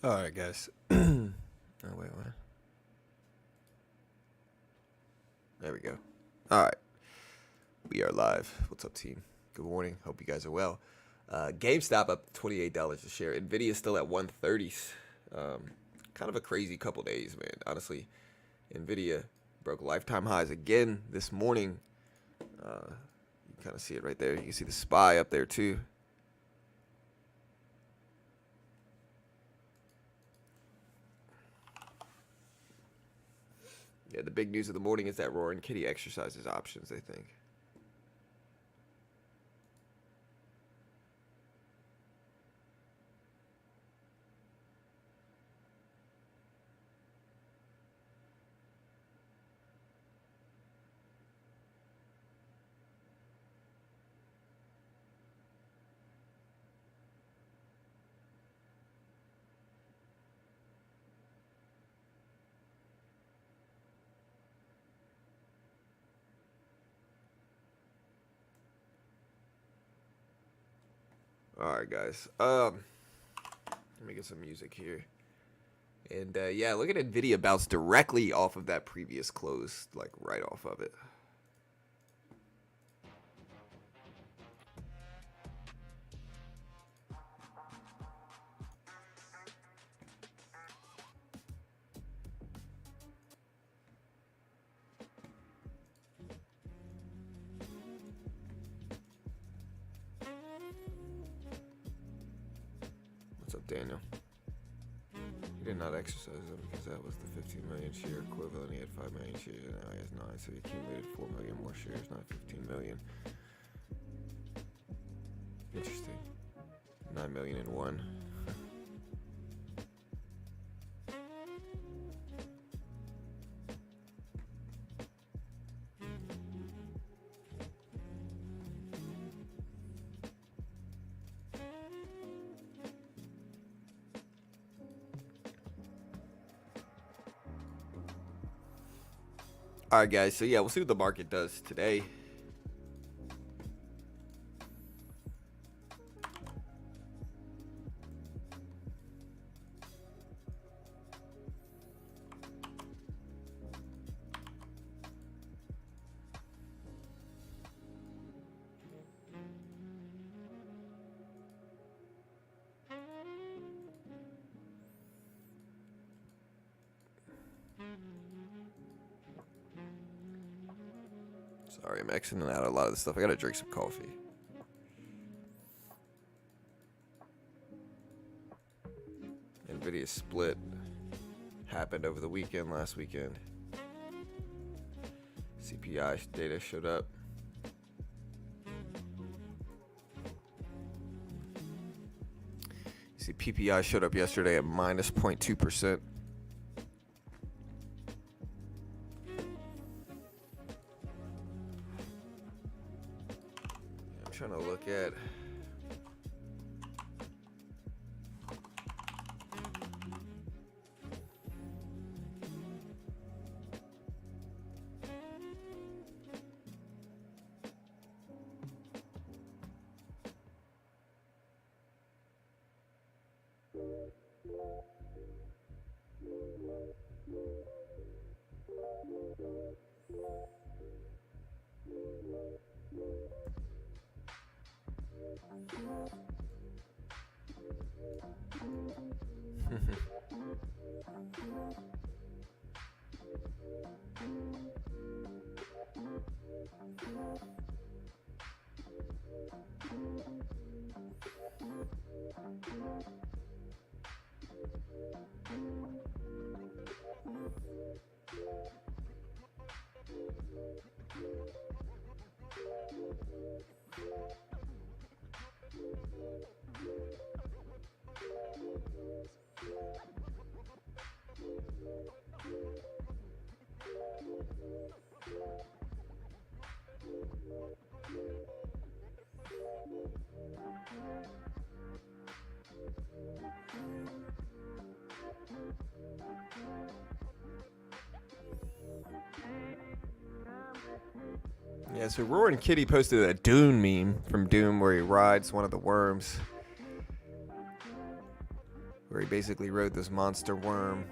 All right, guys. Oh, wait, what? There we go. All right. We are live. What's up, team? Good morning. Hope you guys are well. Gamestop up $28 a share. Nvidia still at 130s. Kind of a crazy couple days, man. Honestly, Nvidia broke lifetime highs again this morning. You can kind of see it right there. You can see the SPY up there, too. Yeah, the big news of the morning is that Roaring Kitty exercises options, they think. All right, guys. Let me get some music here. And yeah, look at Nvidia bounce directly off of that previous close, like right off of it. What's up, Daniel? He did not exercise them because that was the 15 million share equivalent. He had 5 million shares, and now he has 9, so he accumulated 4 million more shares, not 15 million. Interesting. 9 million in one. All right, guys. So yeah, we'll see what the market does today. Sorry, I'm exiting out a lot of this stuff. I gotta drink some coffee. Nvidia split happened over the weekend, last weekend. CPI data showed up. You see, PPI showed up yesterday at minus 0.2%. I'm trying to look at. Yeah, so Roaring Kitty posted a Dune meme from Doom where he rides one of the worms. where he basically rode this monster worm.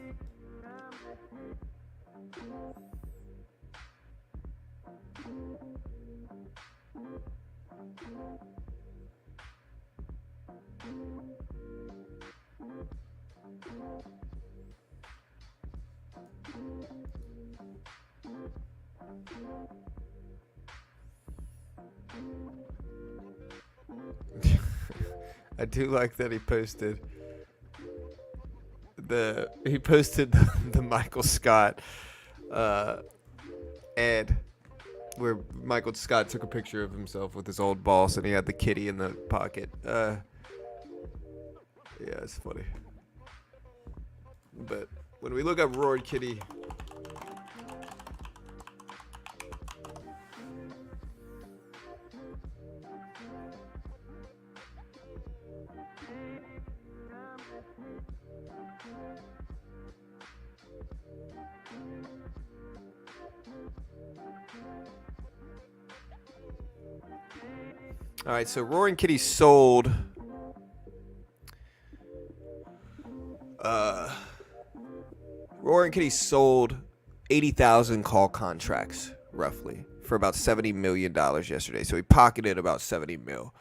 I do like that he posted the Michael Scott ad where Michael Scott took a picture of himself with his old boss and he had the kitty in the pocket. Yeah, it's funny. But when we look up Roaring Kitty, all right, so Roaring Kitty sold Roaring Kitty sold 80,000 call contracts roughly for about $70 million yesterday. So he pocketed about 70 mil.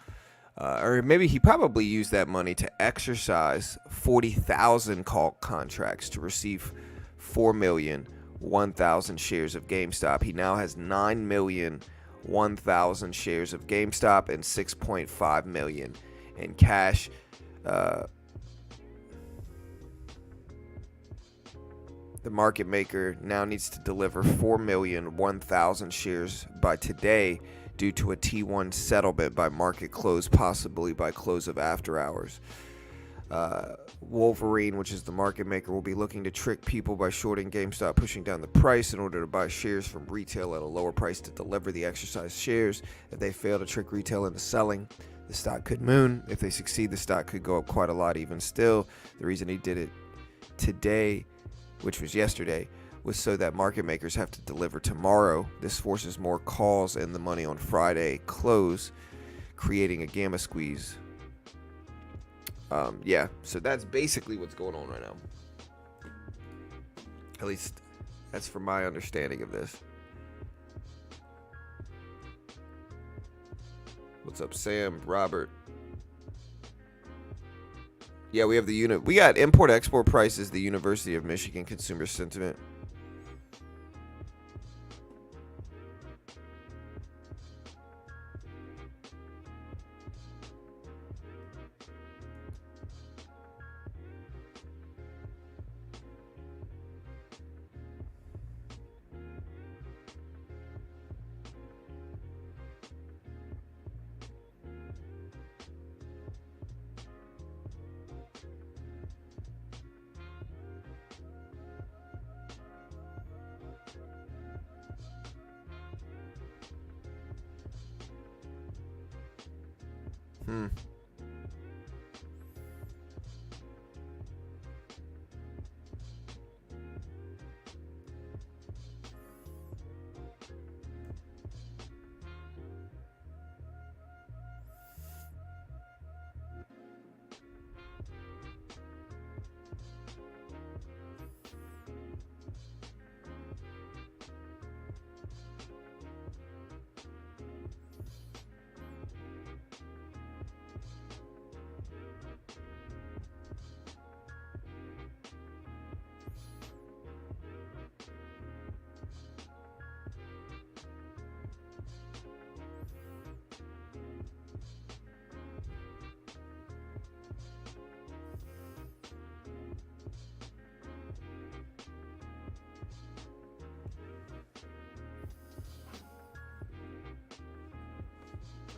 Or maybe he probably used that money to exercise 40,000 call contracts to receive 4,001,000 shares of GameStop. He now has 9,001,000 shares of GameStop and 6.5 million in cash. The market maker now needs to deliver 4,001,000 shares by today due to a T1 settlement by market close, possibly by close of after hours. Wolverine, which is the market maker, will be looking to trick people by shorting GameStop, pushing down the price in order to buy shares from retail at a lower price to deliver the exercised shares. If they fail to trick retail into selling, the stock could moon. If they succeed, the stock could go up quite a lot even still. The reason he did it today, which was yesterday, was so that market makers have to deliver tomorrow. This forces more calls in the money on Friday close, creating a gamma squeeze. Yeah, so that's basically what's going on right now. At least that's from my understanding of this. What's up, Sam? Robert? Yeah, we have the unit. We got import-export prices, the University of Michigan Consumer Sentiment.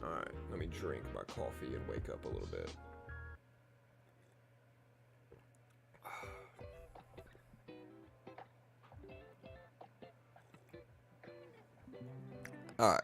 Alright, let me drink my coffee and wake up a little bit. Alright.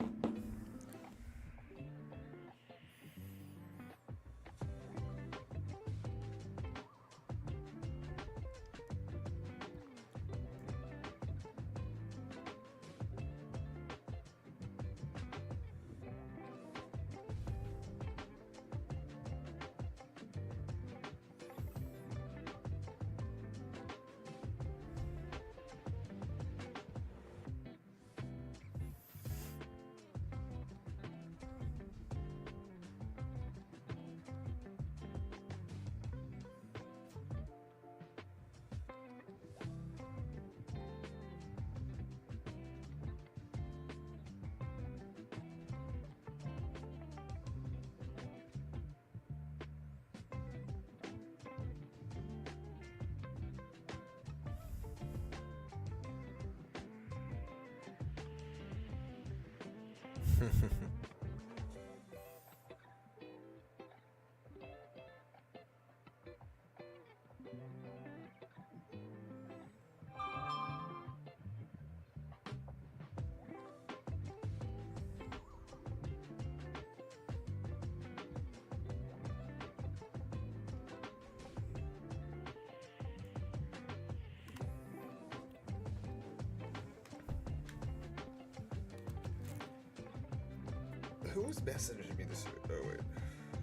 Who was messaging me this? Oh wait,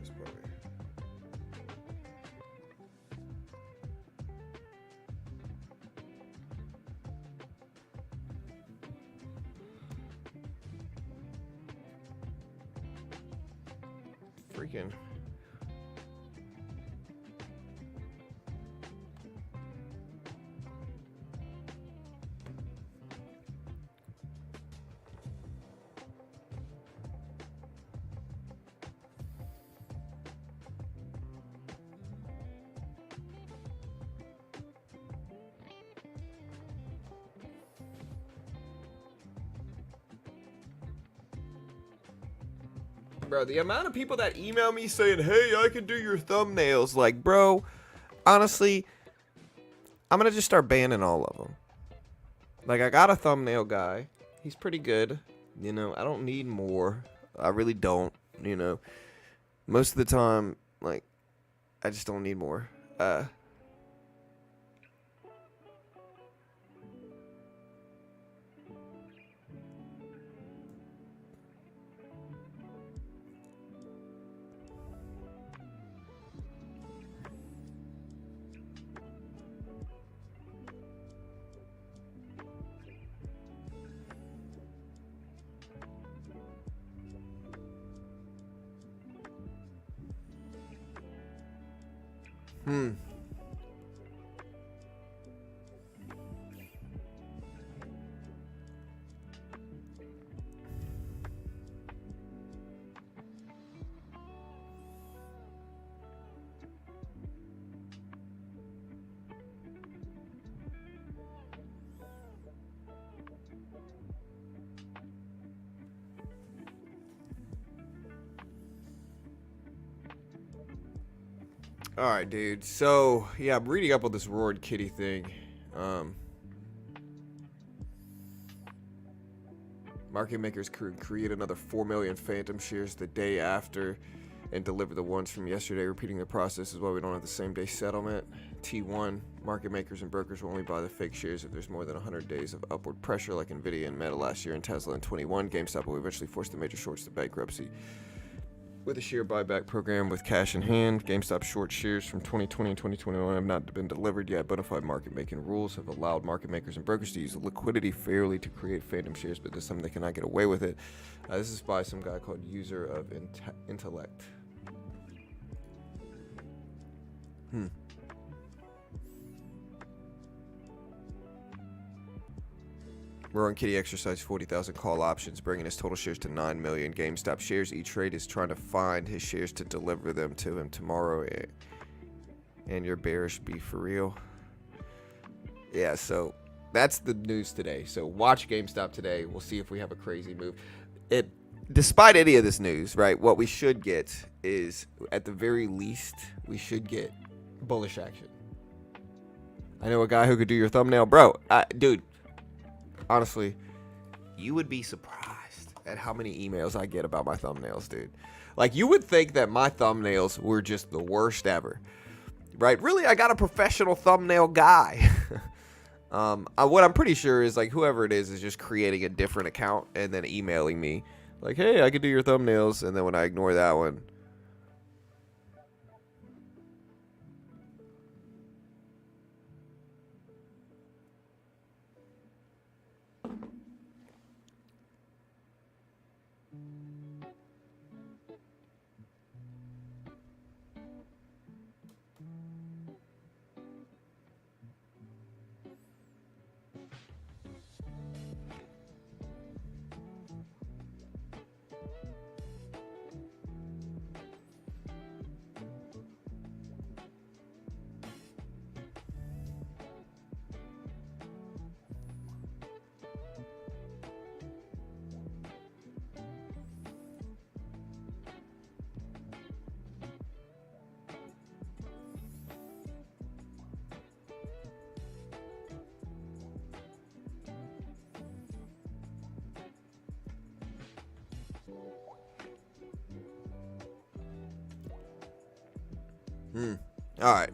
it's probably. Freaking. Bro, the amount of people that email me saying, hey, I can do your thumbnails. Like, bro, honestly, I'm going to just start banning all of them. Like, I got a thumbnail guy. He's pretty good. You know, I don't need more. I really don't, you know. Most of the time, like, I just don't need more. All right, dude. So, yeah, I'm reading up on this roared kitty thing. Market makers create another 4 million phantom shares the day after and deliver the ones from yesterday. Repeating the process is why we don't have the same day settlement. T1, market makers and brokers will only buy the fake shares if there's more than 100 days of upward pressure, like Nvidia and Meta last year and Tesla in 21. GameStop will eventually force the major shorts to bankruptcy. With a share buyback program with cash in hand, GameStop short shares from 2020 and 2021 have not been delivered yet. Bonafide market-making rules have allowed market makers and brokers to use liquidity fairly to create phantom shares, but this time they cannot get away with it. This is by some guy called User of Intellect. Roaring Kitty exercised 40,000 call options, bringing his total shares to 9 million. GameStop shares. E-Trade is trying to find his shares to deliver them to him tomorrow. And your bearish be for real. Yeah, so that's the news today. So watch GameStop today. We'll see if we have a crazy move. Despite any of this news, right, what we should get is, at the very least, we should get bullish action. I know a guy who could do your thumbnail. Bro, dude. Honestly, you would be surprised at how many emails I get about my thumbnails, dude. Like, you would think that my thumbnails were just the worst ever, right? Really, I got a professional thumbnail guy. What I'm pretty sure is, like, whoever it is just creating a different account and then emailing me, like, hey, I could do your thumbnails, and then when I ignore that one, All right.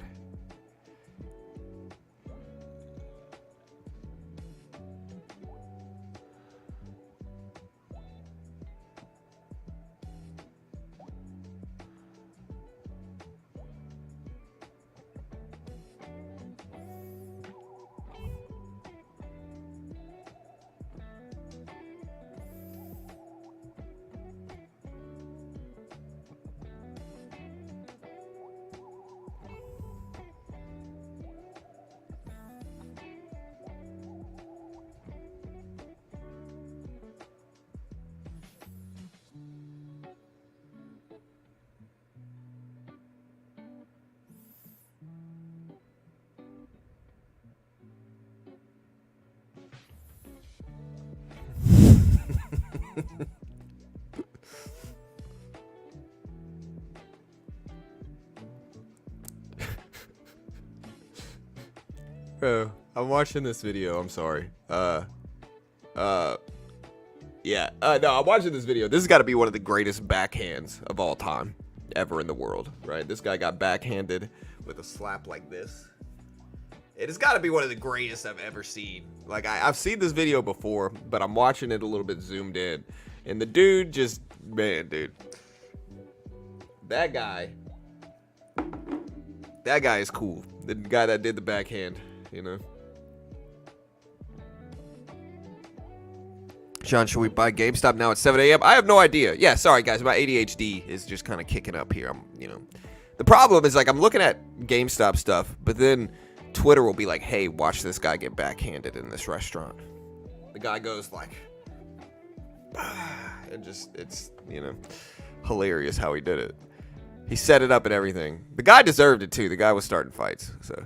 Bro, I'm watching this video. I'm sorry. Yeah. No, I'm watching this video. This has got to be one of the greatest backhands of all time ever in the world, right? This guy got backhanded with a slap like this. It has got to be one of the greatest I've ever seen. Like, I've seen this video before, but I'm watching it a little bit zoomed in. And the dude just, man, dude. That guy is cool. The guy that did the backhand, you know. Sean, should we buy GameStop now at 7 a.m.? I have no idea. Yeah, sorry, guys. My ADHD is just kind of kicking up here. The problem is, like, I'm looking at GameStop stuff, but then Twitter will be like, hey, watch this guy get backhanded in this restaurant. The guy goes like, it's, hilarious how he did it. He set it up and everything. The guy deserved it, too. The guy was starting fights, so.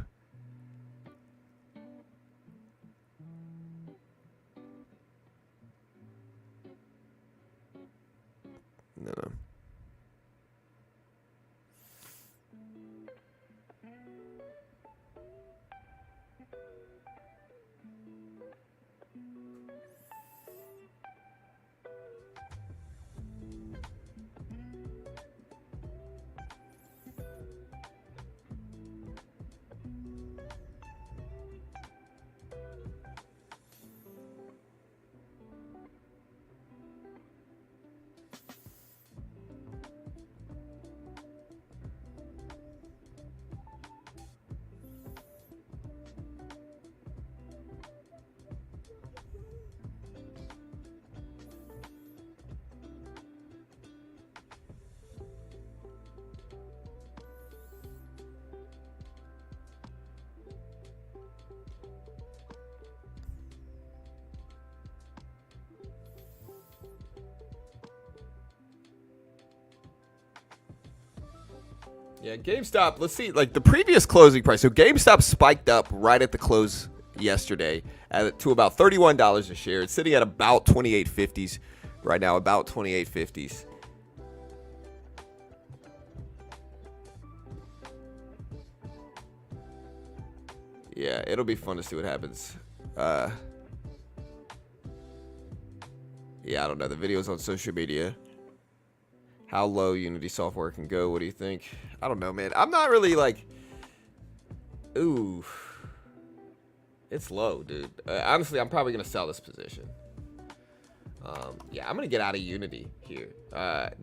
No. Yeah, GameStop, let's see, like the previous closing price. So GameStop spiked up right at the close yesterday to about $31 a share. It's sitting at about 28.50s right now, about 28.50s. Yeah, it'll be fun to see what happens. Yeah, I don't know. The video's on social media. How low Unity software can go. What do you think? I don't know, man. I'm not really like... Ooh. It's low, dude. Honestly, I'm probably going to sell this position. Yeah, I'm going to get out of Unity here.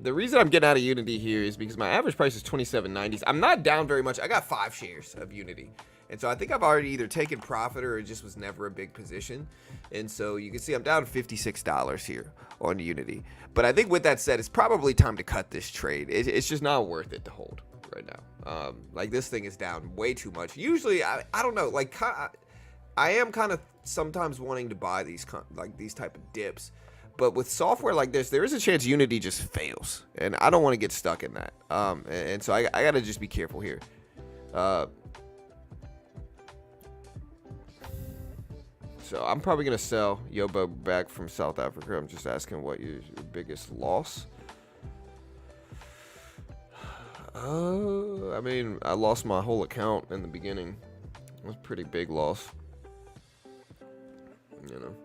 The reason I'm getting out of Unity here is because my average price is $27.90. I'm not down very much. I got 5 shares of Unity. And so I think I've already either taken profit or it just was never a big position. And so you can see I'm down $56 here on Unity. But I think with that said, it's probably time to cut this trade. It's just not worth it to hold right now. Like this thing is down way too much. Usually, I don't know, like I am kind of sometimes wanting to buy these type of dips. But with software like this, there is a chance Unity just fails. And I don't want to get stuck in that. And so I got to just be careful here. So I'm probably going to sell Yobo back from South Africa. I'm just asking what your biggest loss. I mean, I lost my whole account in the beginning. It was a pretty big loss. You know.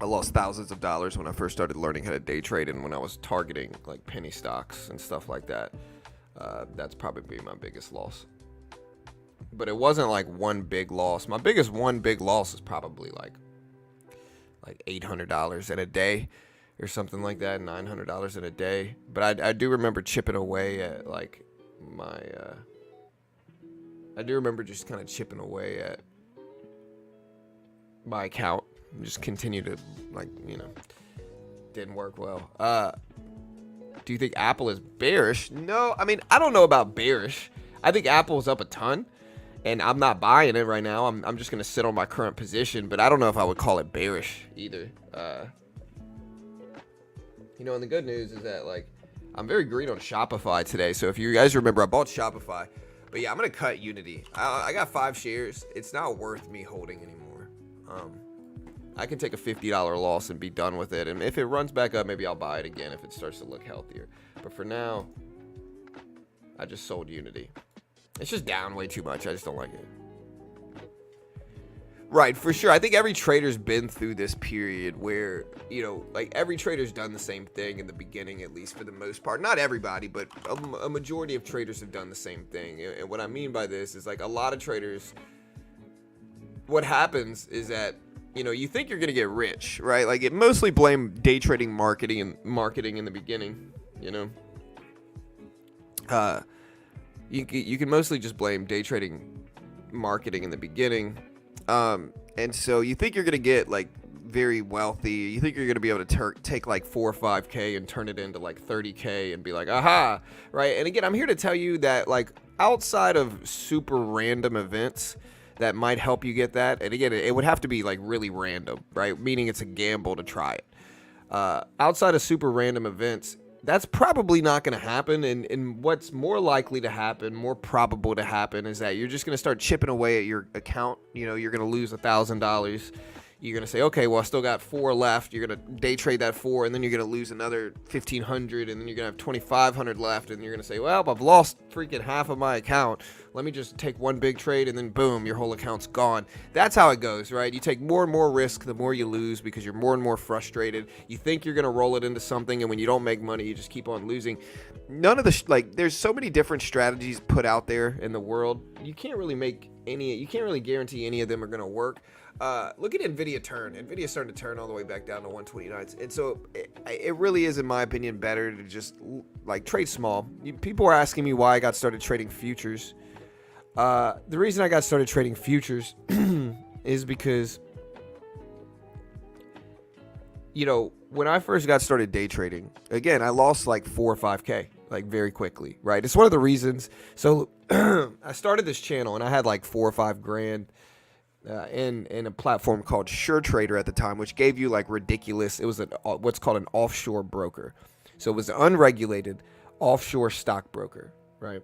I lost thousands of dollars when I first started learning how to day trade, and when I was targeting like penny stocks and stuff like that. That's probably my biggest loss. But it wasn't like one big loss. My biggest one big loss is probably like $800 in a day or something like that, $900 in a day. But I do remember chipping away at like my I do remember just kind of chipping away at my account. Just continue to, like, didn't work well. Do you think Apple is bearish? No, I mean, I don't know about bearish. I think Apple's up a ton, and I'm not buying it right now. I'm just going to sit on my current position, but I don't know if I would call it bearish either. And the good news is that, like, I'm very green on Shopify today. So if you guys remember, I bought Shopify. But yeah, I'm going to cut Unity. I got 5 shares. It's not worth me holding anymore. I can take a $50 loss and be done with it. And if it runs back up, maybe I'll buy it again if it starts to look healthier. But for now, I just sold Unity. It's just down way too much. I just don't like it. Right, for sure. I think every trader's been through this period where, like every trader's done the same thing in the beginning, at least for the most part. Not everybody, but a majority of traders have done the same thing. And what I mean by this is, like, a lot of traders, what happens is that, you think you're going to get rich, right? Like, it mostly blame day trading marketing in the beginning, You can mostly just blame day trading marketing in the beginning. And so you think you're going to get, like, very wealthy. You think you're going to be able to take like 4 or 5K and turn it into like 30K and be like, aha, right? And again, I'm here to tell you that, like, outside of super random events that might help you get that, and again, it would have to be like really random, right? Meaning it's a gamble to try it. Outside of super random events, that's probably not going to happen. And what's more likely to happen, more probable to happen, is that you're just going to start chipping away at your account. You're going to lose $1,000. You're going to say, okay, well, I still got 4 left. You're going to day trade that 4, and then you're going to lose another 1,500, and then you're going to have 2,500 left, and you're going to say, well, I've lost freaking half of my account. Let me just take one big trade, and then boom, your whole account's gone. That's how it goes, right? You take more and more risk the more you lose because you're more and more frustrated. You think you're going to roll it into something, and when you don't make money, you just keep on losing. None of the, there's so many different strategies put out there in the world. You can't really guarantee any of them are going to work. Look at NVIDIA turn. NVIDIA's starting to turn all the way back down to 129. And so it really is, in my opinion, better to just trade small. People are asking me why I got started trading futures. The reason I got started trading futures is because, when I first got started day trading, again, I lost like 4 or 5K, very quickly, right? It's one of the reasons. So I started this channel and I had like 4 or 5 grand in a platform called SureTrader at the time, which gave you ridiculous. It was what's called an offshore broker. So it was an unregulated offshore stockbroker, right?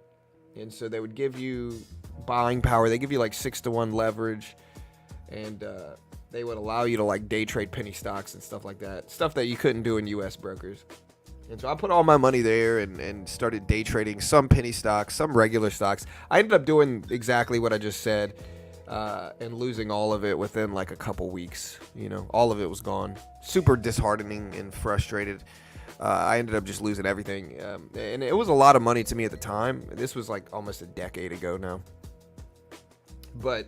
And so they would give you buying power. They give you 6-to-1 leverage, and they would allow you to day trade penny stocks and stuff like that. Stuff that you couldn't do in U.S. brokers. And so I put all my money there and started day trading some penny stocks, some regular stocks. I ended up doing exactly what I just said. And losing all of it within a couple weeks. All of it was gone. Super disheartening and frustrated. I ended up just losing everything. And it was a lot of money to me at the time. This was almost a decade ago now. But,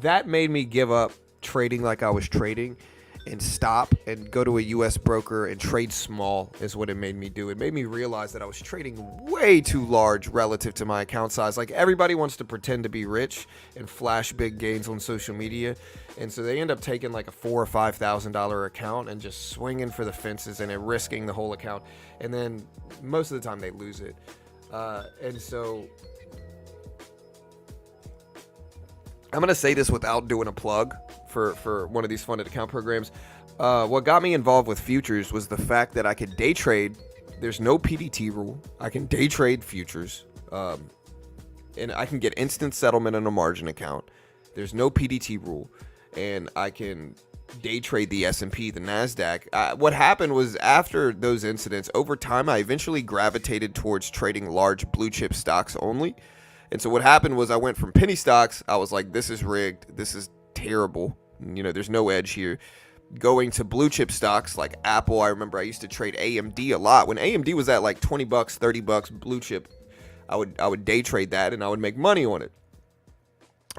that made me give up trading like I was trading and stop and go to a U.S. broker and trade small is what it made me do. It made me realize that I was trading way too large relative to my account size. Everybody wants to pretend to be rich and flash big gains on social media. And so they end up taking a $4,000 or $5,000 account and just swinging for the fences and risking the whole account. And then most of the time they lose it. And so I'm going to say this without doing a plug for one of these funded account programs. What got me involved with futures was the fact that I could day trade. There's no PDT rule. I can day trade futures. And I can get instant settlement in a margin account. There's no PDT rule. And I can day trade the S&P, the NASDAQ. What happened was after those incidents, over time, I eventually gravitated towards trading large blue chip stocks only. And so what happened was I went from penny stocks. I was like, this is rigged. This is terrible. There's no edge here. Going to blue chip stocks like Apple, I remember I used to trade AMD a lot. When AMD was at like $20, $30 blue chip, I would day trade that and I would make money on it.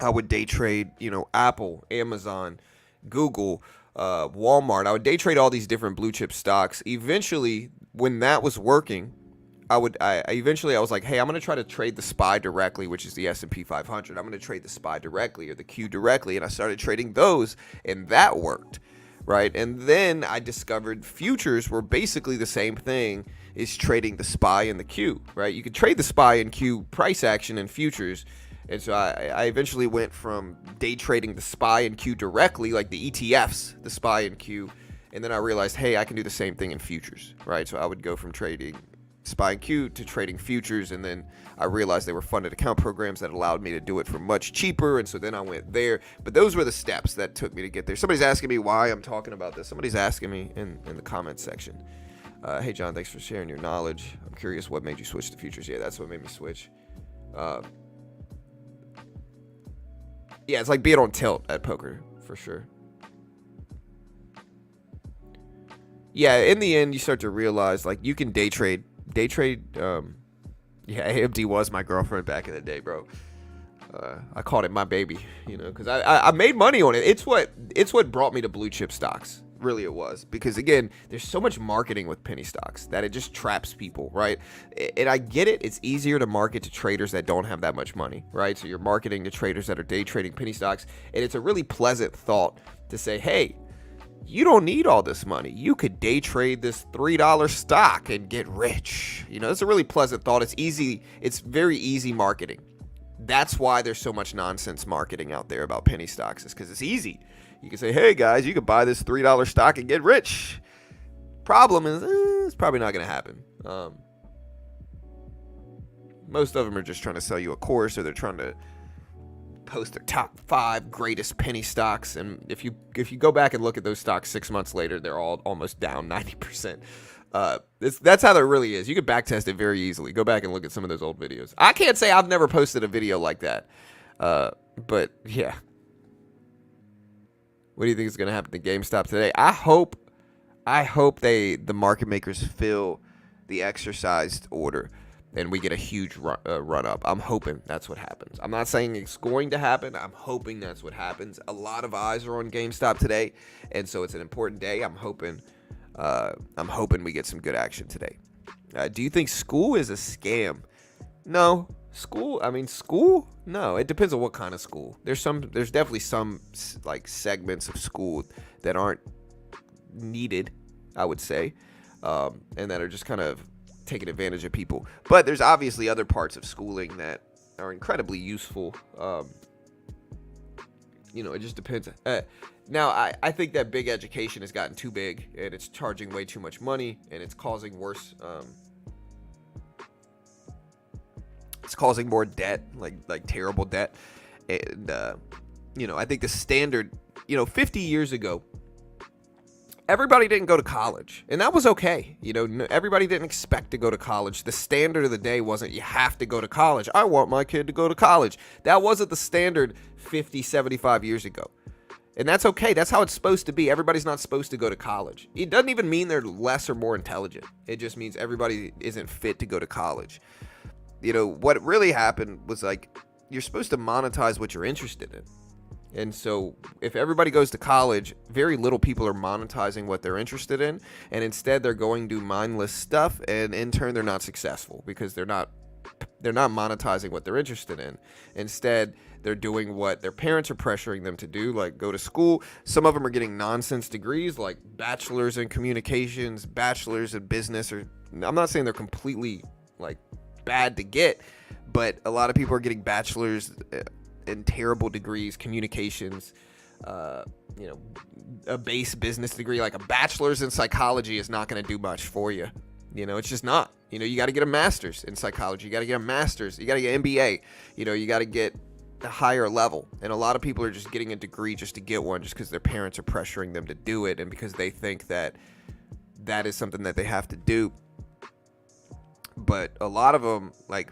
I would day trade, Apple, Amazon, Google, Walmart. I would day trade all these different blue chip stocks. Eventually, when that was working, I was like, hey, I'm going to try to trade the SPY directly, which is the S&P 500. I'm going to trade the SPY directly or the Q directly. And I started trading those, and that worked, right? And then I discovered futures were basically the same thing as trading the SPY and the Q, right? You could trade the SPY and Q price action in futures. And so I eventually went from day trading the SPY and Q directly, like the ETFs, the SPY and Q. And then I realized, hey, I can do the same thing in futures, right? So I would go from trading SPY and Q to trading futures. And then I realized they were funded account programs that allowed me to do it for much cheaper. And so then I went there. But those were the steps that took me to get there. Somebody's asking me why I'm talking about this. Somebody's asking me in the comments section. Hey, John, thanks for sharing your knowledge. I'm curious what made you switch to futures. Yeah, that's what made me switch. Yeah, it's like being on tilt at poker, for sure. Yeah, in the end, you start to realize, like, you can day trade. Yeah, AMD was my girlfriend back in the day, bro. I called it my baby, because I made money on it. It's what brought me to blue chip stocks. Really, it was. Because, again, there's so much marketing with penny stocks that it just traps people, right? And I get it. It's easier to market to traders that don't have that much money, right? So you're marketing to traders that are day trading penny stocks. And it's a really pleasant thought to say, hey, you don't need all this money. You could day trade this $3 stock and get rich. It's a really pleasant thought. It's easy. It's very easy marketing. That's why there's so much nonsense marketing out there about penny stocks, is because it's easy. You can say, hey, guys, you could buy this $3 stock and get rich. Problem is, it's probably not going to happen. Most of them are just trying to sell you a course, or they're trying to post their top 5 greatest penny stocks. And if you go back and look at those stocks 6 months later, they're all almost down 90%. That's how that really is. You can backtest it very easily. Go back and look at some of those old videos. I can't say I've never posted a video like that. But, yeah. What do you think is going to happen to GameStop today? I hope the market makers fill the exercised order and we get a huge run up. I'm hoping that's what happens. I'm not saying it's going to happen. I'm hoping that's what happens. A lot of eyes are on GameStop today, and so it's an important day. I'm hoping we get some good action today. Do you think school is a scam? No. School? No, it depends on what kind of school. There's definitely some like segments of school that aren't needed, I would say, and that are just kind of taking advantage of people. But there's obviously other parts of schooling that are incredibly useful. It just depends. Now, I think that big education has gotten too big, and it's charging way too much money, and it's causing worse. It's causing more debt, like terrible debt. And, I think the standard, 50 years ago, everybody didn't go to college. And that was okay. Everybody didn't expect to go to college. The standard of the day wasn't you have to go to college. I want my kid to go to college. That wasn't the standard 50, 75 years ago. And that's okay. That's how it's supposed to be. Everybody's not supposed to go to college. It doesn't even mean they're less or more intelligent. It just means everybody isn't fit to go to college. What really happened was, like, you're supposed to monetize what you're interested in. And so if everybody goes to college, very little people are monetizing what they're interested in. And instead they're going to do mindless stuff. And in turn, they're not successful because they're not monetizing what they're interested in. Instead, they're doing what their parents are pressuring them to do, like go to school. Some of them are getting nonsense degrees like bachelor's in communications, bachelor's in business. Or I'm not saying they're completely like bad to get, but a lot of people are getting bachelor's in terrible degrees, communications, a base business degree. Like a bachelor's in psychology is not going to do much for you. It's just not. You got to get a master's in psychology. You got to get a master's. You got to get MBA. You got to get a higher level. And a lot of people are just getting a degree just to get one, just because their parents are pressuring them to do it, and because they think that is something that they have to do. But a lot of them, like,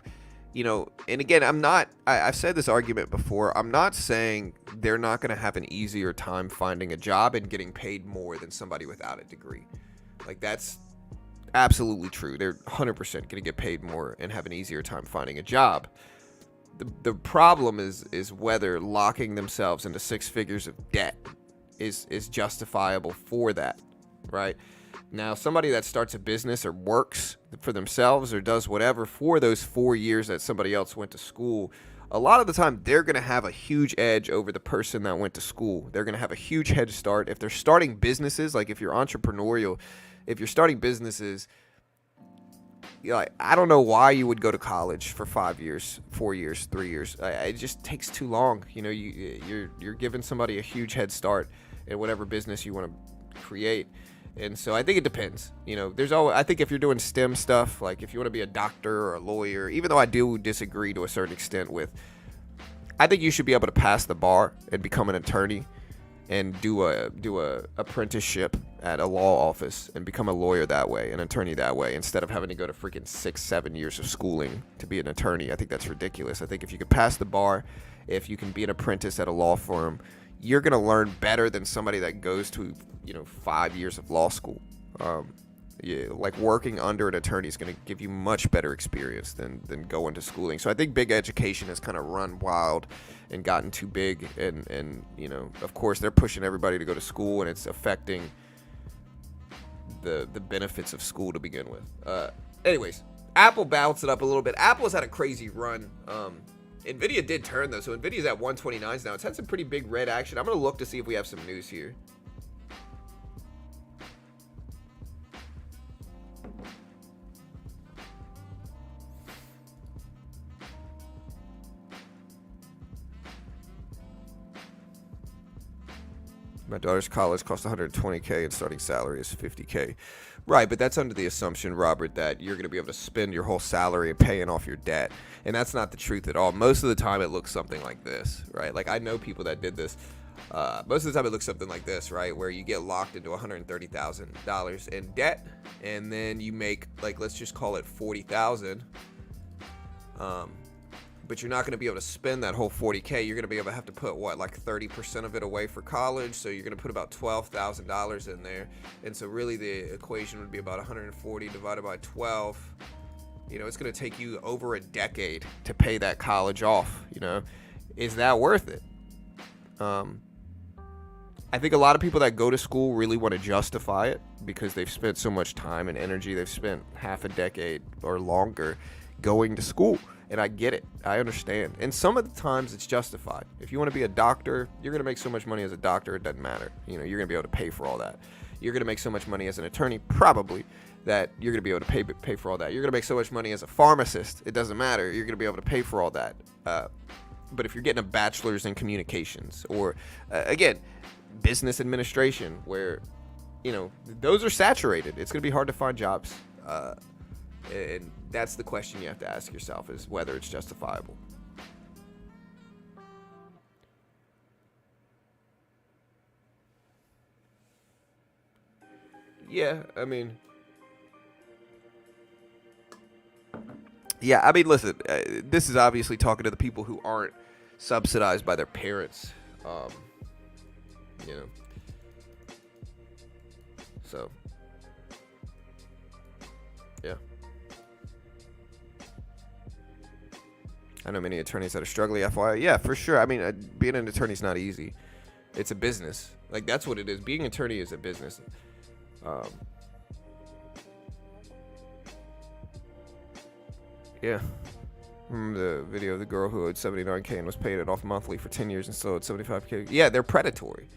And again, I've said this argument before. I'm not saying they're not going to have an easier time finding a job and getting paid more than somebody without a degree. Like, that's absolutely true. They're 100% going to get paid more and have an easier time finding a job. The problem is whether locking themselves into six figures of debt is justifiable for that, right? Now, somebody that starts a business or works for themselves or does whatever for those 4 years that somebody else went to school, a lot of the time they're going to have a huge edge over the person that went to school. They're going to have a huge head start. If they're starting businesses, like if you're entrepreneurial, if you're starting businesses, I don't know why you would go to college for 5 years, 4 years, 3 years. It just takes too long. You're giving somebody a huge head start in whatever business you want to create. And so I think it depends. I think if you're doing STEM stuff, like if you want to be a doctor or a lawyer, even though I do disagree to a certain extent I think you should be able to pass the bar and become an attorney and do a apprenticeship at a law office and become a lawyer that way, an attorney that way, instead of having to go to freaking 6-7 years of schooling to be an attorney. I think that's ridiculous. I think if you could pass the bar, if you can be an apprentice at a law firm, you're going to learn better than somebody that goes to 5 years of law school. Like working under an attorney is going to give you much better experience than going to schooling. So I think big education has kind of run wild and gotten too big, and of course they're pushing everybody to go to school, and it's affecting the benefits of school to begin with. Anyways, Apple bounced it up a little bit. Apple has had a crazy run. Nvidia did turn though, so Nvidia's at 129s now. It's had some pretty big red action. I'm gonna look to see if we have some news here. My daughter's college costs $120K and starting salary is $50K. Right, but that's under the assumption, Robert, that you're going to be able to spend your whole salary and paying off your debt. And that's not the truth at all. Most of the time it looks something like this, right? Like I know people that did this. Most of the time it looks something like this, right? Where you get locked into $130,000 in debt, and then you make, like, let's just call it $40,000. But you're not going to be able to spend that whole $40K. You're going to be able to have to put, like 30% of it away for college. So you're going to put about $12,000 in there. And so really the equation would be about 140 divided by 12. It's going to take you over a decade to pay that college off. Is that worth it? I think a lot of people that go to school really want to justify it because they've spent so much time and energy. They've spent half a decade or longer going to school. And I get it. I understand. And some of the times it's justified. If you want to be a doctor, you're going to make so much money as a doctor, it doesn't matter. You're going to be able to pay for all that. You're going to make so much money as an attorney, probably, that you're going to be able to pay for all that. You're going to make so much money as a pharmacist, it doesn't matter. You're going to be able to pay for all that. But if you're getting a bachelor's in communications or, again, business administration, where, those are saturated. It's going to be hard to find jobs. And that's the question you have to ask yourself, is whether it's justifiable. Yeah, I mean, listen, this is obviously talking to the people who aren't subsidized by their parents, So, yeah. I know many attorneys that are struggling, FYI. Yeah, for sure. I mean, being an attorney is not easy. It's a business. Like, that's what it is. Being an attorney is a business. Yeah. Remember the video of the girl who owed $79K and was paying it off monthly for 10 years and still owed $75K? Yeah, they're predatory.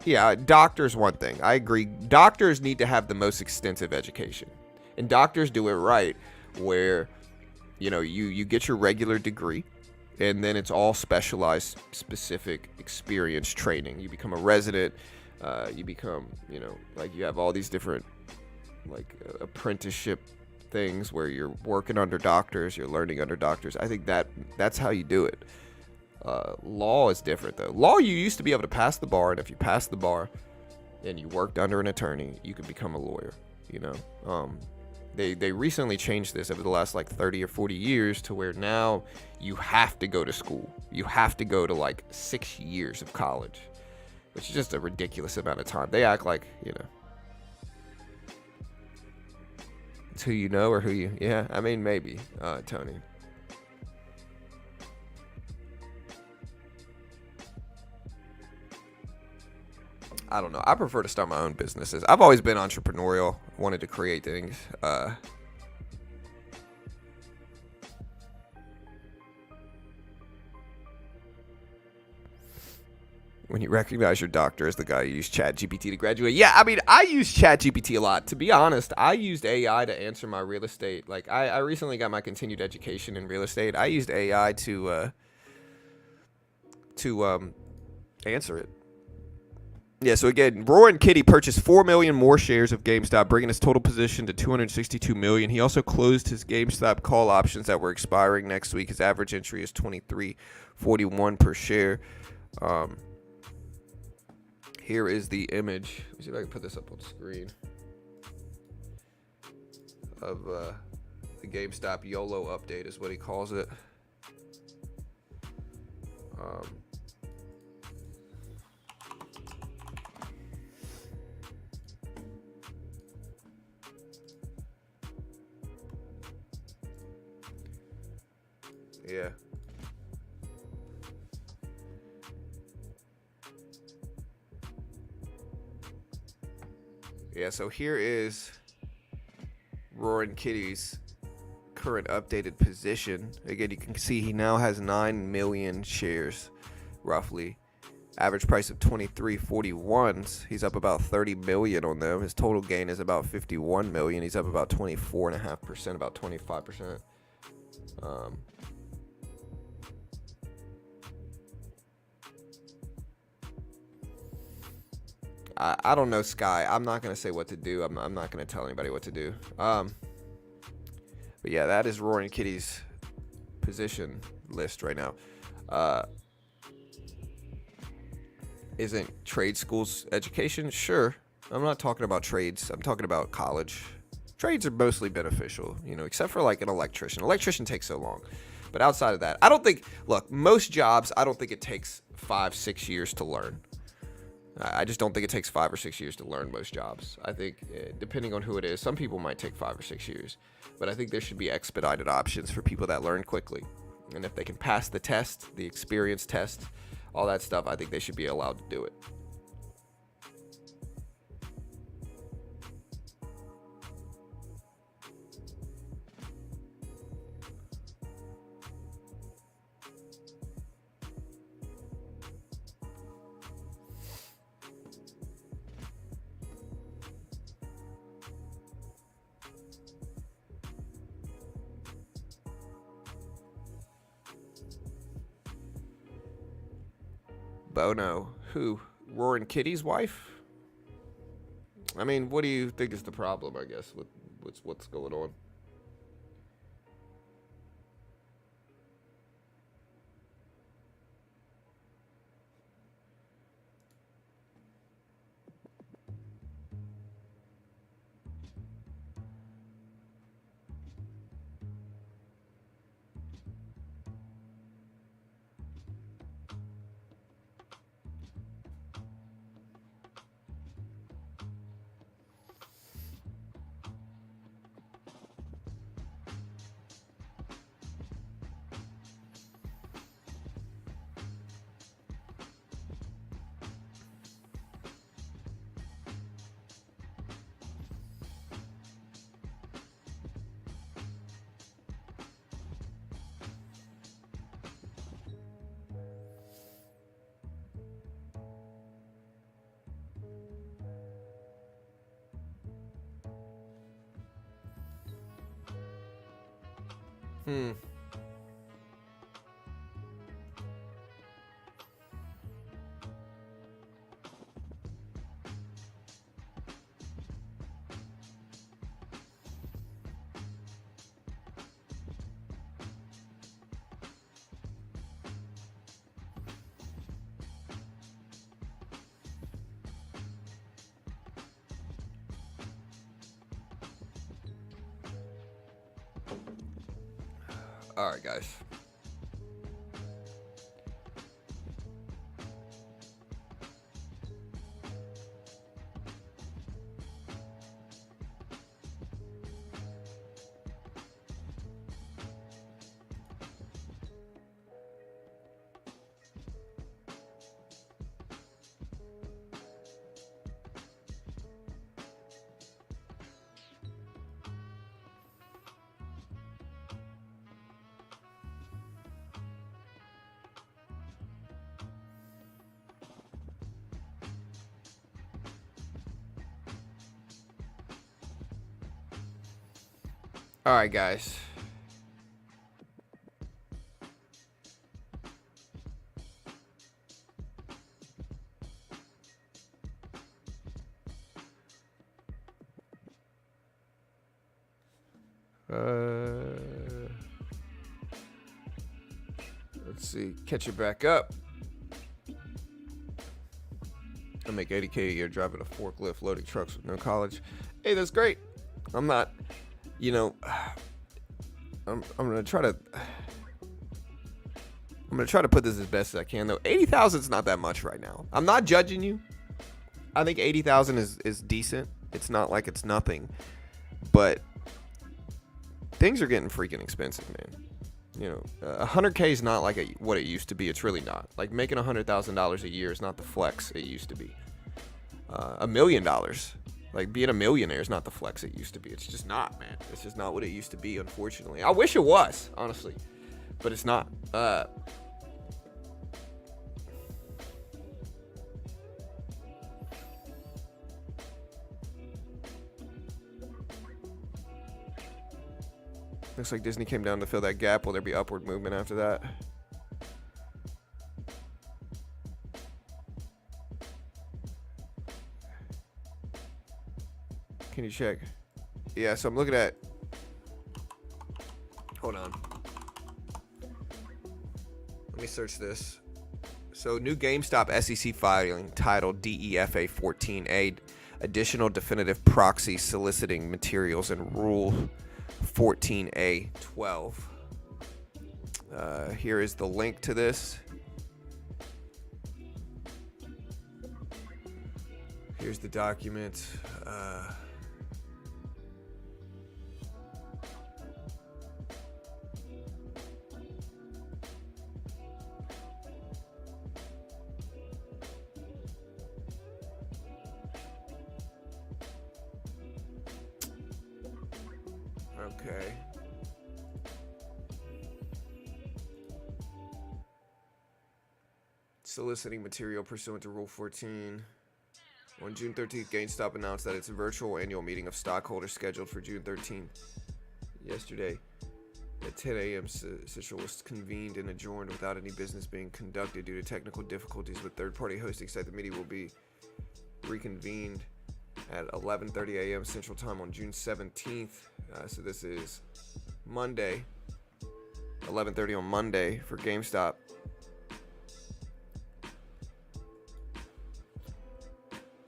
Yeah, doctors, one thing. I agree. Doctors need to have the most extensive education. And doctors do it right, where, you get your regular degree, and then it's all specialized, specific experience training. You become a resident, you become, you have all these different, apprenticeship things where you're working under doctors, you're learning under doctors. I think that's how you do it. Law is different, though. Law, you used to be able to pass the bar, and if you pass the bar and you worked under an attorney, you could become a lawyer, They recently changed this over the last like 30 or 40 years to where now you have to go to school. You have to go to like 6 years of college, which is just a ridiculous amount of time. They act like, it's who you know or who you, yeah, I mean, maybe, Tony. I don't know. I prefer to start my own businesses. I've always been entrepreneurial, wanted to create things. When you recognize your doctor as the guy who used ChatGPT to graduate. Yeah, I mean, I use ChatGPT a lot. To be honest, I used AI to answer my real estate. Like, I recently got my continued education in real estate. I used AI to answer it. Yeah, so again, Roaring Kitty purchased 4 million more shares of GameStop, bringing his total position to 262 million. He also closed his GameStop call options that were expiring next week. His average entry is 23.41 per share. Here is the image. Let me see if I can put this up on screen of the GameStop YOLO update is what he calls it. Yeah. Yeah, so here is Roaring Kitty's current updated position. Again, you can see he now has 9 million shares, roughly. Average price of 23.41. He's up about 30 million on them. His total gain is about 51 million. He's up about 24.5%, about 25%. I don't know, Sky. I'm not going to say what to do. I'm not going to tell anybody what to do. But yeah, that is Roaring Kitty's position list right now. Isn't trade schools education? Sure. I'm not talking about trades. I'm talking about college. Trades are mostly beneficial, except for like an electrician. Electrician takes so long. But outside of that, I don't think, look, most jobs, I don't think it takes 5-6 years to learn. I just don't think it takes 5 or 6 years to learn most jobs. I think depending on who it is, some people might take 5 or 6 years, but I think there should be expedited options for people that learn quickly. And if they can pass the test, the experience test, all that stuff, I think they should be allowed to do it. Bono, who? Roaring Kitty's wife? I mean, what do you think is the problem, I guess, with what's going on? Hmm. All right, guys. All right, guys. Let's see. Catch it back up. I make $80K a year driving a forklift, loading trucks with no college. Hey, that's great. I'm not, I'm gonna try to put this as best as I can though. 80,000 is not that much right now. I'm not judging you. I think 80,000 is decent. It's not like it's nothing, but things are getting freaking expensive, man. 100K is not like what it used to be. It's really not. Like making $100,000 a year is not the flex it used to be. $1 million, like being a millionaire, is not the flex it used to be. It's just not, man. It's just not what it used to be, unfortunately. I wish it was, honestly, but it's not. Looks like Disney came down to fill that gap. Will there be upward movement after that? Can you check? Yeah, so I'm looking at... Hold on. Let me search this. So new Gamestop SEC filing titled DEFA 14A, additional definitive proxy soliciting materials, and Rule 14A 12. Here is the link to this. Here's the document. Okay. Soliciting material pursuant to Rule 14. On June 13th, GameStop announced that its virtual annual meeting of stockholders scheduled for June 13th, yesterday, at 10 a.m. Central, was convened and adjourned without any business being conducted due to technical difficulties with third-party hosting site. The meeting will be reconvened at 11:30 a.m. Central Time on June 17th. So this is Monday, 11:30 on Monday for GameStop.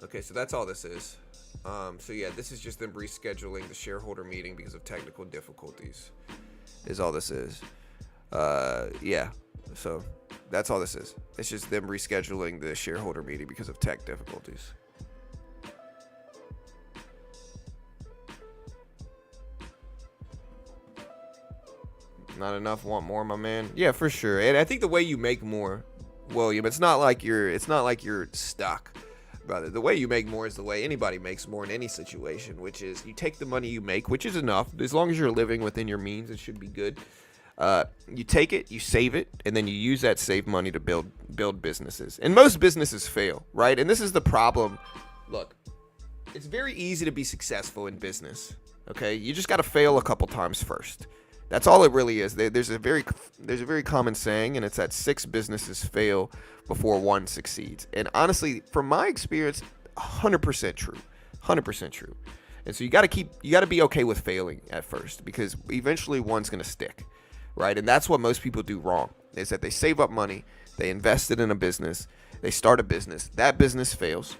Okay, so that's all this is. So yeah, this is just them rescheduling the shareholder meeting because of technical difficulties, is all this is. Yeah, so that's all this is. It's just them rescheduling the shareholder meeting because of tech difficulties. Not enough, want more, my man. Yeah, for sure. And I think the way you make more, William, it's not like you're stuck, brother. The way you make more is the way anybody makes more in any situation, which is you take the money you make, which is enough. As long as you're living within your means, it should be good. You take it, you save it, and then you use that saved money to build businesses. And most businesses fail, right? And this is the problem. Look, it's very easy to be successful in business, okay? You just got to fail a couple times first. That's all it really is. There's a very common saying, and it's that 6 businesses fail before 1 succeeds. And honestly, from my experience, 100% true. 100% true. And so you got to be okay with failing at first, because eventually one's going to stick, right? And that's what most people do wrong, is that they save up money, they invest it in a business, they start a business, that business fails.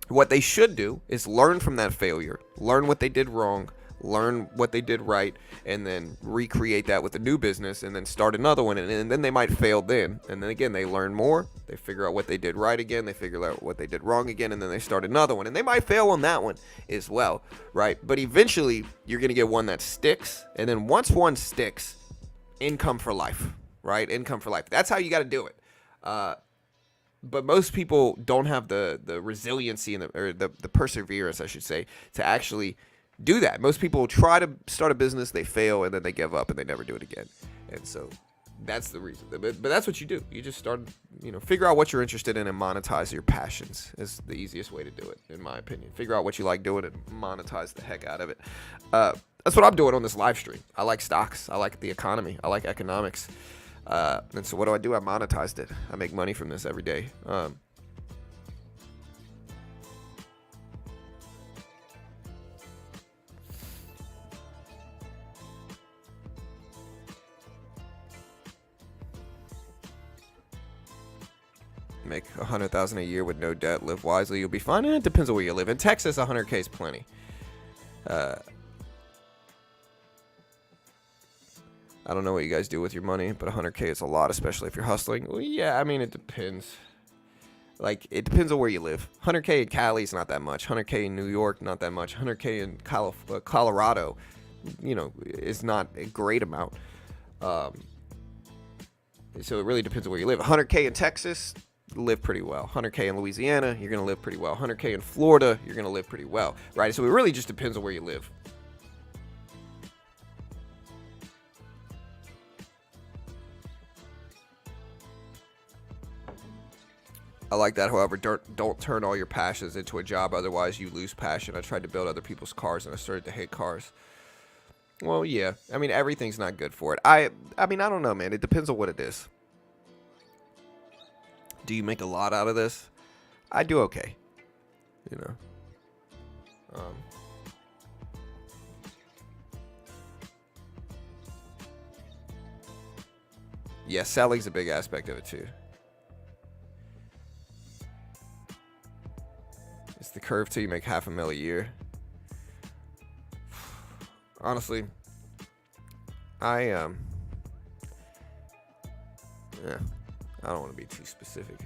What they should do is learn from that failure, learn what they did wrong, learn what they did right, and then recreate that with a new business, and then start another one, and then they might fail then. And then again, they learn more, they figure out what they did right again, they figure out what they did wrong again, and then they start another one. And they might fail on that one as well, right? But eventually, you're going to get one that sticks, and then once one sticks, income for life, right? Income for life. That's how you got to do it. But most people don't have the resiliency and the perseverance, I should say, to actually do that. Most people try to start a business, they fail, and then they give up and they never do it again. And so that's the reason. But that's what you do. You just start, figure out what you're interested in and monetize your passions is the easiest way to do it, in my opinion. Figure out what you like doing and monetize the heck out of it. That's what I'm doing on this live stream. I like stocks. I like the economy. I like economics. And so what do? I monetized it. I make money from this every day. Make $100,000 a year with no debt, live wisely, you'll be fine. And it depends on where you live. In Texas, 100K is plenty. I don't know what you guys do with your money, but 100K is a lot, especially if you're hustling. Well, yeah, I mean, it depends. Like, it depends on where you live. 100K in Cali is not that much. 100K in New York, not that much. 100K in Colorado, is not a great amount. So it really depends on where you live. 100K in Texas, live pretty well. 100K in Louisiana, you're going to live pretty well. 100K in Florida, you're going to live pretty well, right? So it really just depends on where you live. I like that. However, don't turn all your passions into a job. Otherwise, you lose passion. I tried to build other people's cars, and I started to hate cars. Well, yeah. I mean, everything's not good for it. I mean, I don't know, man. It depends on what it is. Do you make a lot out of this? I do okay. Yeah, selling's a big aspect of it, too. It's the curve till you make $500,000 a year. Honestly, I don't want to be too specific.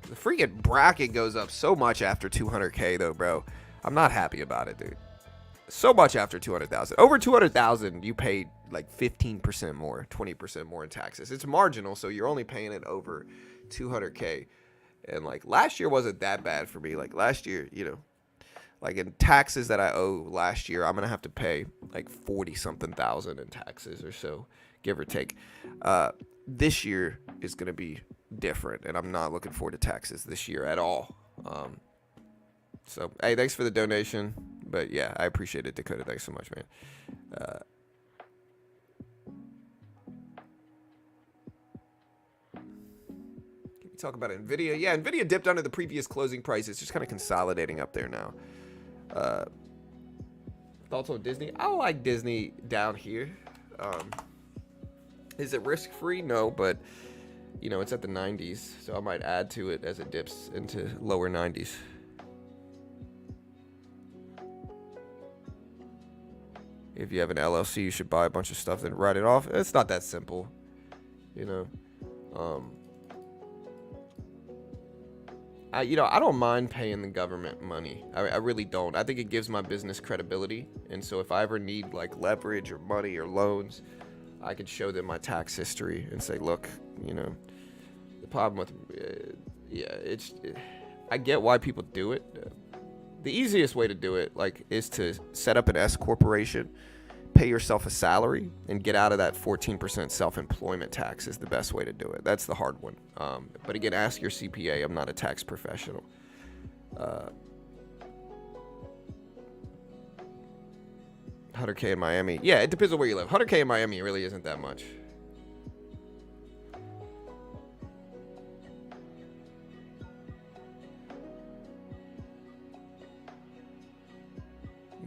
The freaking bracket goes up so much after 200K though, bro. I'm not happy about it, dude. So much after 200,000. Over 200,000, you paid like 15% more, 20% more in taxes. It's marginal, so you're only paying it over 200K. And like last year wasn't that bad for me. Like last year, like in taxes that I owe last year, I'm going to have to pay like 40 something thousand in taxes or so, give or take. This year is going to be different, and I'm not looking forward to taxes this year at all. So, hey, thanks for the donation. But yeah, I appreciate it, Dakota. Thanks so much, man. Talk about Nvidia. Yeah, Nvidia dipped under the previous closing price. It's just kind of consolidating up there now. Thoughts on Disney? I like Disney down here. Is it risk free? No, but it's at the 90s, so I might add to it as it dips into lower 90s. If you have an LLC, you should buy a bunch of stuff then write it off. It's not that simple, I don't mind paying the government money. I really don't. I think it gives my business credibility. And so if I ever need like leverage or money or loans, I could show them my tax history and say, look, the problem with, I get why people do it. The easiest way to do it is to set up an S corporation, pay yourself a salary, and get out of that 14% self-employment tax is the best way to do it. That's the hard one. But again, ask your CPA. I'm not a tax professional. 100K in Miami. Yeah, it depends on where you live. 100K in Miami really isn't that much.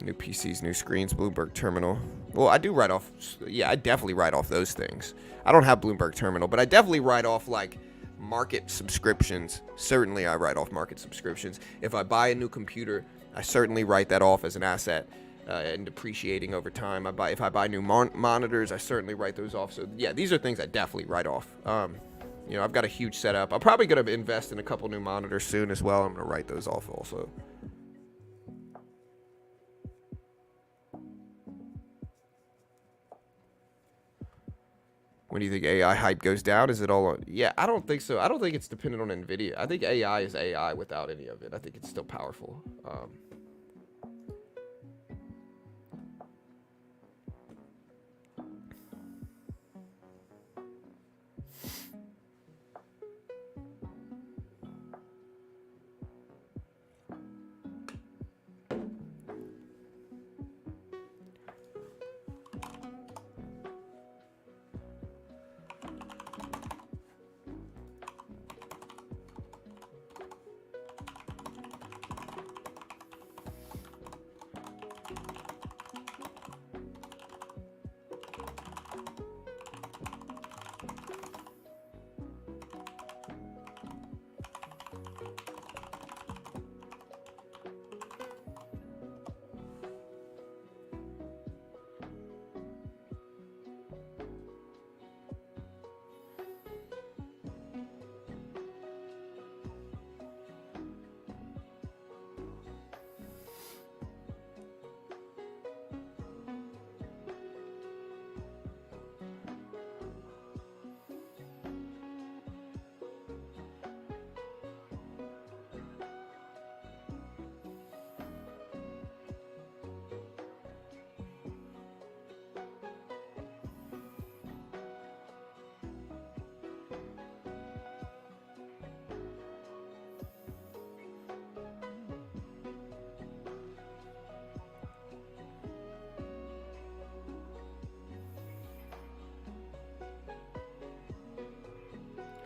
New PCs, new screens, Bloomberg Terminal. Well, I do write off. Yeah, I definitely write off those things. I don't have Bloomberg Terminal, but I definitely write off like market subscriptions. Certainly, I write off market subscriptions. If I buy a new computer, I certainly write that off as an asset. and depreciating over time. If I buy new monitors, I certainly write those off. So yeah, these are things I definitely write off. I've got a huge setup. I'm probably going to invest in a couple new monitors soon as well. I'm going to write those off also. When do you think AI hype goes down? Is it all on? Yeah, I don't think so. I don't think it's dependent on NVIDIA. I think AI is AI without any of it. I think it's still powerful.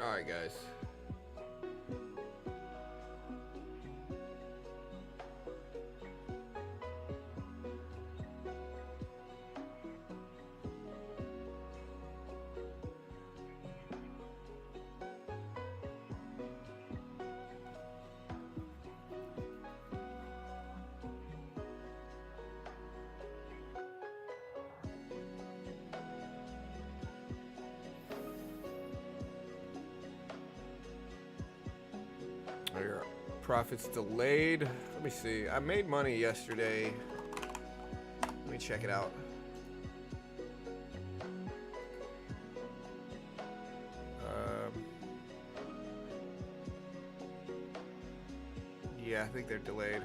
All right, guys. Your profits delayed. Let me see. I made money yesterday. Let me check it out. Yeah, I think they're delayed.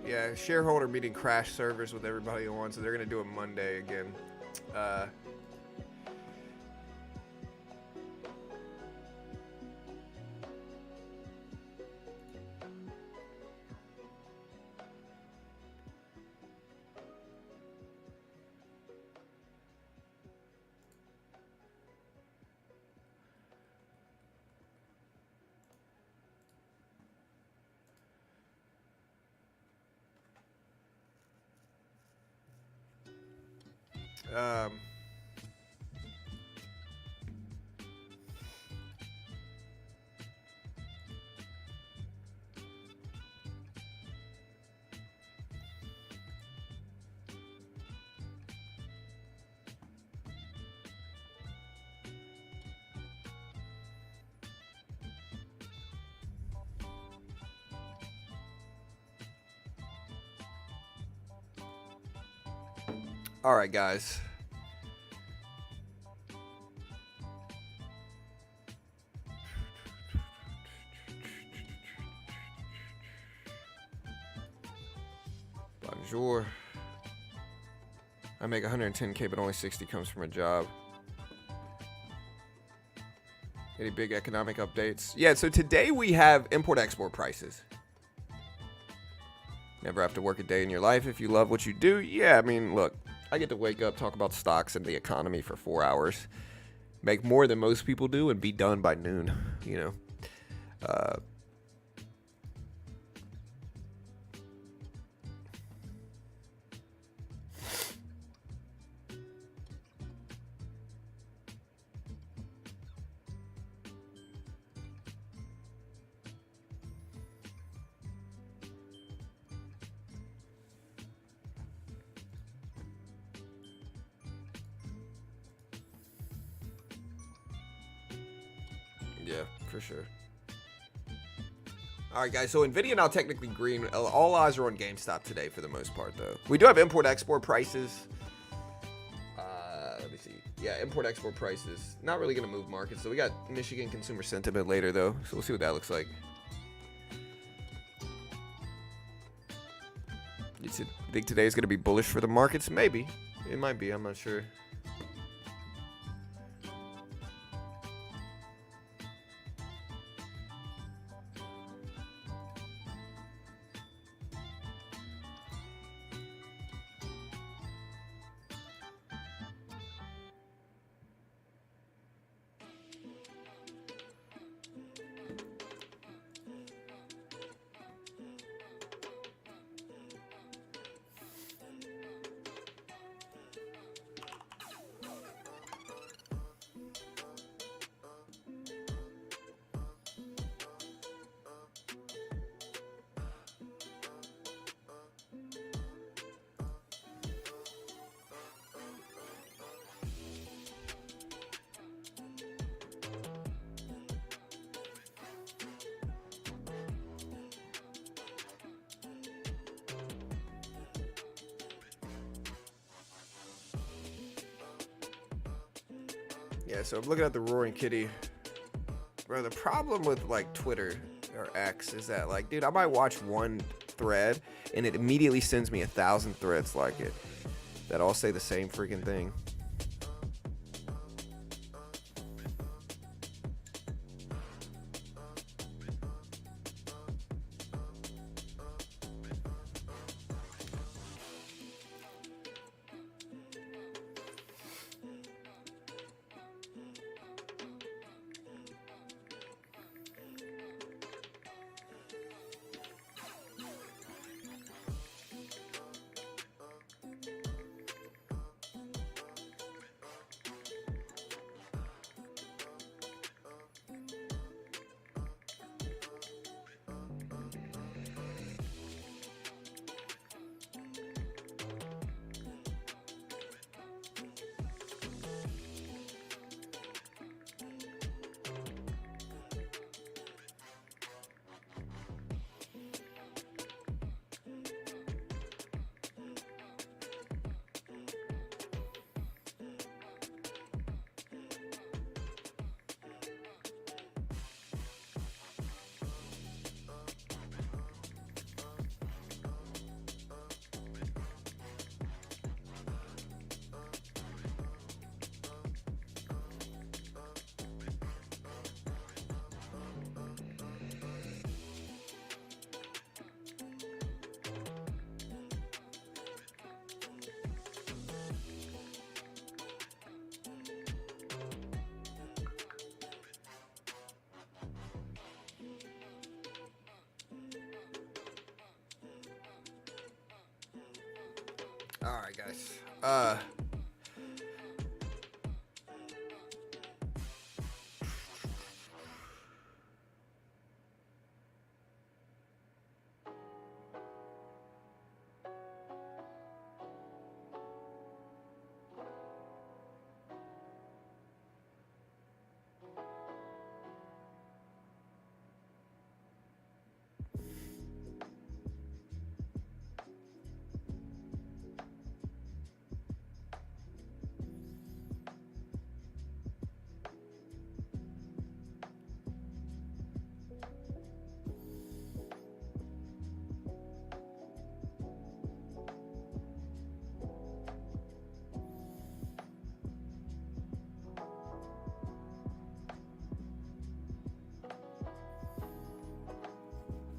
Yeah, shareholder meeting crashed servers with everybody on, so they're going to do it Monday again. All right, guys. Bonjour. I make 110K, but only 60 comes from a job. Any big economic updates? Yeah, so today we have import-export prices. Never have to work a day in your life if you love what you do. Yeah, I mean, look, I get to wake up, talk about stocks and the economy for 4 hours, make more than most people do, and be done by noon, you know. Yeah, for sure. All right, guys. So Nvidia now technically green. All eyes are on GameStop today for the most part, though. We do have import-export prices. Let me see. Yeah, import-export prices. Not really going to move markets. So we got Michigan consumer sentiment later, though. So we'll see what that looks like. You think today is going to be bullish for the markets? Maybe. It might be. I'm not sure. Yeah, so I'm looking at the Roaring Kitty. Bro, the problem with like Twitter or X is that like, dude, I might watch one thread and it immediately sends me 1,000 threads like it that all say the same freaking thing. All right, guys.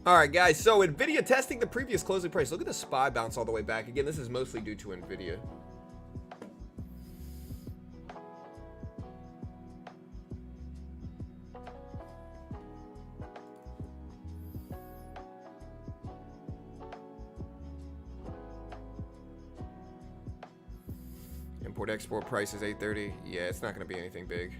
All right, guys. So Nvidia testing the previous closing price. Look at the SPY bounce all the way back. Again, this is mostly due to Nvidia. Import-export price is 830. Yeah, it's not going to be anything big.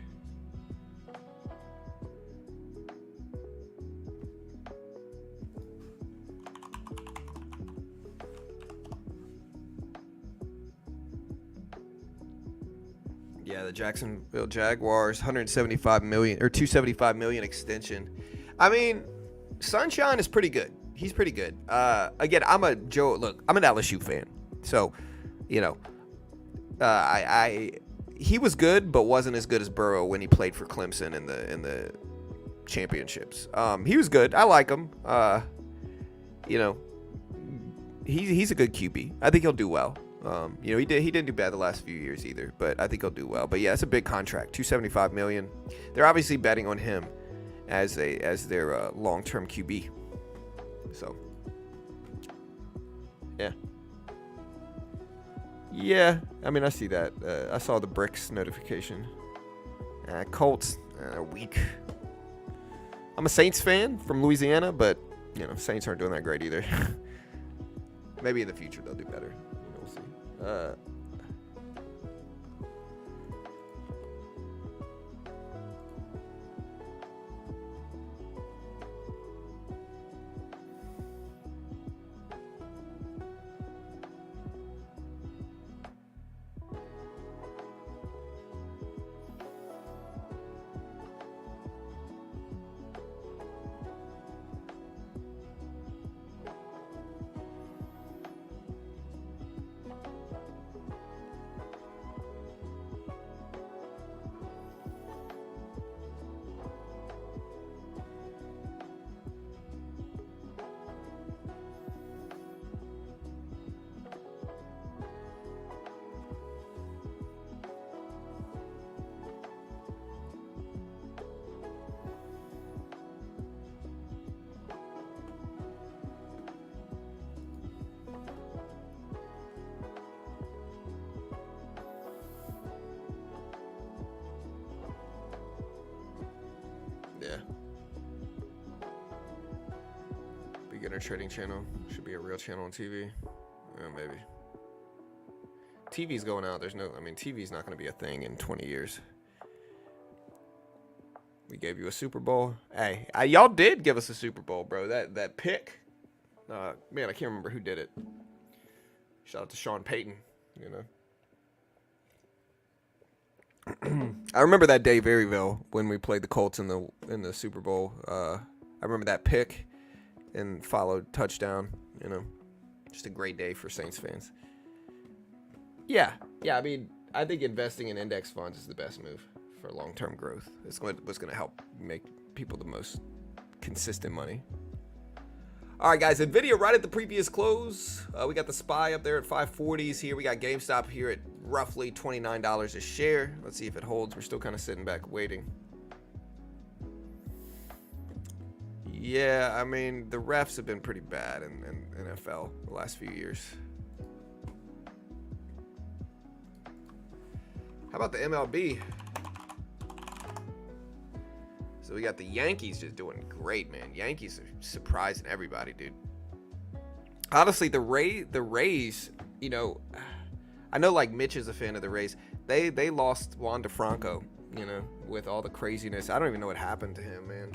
Yeah, the Jacksonville Jaguars, 175 million or 275 million extension. I mean, Sunshine is pretty good. He's pretty good. Again, I'm an LSU fan, so you know, he was good, but wasn't as good as Burrow when he played for Clemson in the championships. He was good. I like him. You know, he's a good QB. I think he'll do well. You know, he didn't do bad the last few years either, but I think he'll do well. But yeah, it's a big contract, $275 million. They're obviously betting on him as their long-term QB. So yeah. I mean, I see that. I saw the bricks notification. Colts are weak. I'm a Saints fan from Louisiana, but you know, Saints aren't doing that great either. Maybe in the future they'll do better. We'll see. Yeah. Beginner trading channel. Should be a real channel on TV. Maybe. TV's going out. TV's not going to be a thing in 20 years. We gave you a Super Bowl. Hey, y'all did give us a Super Bowl, bro. That pick. Man, I can't remember who did it. Shout out to Sean Payton, you know. I remember that day very well when we played the Colts in the Super Bowl. I remember that pick and followed touchdown. You know, just a great day for Saints fans. Yeah. I mean, I think investing in index funds is the best move for long-term growth. It's what's going to help make people the most consistent money. All right, guys, NVIDIA right at the previous close. We got the SPY up there at 540s here. We got GameStop here at roughly $29 a share. Let's see if it holds. We're still kind of sitting back waiting. Yeah, I mean, the refs have been pretty bad in NFL the last few years. How about the MLB? So we got the Yankees just doing great, man. Yankees are surprising everybody, dude. Honestly, the Rays, you know, I know like Mitch is a fan of the Rays. They lost Juan DeFranco, you know, with all the craziness. I don't even know what happened to him, man.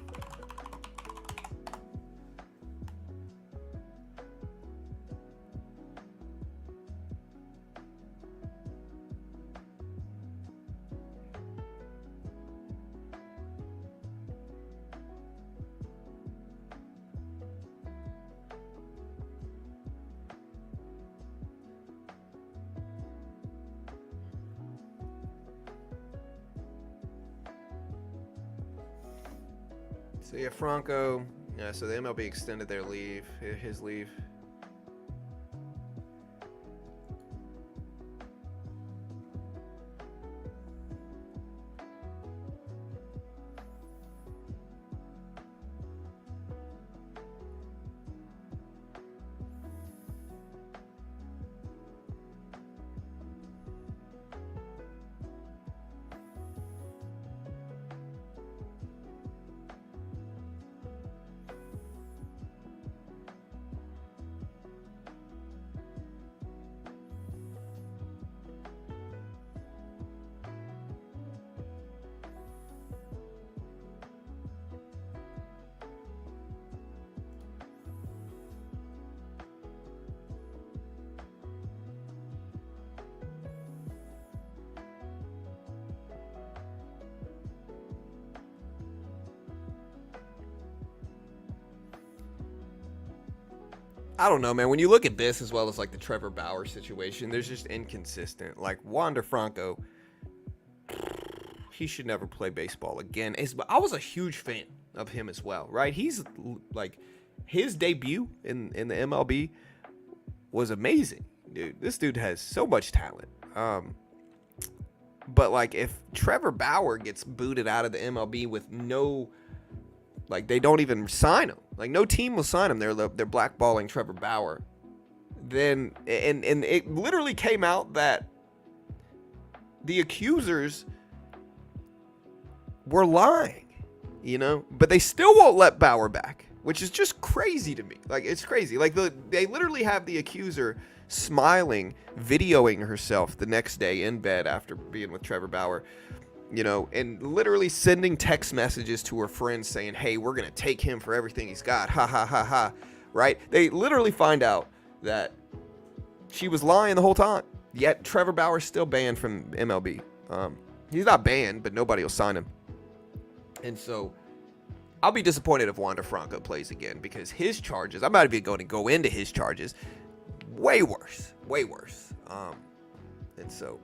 So yeah, Franco. Yeah, so the MLB extended their leave, his leave. I don't know, man. When you look at this as well as like the Trevor Bauer situation, there's just inconsistent. Like Wander Franco, he should never play baseball again. I was a huge fan of him as well, right? He's like, his debut in the MLB was amazing, dude. This dude has so much talent. But like, if Trevor Bauer gets booted out of the MLB with no, like, they don't even sign him, like no team will sign him, they're blackballing Trevor Bauer. Then and it literally came out that the accusers were lying, you know, but they still won't let Bauer back, which is just crazy to me. Like, it's crazy. Like, they literally have the accuser smiling, videoing herself the next day in bed after being with Trevor Bauer, you know, and literally sending text messages to her friends saying, hey, we're going to take him for everything he's got. Ha, ha, ha, ha. Right? They literally find out that she was lying the whole time. Yet Trevor Bauer's still banned from MLB. He's not banned, but nobody will sign him. And so I'll be disappointed if Wander Franco plays again, because his charges, I'm not even going to go into his charges, way worse. And so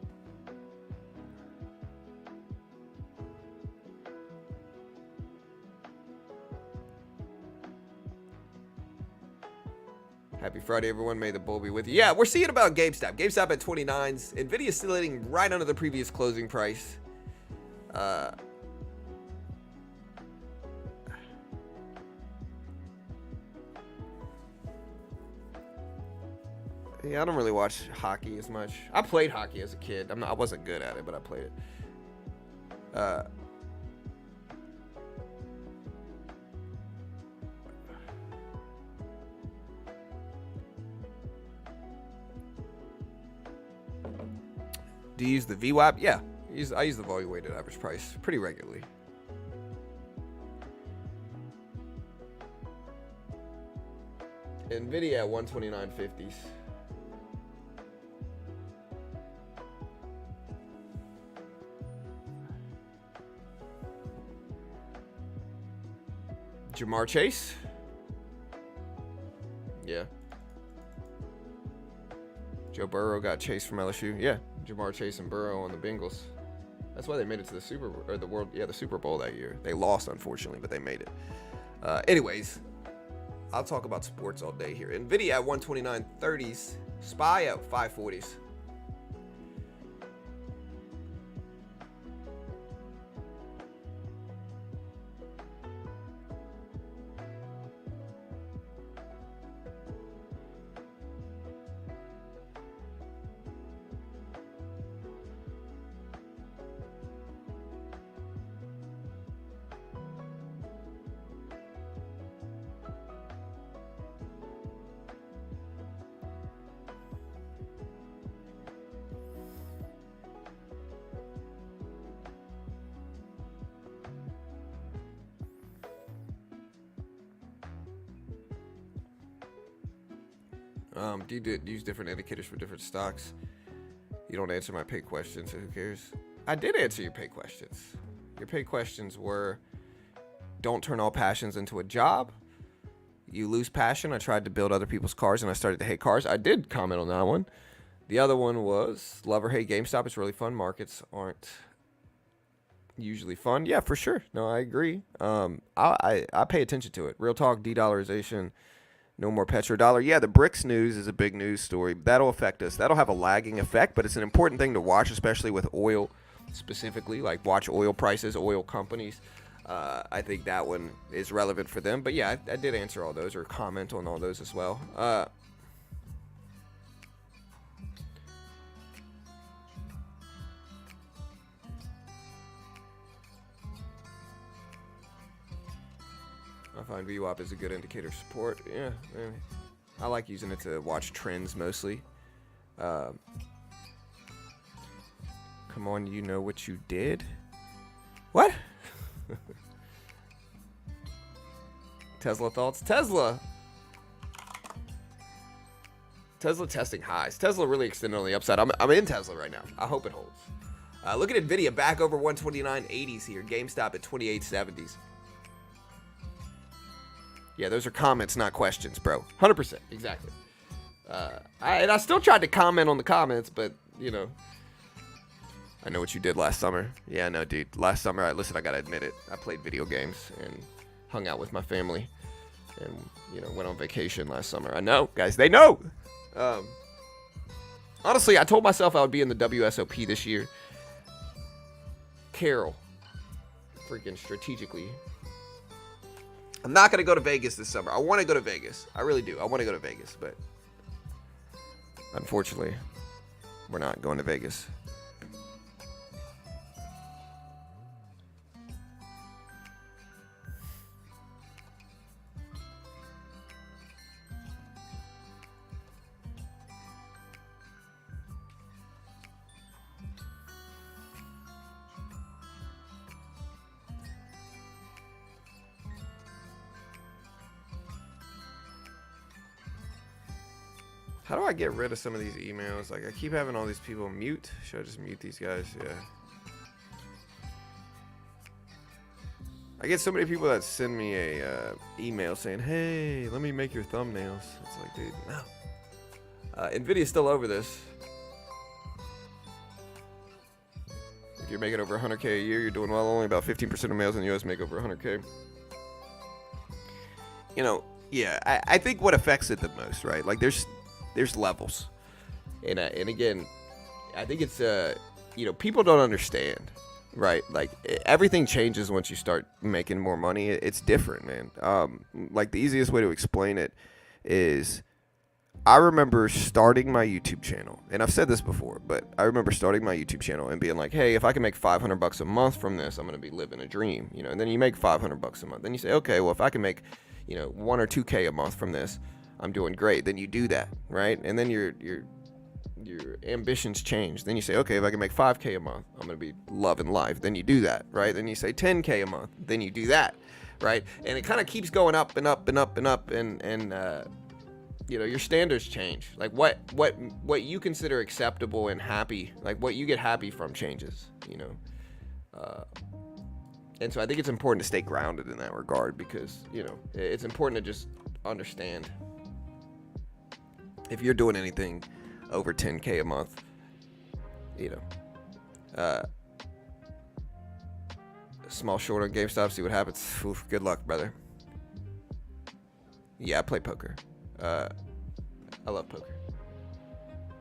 happy Friday, everyone. May the bull be with you. Yeah, we're seeing about GameStop. GameStop at 29s. Nvidia still hitting right under the previous closing price. Yeah, I don't really watch hockey as much. I played hockey as a kid. I wasn't good at it, but I played it. Do you use the VWAP? Yeah, I use the volume weighted average price pretty regularly. Nvidia at 129.50s. Jamar Chase? Yeah. Joe Burrow got Chase from LSU. Yeah, Jamar Chase and Burrow on the Bengals. That's why they made it to the Super Bowl that year. They lost, unfortunately, but they made it. Anyways, I'll talk about sports all day here. Nvidia at 129.30s. SPY at 540s. Do you use different indicators for different stocks? You don't answer my paid questions, so who cares? I did answer your paid questions. Your paid questions were, don't turn all passions into a job. You lose passion. I tried to build other people's cars, and I started to hate cars. I did comment on that one. The other one was, love or hate GameStop. It's really fun. Markets aren't usually fun. Yeah, for sure. No, I agree. I pay attention to it. Real talk, de-dollarization. No more petrodollar. Yeah, the BRICS news is a big news story. That'll affect us. That'll have a lagging effect, but it's an important thing to watch, especially with oil specifically. Like, watch oil prices, oil companies. I think that one is relevant for them. But yeah, I did answer all those or comment on all those as well. I find VWAP is a good indicator of support. Yeah, I like using it to watch trends mostly. Come on, you know what you did? What? Tesla thoughts? Tesla testing highs. Tesla really extended on the upside. I'm in Tesla right now. I hope it holds. Look at Nvidia back over 129.80s here. GameStop at 28.70s. Yeah, those are comments, not questions, bro. 100%. Exactly. I still tried to comment on the comments, but, you know. I know what you did last summer. Yeah, no, dude. Last summer, I gotta admit it. I played video games and hung out with my family. And, you know, went on vacation last summer. I know, guys. They know. Honestly, I told myself I would be in the WSOP this year. Carol. Freaking strategically. I'm not going to go to Vegas this summer. I want to go to Vegas. I really do. I want to go to Vegas, but unfortunately, we're not going to Vegas. How do I get rid of some of these emails? Like, I keep having all these people mute. Should I just mute these guys? Yeah. I get so many people that send me a email saying, hey, let me make your thumbnails. It's like, dude, no. NVIDIA's still over this. If you're making over 100K a year, you're doing well. Only about 15% of males in the U.S. make over 100K. You know, yeah, I think what affects it the most, right? Like, there's levels, and again, I think it's you know, people don't understand, right? Like, everything changes once you start making more money. It's different, man. Like, the easiest way to explain it is, I remember starting my YouTube channel, and I've said this before, but I remember starting my YouTube channel and being like, hey, if I can make $500 a month from this, I'm gonna be living a dream, you know. And then you make $500 a month, then you say, okay, well, if I can make, you know, 1 or 2K a month from this, I'm doing great. Then you do that, right? And then your ambitions change. Then you say, okay, if I can make 5K a month, I'm gonna be loving life. Then you do that, right? Then you say 10K a month. Then you do that, right? And it kind of keeps going up and up and up and up, and you know, your standards change. Like, what you consider acceptable and happy, like what you get happy from, changes, you know. And so I think it's important to stay grounded in that regard, because, you know, it's important to just understand, if you're doing anything over 10K a month, you know, small short on Gamestop, see what happens. Oof, good luck, brother. Yeah, I play poker. I love poker.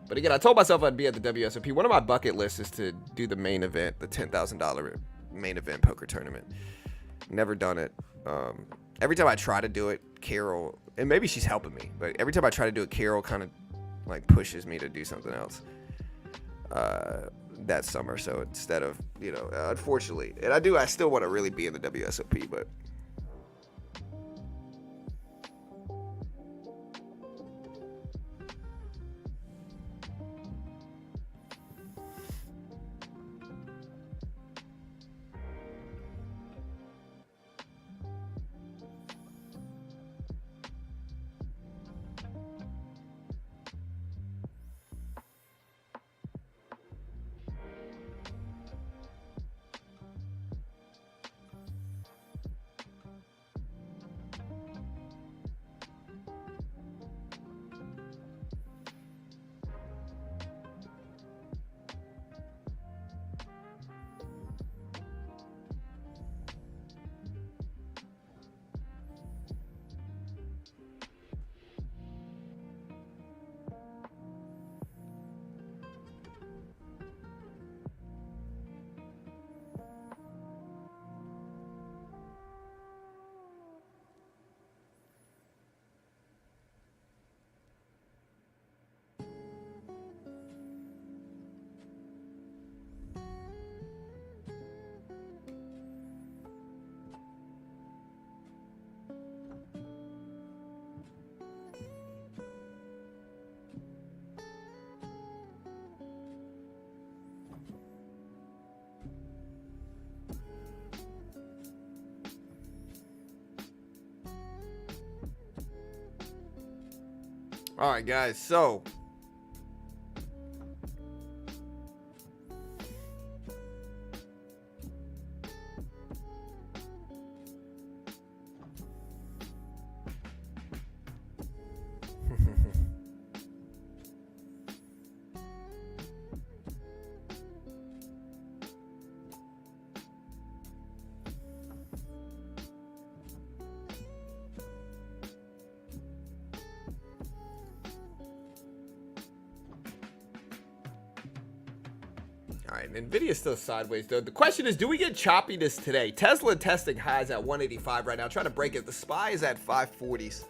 But again, I told myself I'd be at the WSOP. One of my bucket lists is to do the main event, the $10,000 main event poker tournament. Never done it. Every time I try to do it, Carol, and maybe she's helping me, but every time I try to do it, Carol kind of like pushes me to do something else that summer. So instead of, you know, unfortunately, and I still want to really be in the WSOP, but all right, guys, so All right, Nvidia's still sideways though. The question is, do we get choppiness today? Tesla testing highs at 185 right now, trying to break it. The SPY is at 540s.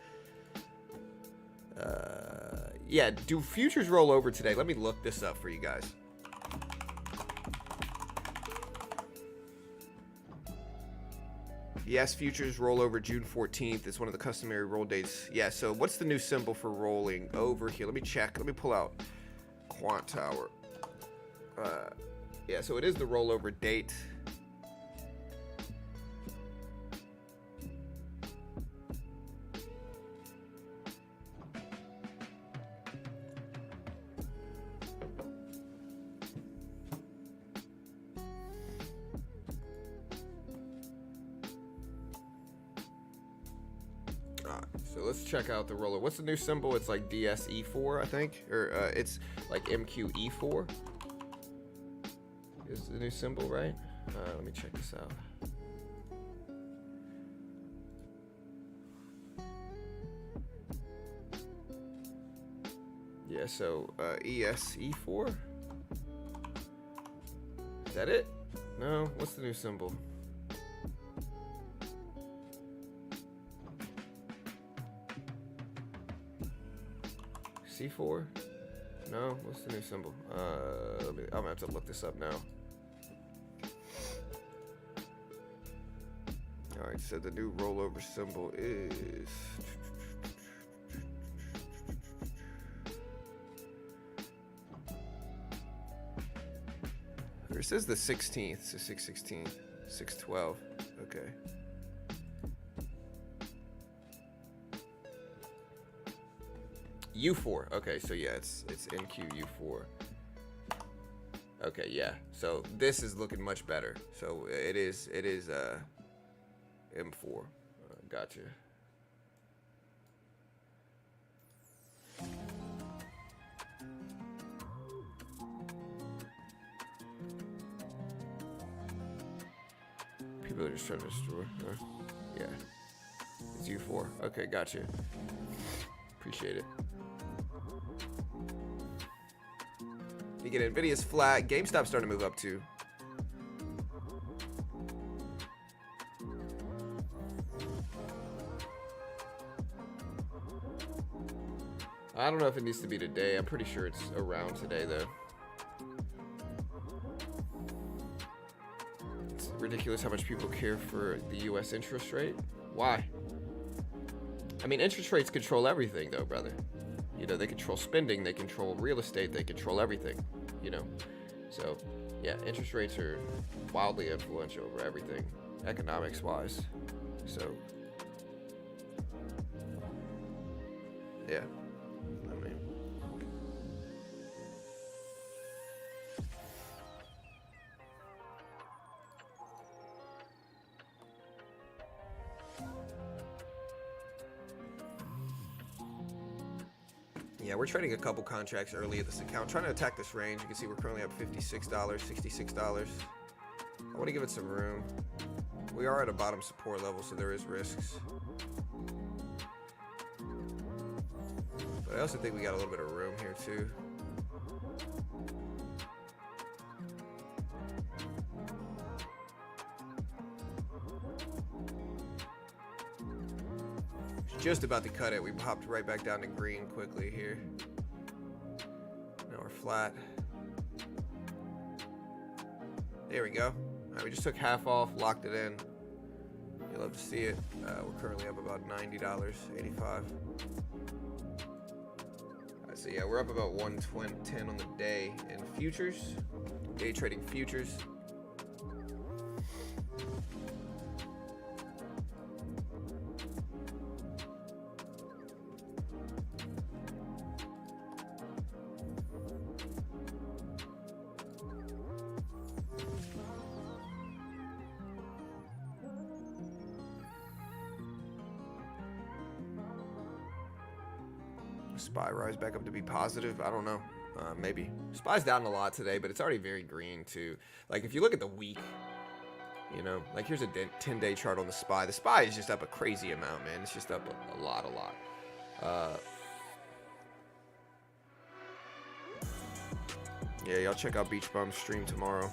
Yeah, do futures roll over today? Let me look this up for you guys. Yes, futures roll over June 14th. It's one of the customary roll dates. Yeah, so what's the new symbol for rolling over here? Let me check. Let me pull out Quant Tower. Yeah, so it is the rollover date. So let's check out the roller. What's the new symbol? It's like DSE4, I think, or it's like MQE4 is the new symbol, right? Let me check this out. Yeah, so ESE4. Is that it? No. What's the new symbol? C4? No, what's the new symbol? I'm gonna have to look this up now. All right, so the new rollover symbol is it says the 16th, so 6/16, 6/12. Okay. U4. Okay, so yeah, it's NQU4. Okay, yeah. So this is looking much better. So it is M4. Gotcha. People are just trying to destroy. Yeah. It's U4. Okay, gotcha. Appreciate it. You get Nvidia's flat. Gamestop's starting to move up too. I don't know if it needs to be today. I'm pretty sure it's around today though. It's ridiculous how much people care for the US interest rate. Why? I mean, interest rates control everything though, brother. You know, they control spending, they control real estate, they control everything, you know. So, yeah, interest rates are wildly influential over everything, economics-wise. So, yeah. I mean, yeah, we're trading a couple contracts early at this account, trying to attack this range. You can see we're currently up $56, $66. I want to give it some room. We are at a bottom support level, so there is risks. But I also think we got a little bit of room here too. Just about to cut it. We popped right back down to green quickly here. Now we're flat. There we go. All right, we just took half off, locked it in. You'll love to see it. We're currently up about $90, 85. So yeah, we're up about 110 on the day in futures. Day trading futures. SPY rise back up to be positive. I don't know. Maybe. SPY's down a lot today, but it's already very green too. Like if you look at the week, you know, like here's a 10-day chart on the SPY. The SPY is just up a crazy amount, man. It's just up a lot. Yeah, y'all check out Beach Bum's stream tomorrow.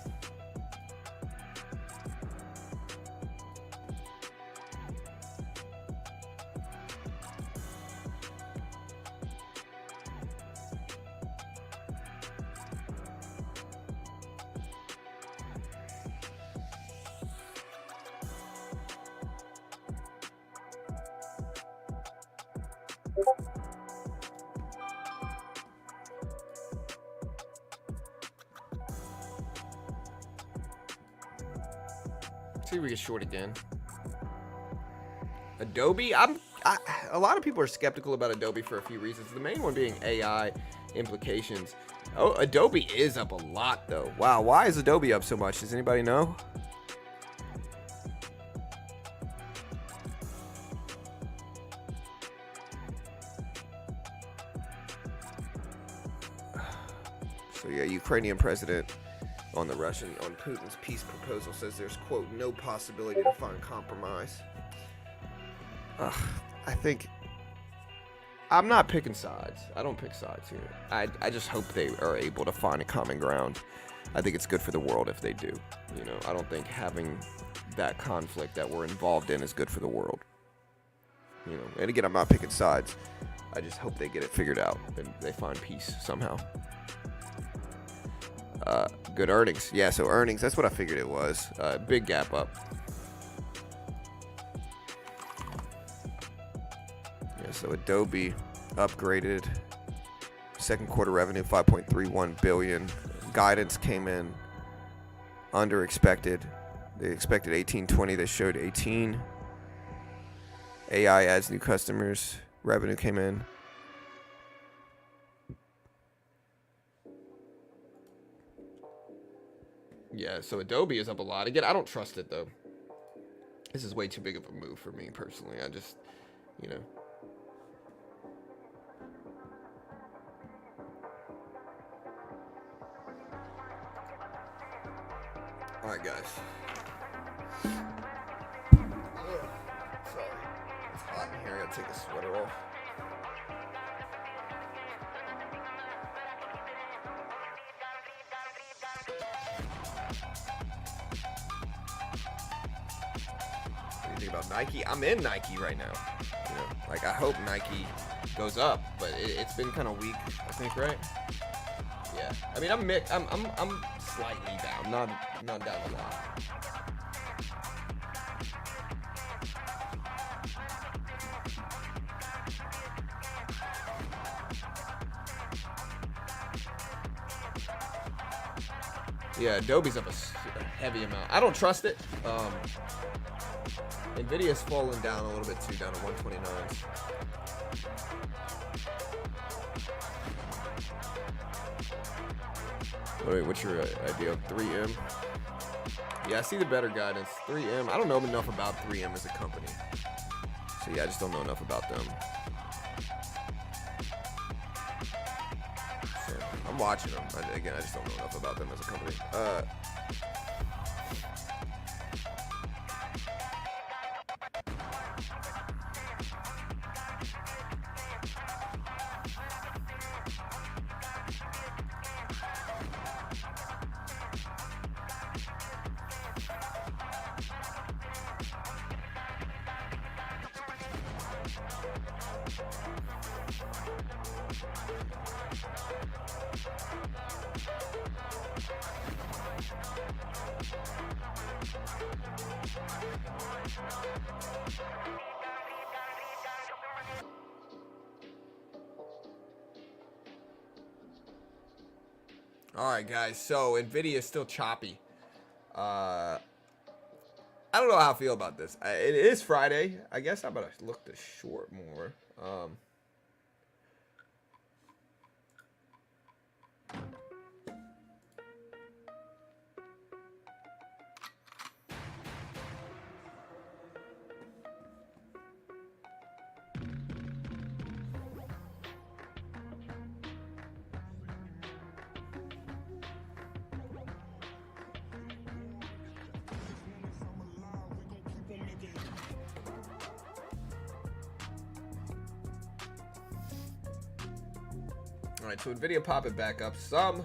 See if we get short again. Adobe, a lot of people are skeptical about Adobe for a few reasons. The main one being AI implications. Oh, Adobe is up a lot though. Wow, why is Adobe up so much? Does anybody know? So yeah, Ukrainian president on Putin's peace proposal says there's, quote, no possibility to find compromise. I think I'm not picking sides. I don't pick sides here. I just hope they are able to find a common ground. I think it's good for the world if they do. You know, I don't think having that conflict that we're involved in is good for the world. You know, and again, I'm not picking sides. I just hope they get it figured out and they find peace somehow. Good earnings. Yeah, so earnings, that's what I figured it was. Big gap up. Yeah, so Adobe upgraded. Second quarter revenue, 5.31 billion. Guidance came in under expected. They expected 1820, they showed 18. AI adds new customers. Revenue came in. Yeah, so Adobe is up a lot. Again, I don't trust it, though. This is way too big of a move for me, personally. I just, you know. All right, guys. Sorry. It's hot in here. I gotta take the sweater off. About Nike, I'm in Nike right now. You know, like I hope Nike goes up, but it's been kind of weak. I think, right? Yeah. I mean, I'm slightly down, not down a lot. Yeah, Adobe's up a heavy amount. I don't trust it. Nvidia's fallen down a little bit too, down to 129. Wait, what's your idea of 3M? Yeah, I see the better guidance. 3M, I don't know enough about 3M as a company. So yeah, I just don't know enough about them. So, I'm watching them. Again, I just don't know enough about them as a company. All right, guys. So Nvidia is still choppy. I don't know how I feel about this. It is Friday. I guess I'm gonna look the short more. All right, so Nvidia popping back up some.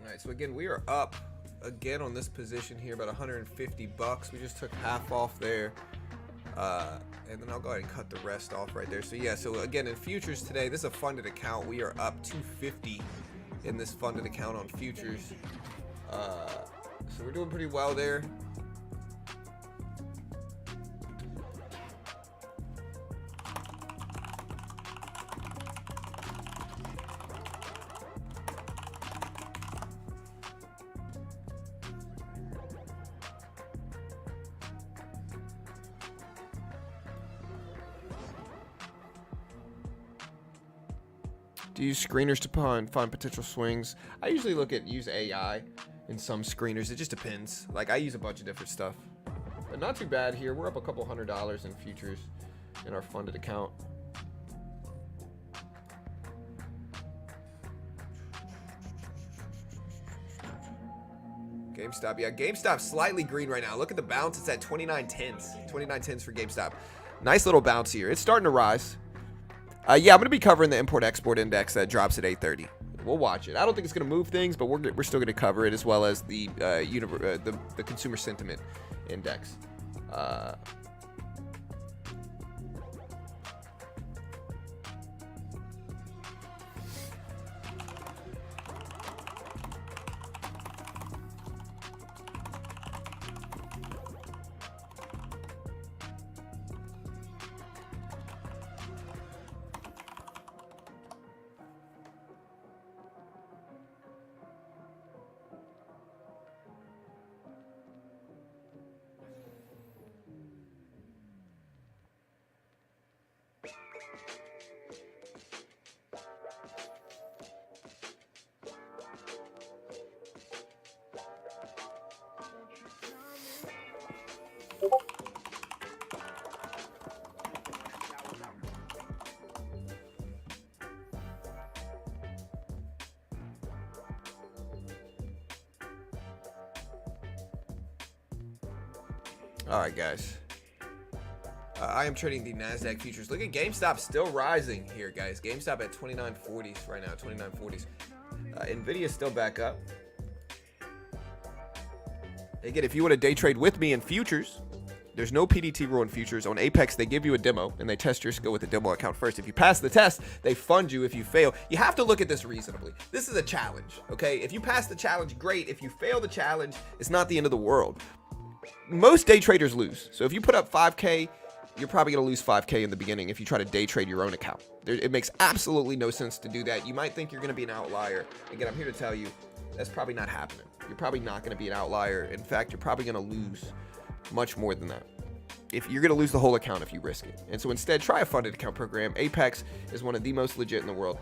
All right, so again, we are up again on this position here, about 150 bucks. We just took half off there, and then I'll go ahead and cut the rest off right there. So yeah, so again, in futures today, this is a funded account. We are up 250 in this funded account on futures. So we're doing pretty well there. Do you use screeners to find potential swings? I usually use AI in some screeners. It just depends. Like, I use a bunch of different stuff, but not too bad here. We're up a couple $100 in futures in our funded account. GameStop, yeah, GameStop slightly green right now. Look at the bounce. It's at 29.10s. 29.10s for GameStop. Nice little bounce here. It's starting to rise. Yeah, I'm going to be covering the import-export index that drops at 8:30. We'll watch it. I don't think it's going to move things, but we're still going to cover it, as well as the consumer sentiment index. All right, guys. I am trading the NASDAQ futures. Look at GameStop still rising here, guys. GameStop at 29.40s right now, 29.40s. Nvidia still back up. Again, if you want to day trade with me in futures, there's no PDT rule in futures. On Apex, they give you a demo, and they test your skill with the demo account first. If you pass the test, they fund you. If you fail, you have to look at this reasonably. This is a challenge, okay? If you pass the challenge, great. If you fail the challenge, it's not the end of the world. Most day traders lose. So if you put up 5K, you're probably going to lose 5K in the beginning if you try to day trade your own account. It makes absolutely no sense to do that. You might think you're going to be an outlier. Again, I'm here to tell you that's probably not happening. You're probably not going to be an outlier. In fact, you're probably going to lose much more than that. If you're going to lose the whole account if you risk it. And so instead, try a funded account program. Apex is one of the most legit in the world.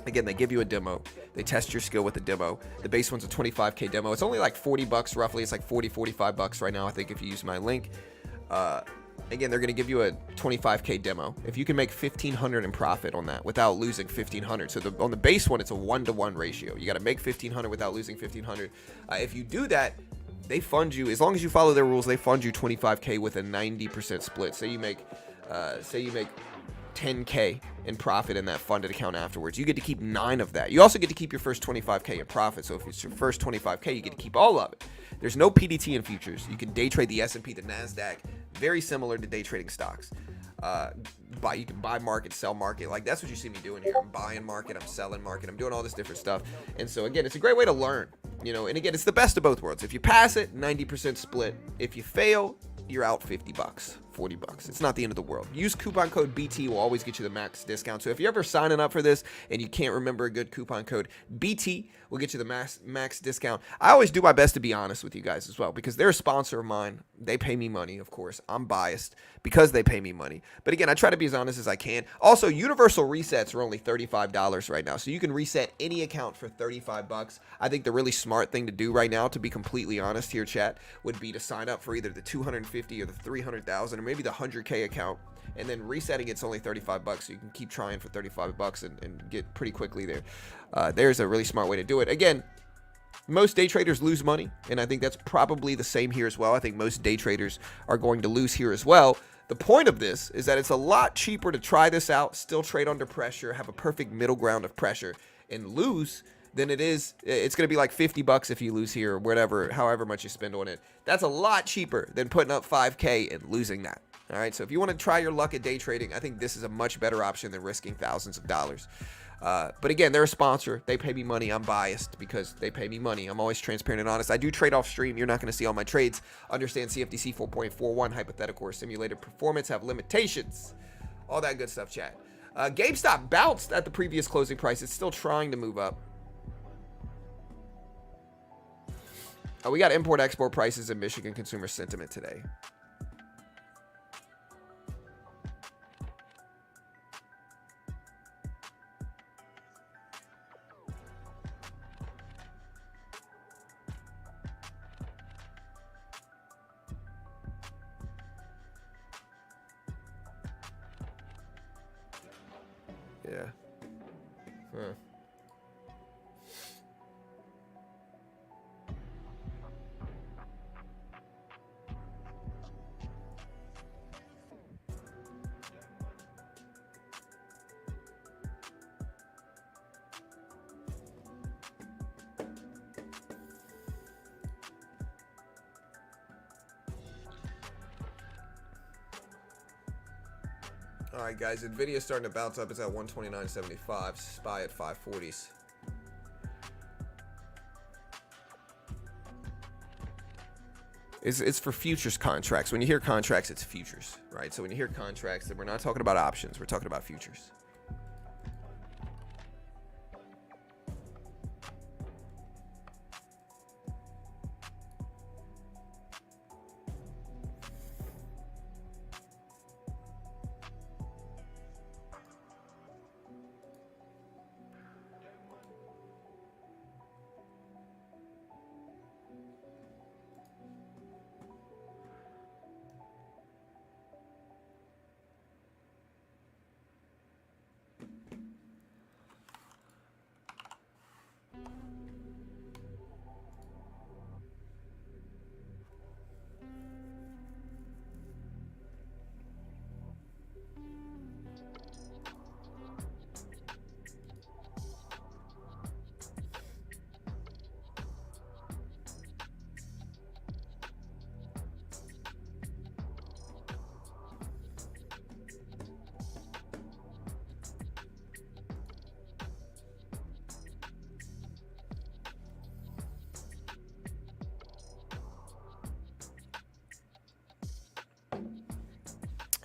Again, they give you a demo. They test your skill with the demo. The base one's a 25K demo. It's only like 40 bucks roughly. It's like 40, 45 bucks right now, I think, if you use my link. Again, they're going to give you a 25K demo. If you can make 1,500 in profit on that without losing 1,500. So on the base one, it's a 1-to-1 ratio. You got to make 1,500 without losing 1,500. If you do that, they fund you. As long as you follow their rules, they fund you 25K with a 90% split. Say you make 10K in profit in that funded account afterwards. You get to keep 9 of that. You also get to keep your first 25K in profit. So if it's your first 25K, you get to keep all of it. There's no PDT in futures. You can day trade the S&P, the NASDAQ, very similar to day trading stocks. You can buy market, sell market. Like, that's what you see me doing here. I'm buying market, I'm selling market, I'm doing all this different stuff. And so again, it's a great way to learn, and again, it's the best of both worlds. If you pass it, 90% split. If you fail, you're out 50 bucks. 40 bucks. It's not the end of the world. Use coupon code BT will always get you the max discount. So if you're ever signing up for this and you can't remember a good coupon code, BT will get you the max discount. I always do my best to be honest with you guys as well, because they're a sponsor of mine. They pay me money, of course. I'm biased because they pay me money. But again, I try to be as honest as I can. Also, universal resets are only $35 right now. So you can reset any account for 35 bucks. I think the really smart thing to do right now, to be completely honest here, chat, would be to sign up for either the 250 or the 300,000 or maybe the 100K account. And then resetting it's only 35 bucks. So you can keep trying for 35 bucks and get pretty quickly there. There's a really smart way to do it. Again, most day traders lose money, and I think that's probably the same here as well. I think most day traders are going to lose here as well. The point of this is that it's a lot cheaper to try this out, still trade under pressure, have a perfect middle ground of pressure, and lose than it is. It's going to be like 50 bucks if you lose here, or whatever, however much you spend on it. That's a lot cheaper than putting up 5K and losing that. All right, so if you want to try your luck at day trading, I think this is a much better option than risking thousands of dollars. But again, they're a sponsor. They pay me money. I'm biased because they pay me money. I'm always transparent and honest. I do trade off stream. You're not going to see all my trades. Understand CFTC 4.41, hypothetical or simulated performance have limitations. All that good stuff, chat. GameStop bounced at the previous closing price. It's still trying to move up. We got import-export prices and Michigan consumer sentiment today. Yeah. Huh. All right, guys, Nvidia's starting to bounce up. It's at 129.75. SPY at 540s. It's for futures contracts. When you hear contracts, it's futures, right? So when you hear contracts, then we're not talking about options. We're talking about futures.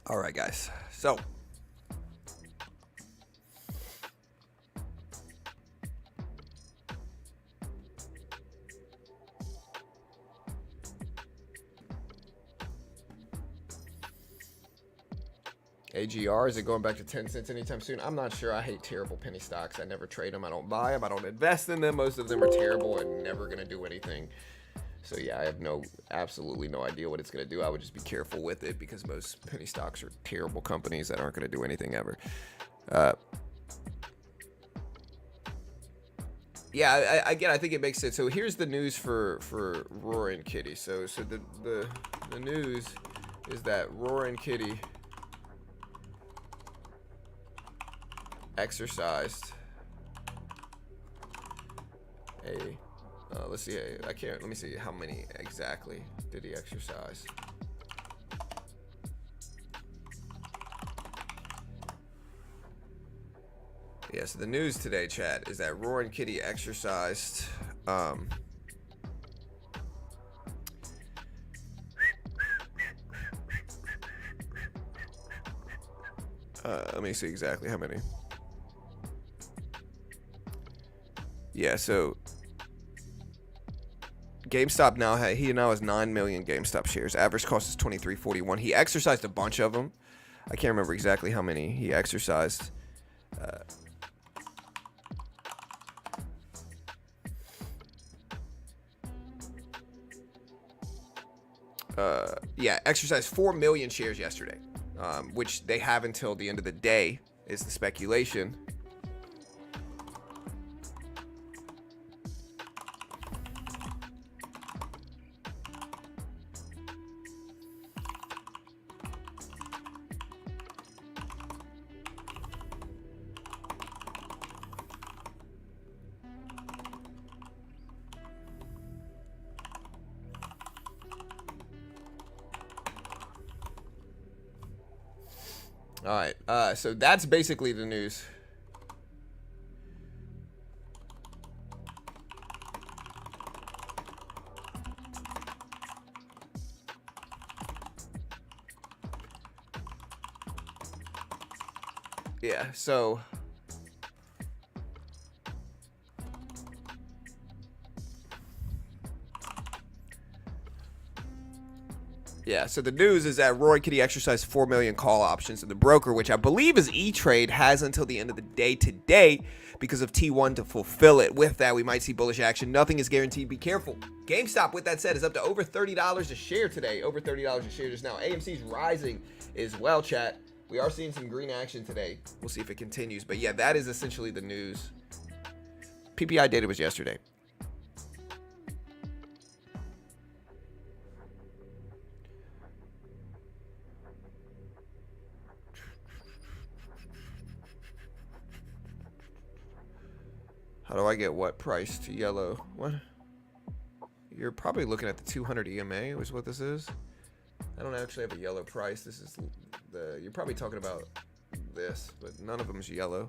All right, guys. So AGR, is it going back to 10 cents anytime soon? I'm not sure. I hate terrible penny stocks. I never trade them. I don't buy them. I don't invest in them. Most of them are terrible and never going to do anything. So yeah, I have absolutely no idea what it's going to do. I would just be careful with it because most penny stocks are terrible companies that aren't going to do anything ever. Yeah, again, I think it makes sense. So here's the news for Roaring Kitty. So the news is that Roaring Kitty exercised a let's see, let me see how many exactly did he exercise. Yeah, so the news today, chat, is that Roaring Kitty exercised Let me see exactly how many. Yeah, so GameStop now has 9 million GameStop shares. Average cost is $23.41. He exercised a bunch of them. I can't remember exactly how many he exercised. Yeah, exercised 4 million shares yesterday, which they have until the end of the day, is the speculation. All right, so that's basically the news. Yeah, so so the news is that Roy Kitty exercised 4 million call options, and the broker, which I believe is E-Trade, has until the end of the day today because of T1 to fulfill it. With that, we might see bullish action. Nothing is guaranteed. Be careful. GameStop, with that said, is up to over $30 a share today. Over $30 a share just now. AMC's rising as well, chat. We are seeing some green action today. We'll see if it continues. But yeah, that is essentially the news. PPI data was yesterday. How do I get what price to yellow? What? You're probably looking at the 200 EMA is what this is. I don't actually have a yellow price. This is the, you're probably talking about this, but none of them is yellow.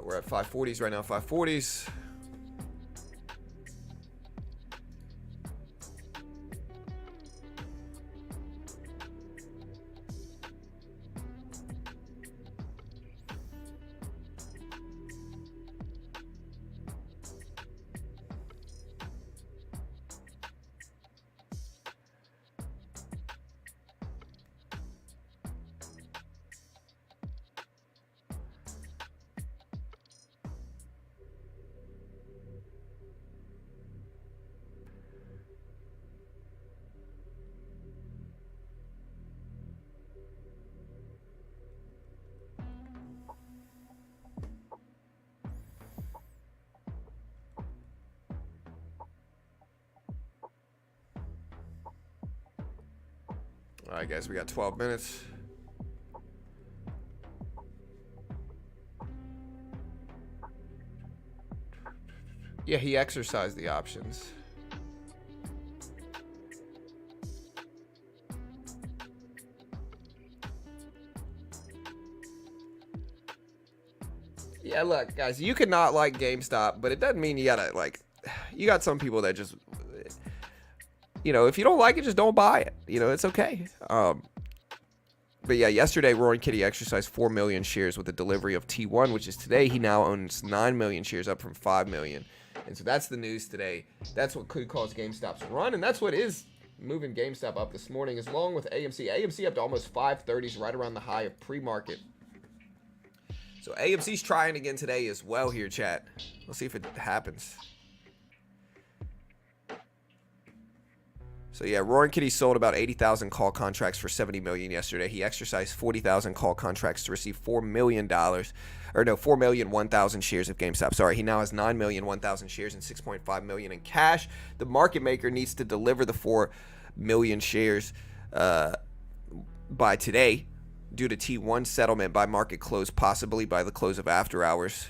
We're at 540s right now, 540s. All right, guys, we got 12 minutes. Yeah, he exercised the options. Yeah, look, guys, you could not like GameStop, but it doesn't mean you gotta, like, you got some people that just, you know, if you don't like it, just don't buy it. You know, it's okay. But yeah, yesterday, Roaring Kitty exercised 4 million shares with the delivery of T1, which is today. He now owns 9 million shares, up from 5 million. And so that's the news today. That's what could cause GameStop's run, and that's what is moving GameStop up this morning, along with AMC. AMC up to almost 530s, right around the high of pre-market. So AMC's trying again today as well here, chat. We'll see if it happens. So yeah, Roaring Kitty sold about 80,000 call contracts for $70 million yesterday. He exercised 40,000 call contracts to receive $4 million, or no, 4,001,000 shares of GameStop. Sorry, he now has 9,001,000 shares and 6.5 million in cash. The market maker needs to deliver the 4 million shares by today, due to T1 settlement by market close, possibly by the close of after hours.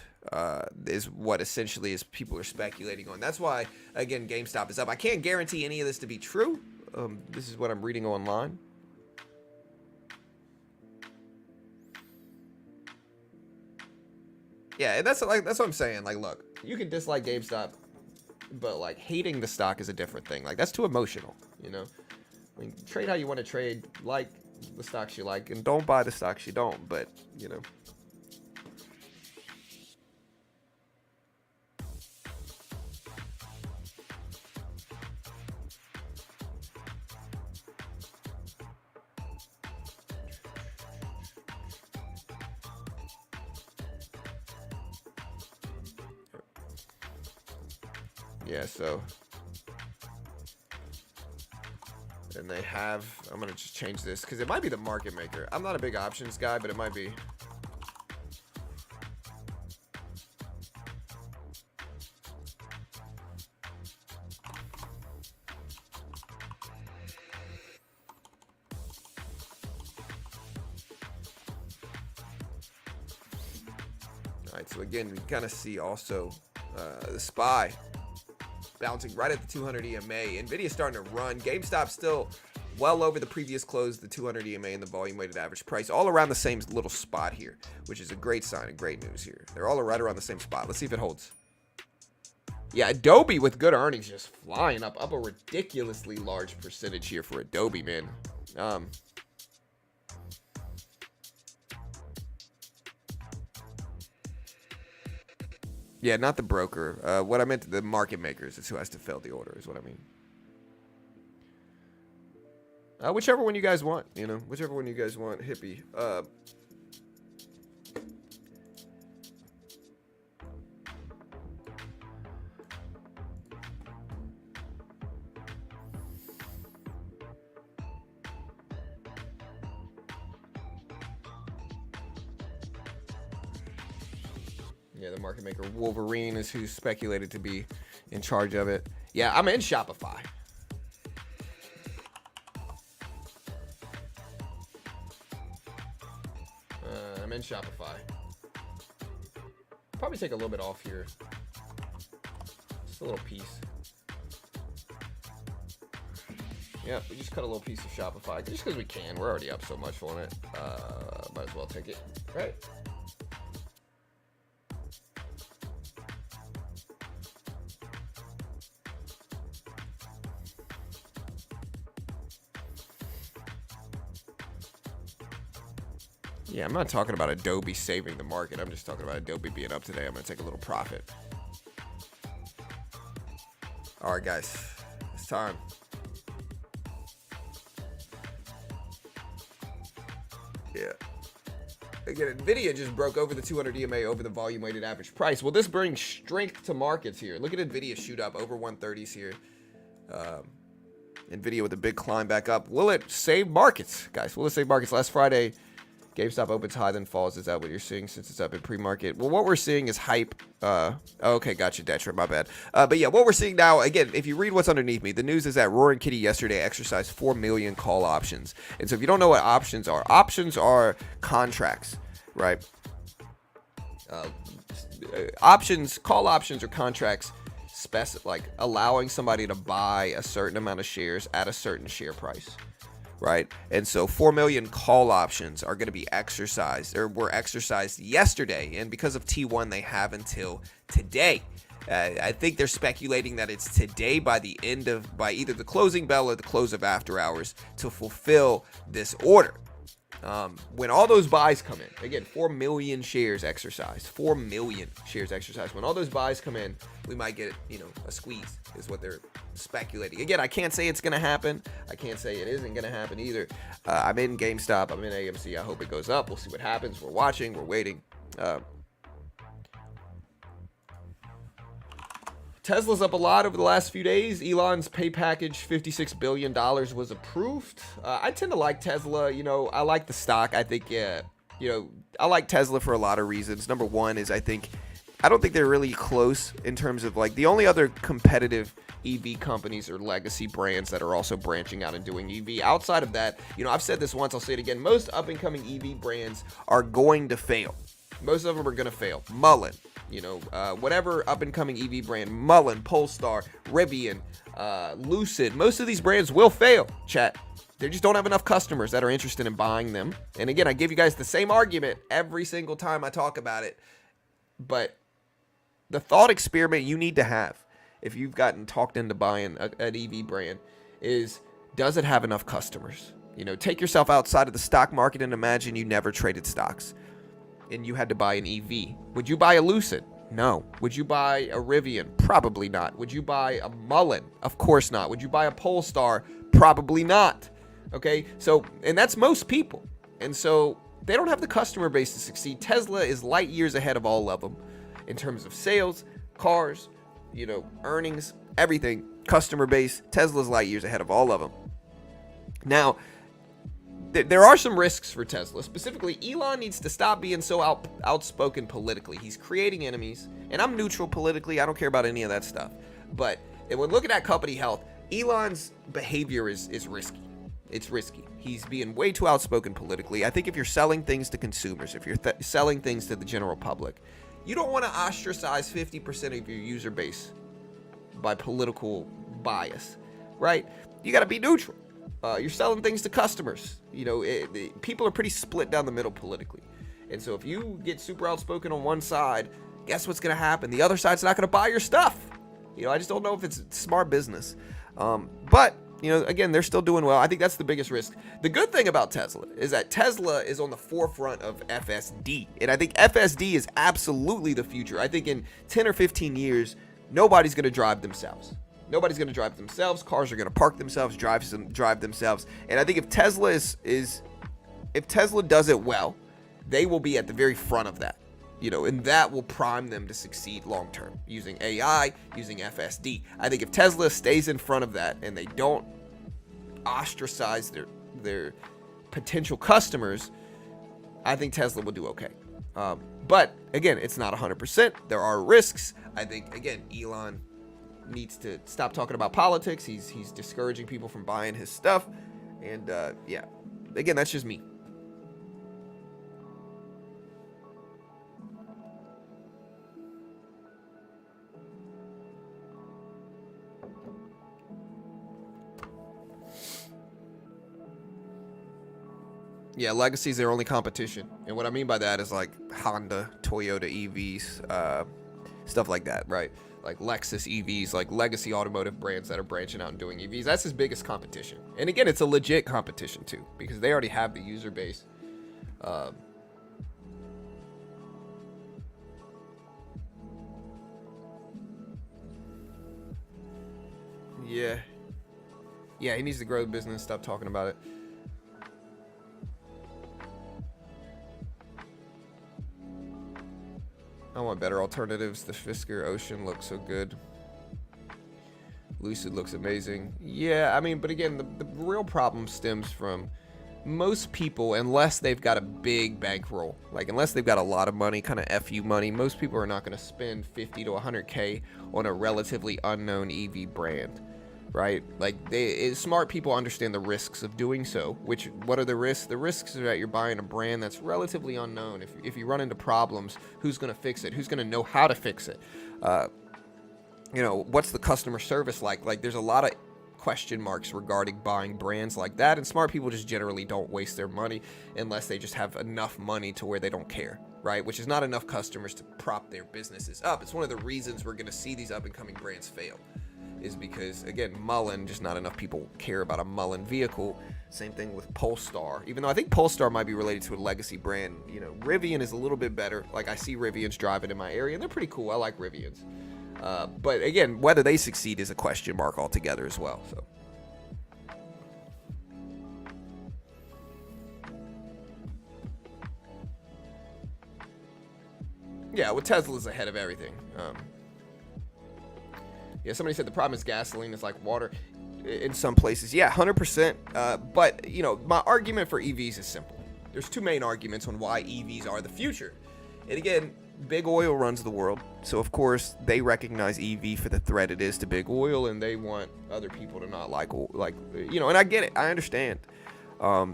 Is what essentially is people are speculating on. That's why, again, GameStop is up. I can't guarantee any of this to be true. This is what I'm reading online. Yeah, that's what I'm saying. Like, look, you can dislike GameStop, but like hating the stock is a different thing. Like, that's too emotional, you know. I mean, trade how you want to trade. Like, the stocks you like, and don't buy the stocks you don't. But yeah. So. And they have, I'm going to just change this because it might be the market maker. I'm not a big options guy, but it might be. All right, so again, we kind of see also the SPY bouncing right at the 200 EMA. Nvidia starting to run. GameStop still well over the previous close, the 200 EMA and the volume weighted average price, all around the same little spot here, which is a great sign and great news here. They're all right around the same spot. Let's see if it holds. Yeah, Adobe with good earnings just flying up a ridiculously large percentage here for Adobe, man. Yeah, not the broker. What I meant, the market makers is who has to fill the order, is what I mean. Whichever one you guys want, whichever one you guys want, hippie. Yeah, the market maker Wolverine is who's speculated to be in charge of it. Yeah, I'm in Shopify. I'm in Shopify. Probably take a little bit off here. Just a little piece. Yeah, we just cut a little piece of Shopify. Just because we can. We're already up so much on it. Might as well take it. Right? Yeah, I'm not talking about Adobe saving the market. I'm just talking about Adobe being up today. I'm going to take a little profit. All right, guys. It's time. Yeah. Again, Nvidia just broke over the 200 EMA over the volume weighted average price. Will this bring strength to markets here? Look at Nvidia shoot up over 130s here. Nvidia with a big climb back up. Will it save markets, guys? Will it save markets? Last Friday, GameStop opens high, then falls. Is that what you're seeing since it's up in pre-market? Well, what we're seeing is hype. Okay, gotcha, Detra, my bad. But yeah, what we're seeing now, again, if you read what's underneath me, the news is that Roaring Kitty yesterday exercised 4 million call options. And so if you don't know what options are contracts, right? Call options are contracts like allowing somebody to buy a certain amount of shares at a certain share price. Right. And so 4 million call options are going to be exercised, or were exercised yesterday. And because of T1, they have until today. I think they're speculating that it's today by either the closing bell or the close of after hours to fulfill this order. When all those buys come in, again, 4 million shares exercised, 4 million shares exercised. When all those buys come in, we might get, a squeeze is what they're speculating. Again, I can't say it's going to happen. I can't say it isn't going to happen either. I'm in GameStop. I'm in AMC. I hope it goes up. We'll see what happens. We're watching. We're waiting. Tesla's up a lot over the last few days. Elon's pay package, $56 billion, was approved. I tend to like Tesla. I like the stock. I think, I like Tesla for a lot of reasons. Number one is I don't think they're really close in terms of the only other competitive EV companies are legacy brands that are also branching out and doing EV. Outside of that, I've said this once, I'll say it again. Most up and coming EV brands are going to fail. Most of them are going to fail. Mullen, whatever up and coming EV brand, Mullen, Polestar, Rivian, Lucid, most of these brands will fail, chat. They just don't have enough customers that are interested in buying them. And again, I give you guys the same argument every single time I talk about it. But the thought experiment you need to have if you've gotten talked into buying an EV brand is, does it have enough customers? Take yourself outside of the stock market and imagine you never traded stocks and you had to buy an EV. Would you buy a Lucid? No. Would you buy a Rivian? Probably not. Would you buy a Mullen? Of course not. Would you buy a Polestar? Probably not. Okay? So, and that's most people. And so they don't have the customer base to succeed. Tesla is light years ahead of all of them in terms of sales, cars, earnings, everything, customer base. Tesla's light years ahead of all of them. Now, there are some risks for Tesla. Specifically, Elon needs to stop being so outspoken politically. He's creating enemies, and I'm neutral politically. I don't care about any of that stuff. But when looking at company health, Elon's behavior is risky. It's risky. He's being way too outspoken politically. I think if you're selling things to consumers, if you're selling things to the general public, you don't want to ostracize 50% of your user base by political bias, right? You got to be neutral. You're selling things to customers. People are pretty split down the middle politically. And so if you get super outspoken on one side, guess what's going to happen? The other side's not going to buy your stuff. I just don't know if it's smart business. But, again, they're still doing well. I think that's the biggest risk. The good thing about Tesla is that Tesla is on the forefront of FSD. And I think FSD is absolutely the future. I think in 10 or 15 years, nobody's going to drive themselves. Nobody's going to drive themselves. Cars are going to park themselves, drive themselves. And I think if Tesla if Tesla does it well, they will be at the very front of that, and that will prime them to succeed long term using AI, using FSD. I think if Tesla stays in front of that and they don't ostracize their potential customers, I think Tesla will do okay. But again, it's not 100%. There are risks. I think, again, Elon needs to stop talking about politics. He's discouraging people from buying his stuff. And yeah, again, that's just me. Yeah, Legacy's their only competition. And what I mean by that is like Honda, Toyota EVs, stuff like that, right? Like Lexus EVs, like legacy automotive brands that are branching out and doing EVs. That's his biggest competition. And again, it's a legit competition too, because they already have the user base. Yeah, he needs to grow the business, stop talking about it. I want better alternatives. The Fisker Ocean looks so good. Lucid looks amazing. Yeah, I mean, but again, the real problem stems from most people, unless they've got a big bankroll, like unless they've got a lot of money, kind of FU money, most people are not going to spend 50 to 100K on a relatively unknown EV brand, right? Like smart people understand the risks of doing so. What are the risks? The risks are that you're buying a brand that's relatively unknown. If you run into problems, who's going to fix it? Who's going to know how to fix it? What's the customer service like? Like, there's a lot of question marks regarding buying brands like that, and smart people just generally don't waste their money unless they just have enough money to where they don't care, right? Which is not enough customers to prop their businesses up. It's one of the reasons we're going to see these up-and-coming brands fail, is because, again, Mullen, just not enough people care about a Mullen vehicle. Same thing with Polestar, even though I think Polestar might be related to a legacy brand. Rivian is a little bit better. Like, I see Rivians driving in my area, and they're pretty cool. I like Rivians. But again, whether they succeed is a question mark altogether as well. So, yeah, with Tesla's ahead of everything. Yeah, somebody said the problem is gasoline is like water in some places. Yeah, 100%. But my argument for EVs is simple. There's two main arguments on why EVs are the future. And again, big oil runs the world, so of course they recognize EV for the threat it is to big oil, and they want other people to not like and I get it, I understand. I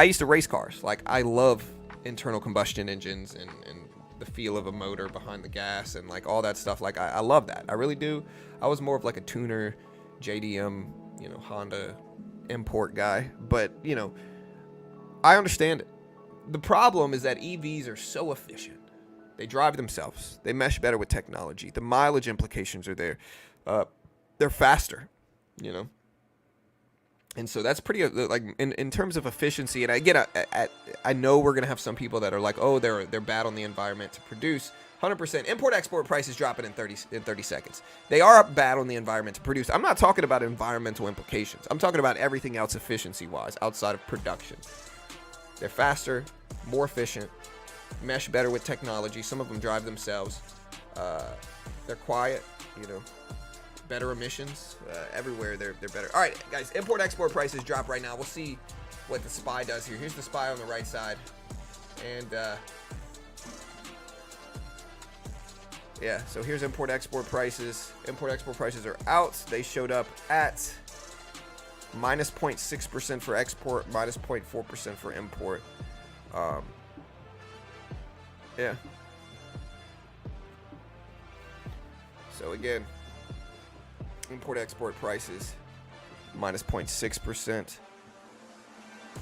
used to race cars. Like, I love internal combustion engines and the feel of a motor behind the gas and like all that stuff. Like, I love that, I really do. I was more of like a tuner, JDM, Honda import guy, but I understand it. The problem is that EVs are so efficient. They drive themselves. They mesh better with technology. The mileage implications are there. They're faster, And And so that's pretty like in terms of efficiency. And again, I know we're gonna have some people that are like, oh, they're bad on the environment to produce. 100% import export prices dropping in 30 seconds. They are bad on the environment to produce. I'm not talking about environmental implications. I'm talking about everything else efficiency wise outside of production. They're faster, more efficient, mesh better with technology. Some of them drive themselves. They're quiet, you know. Better emissions everywhere. They're better. All right, guys. Import export prices drop right now. We'll see what the SPY does here. Here's the SPY on the right side, and yeah. So here's import export prices. Import export prices are out. They showed up at minus 0.6% for export, minus 0.4% for import. Yeah. So again, import-export prices, minus 0.6%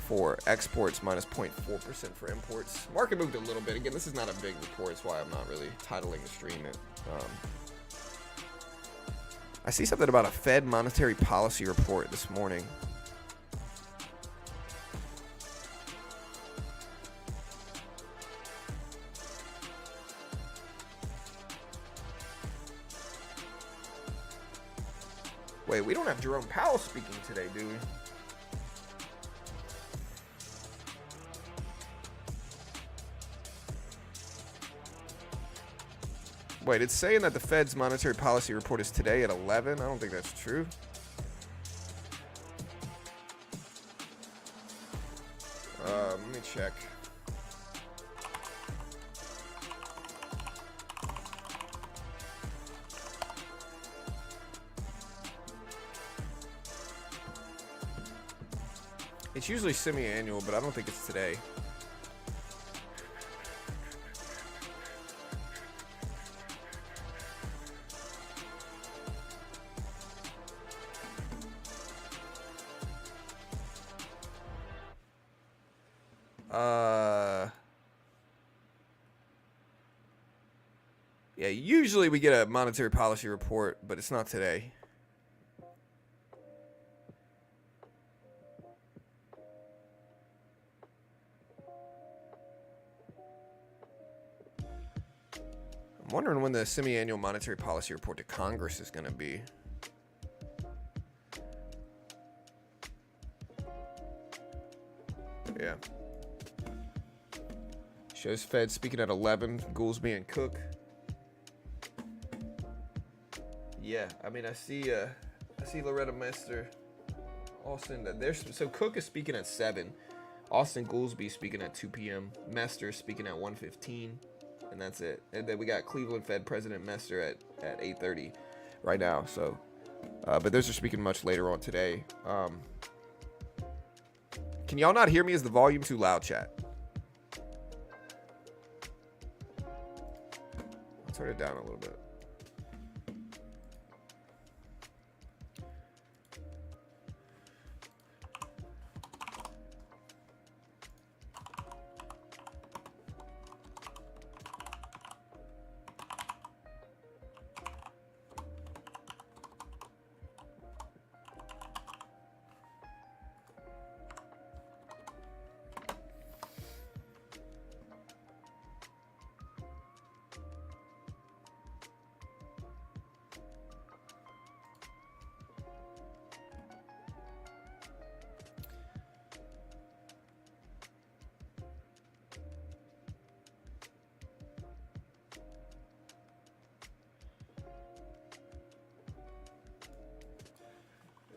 for exports, minus 0.4% for imports. Market moved a little bit. Again, this is not a big report. That's why I'm not really titling the stream it. I see something about a Fed monetary policy report this morning. Wait, we don't have Jerome Powell speaking today, do we? Wait, it's saying that the Fed's monetary policy report is today at 11? I don't think that's true. Let me check. It's usually semi-annual, but I don't think it's today. Yeah, usually we get a monetary policy report, but it's not today. I'm wondering when the semi-annual monetary policy report to Congress is going to be. Yeah. Shows Fed speaking at 11, Goolsbee and Cook. Yeah, I mean, I see Loretta Mester, Austin. So Cook is speaking at 7, Austin Goolsbee speaking at 2 p.m. Mester speaking at 1:15, and that's it. And then we got Cleveland Fed President Mester at 8:30 right now. So, but those are speaking much later on today. Can y'all not hear me? Is the volume too loud, chat? I'll turn it down a little bit.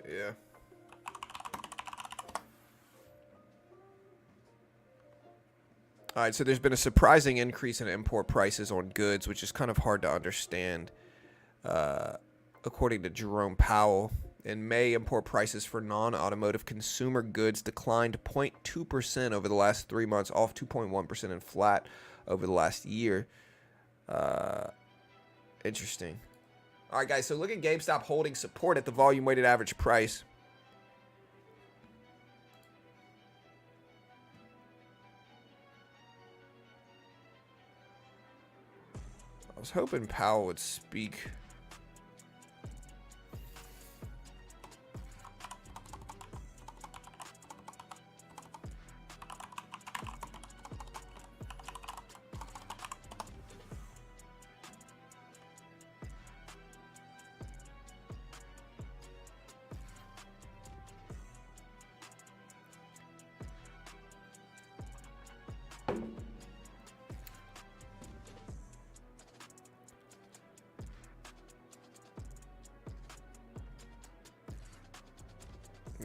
Yeah. All right, so there's been a surprising increase in import prices on goods, which is kind of hard to understand. According to Jerome Powell, in May, import prices for non-automotive consumer goods declined 0.2% over the last 3 months, off 2.1% and flat over the last year. Interesting. All right, guys, so look at GameStop holding support at the volume-weighted average price. I was hoping Powell would speak.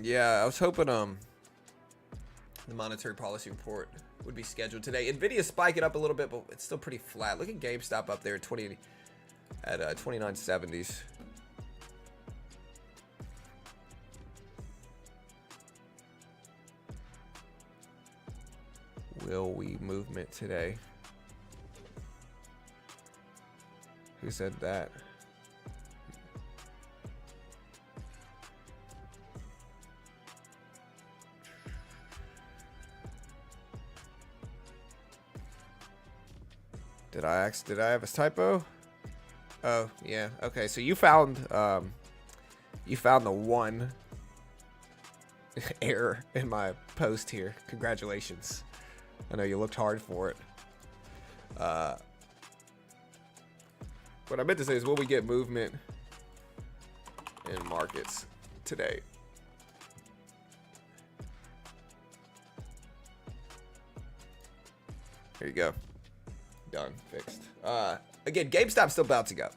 Yeah, I was hoping the monetary policy report would be scheduled today. Nvidia's spiking up a little bit, but it's still pretty flat. Look at GameStop up there at 2970s. Will we movement today? Who said that? Did I have a typo? Oh, yeah. Okay, so you found the one error in my post here. Congratulations. I know you looked hard for it. What I meant to say is, will we get movement in markets today? Here you go. Done. Fixed. Again, GameStop's still about to go.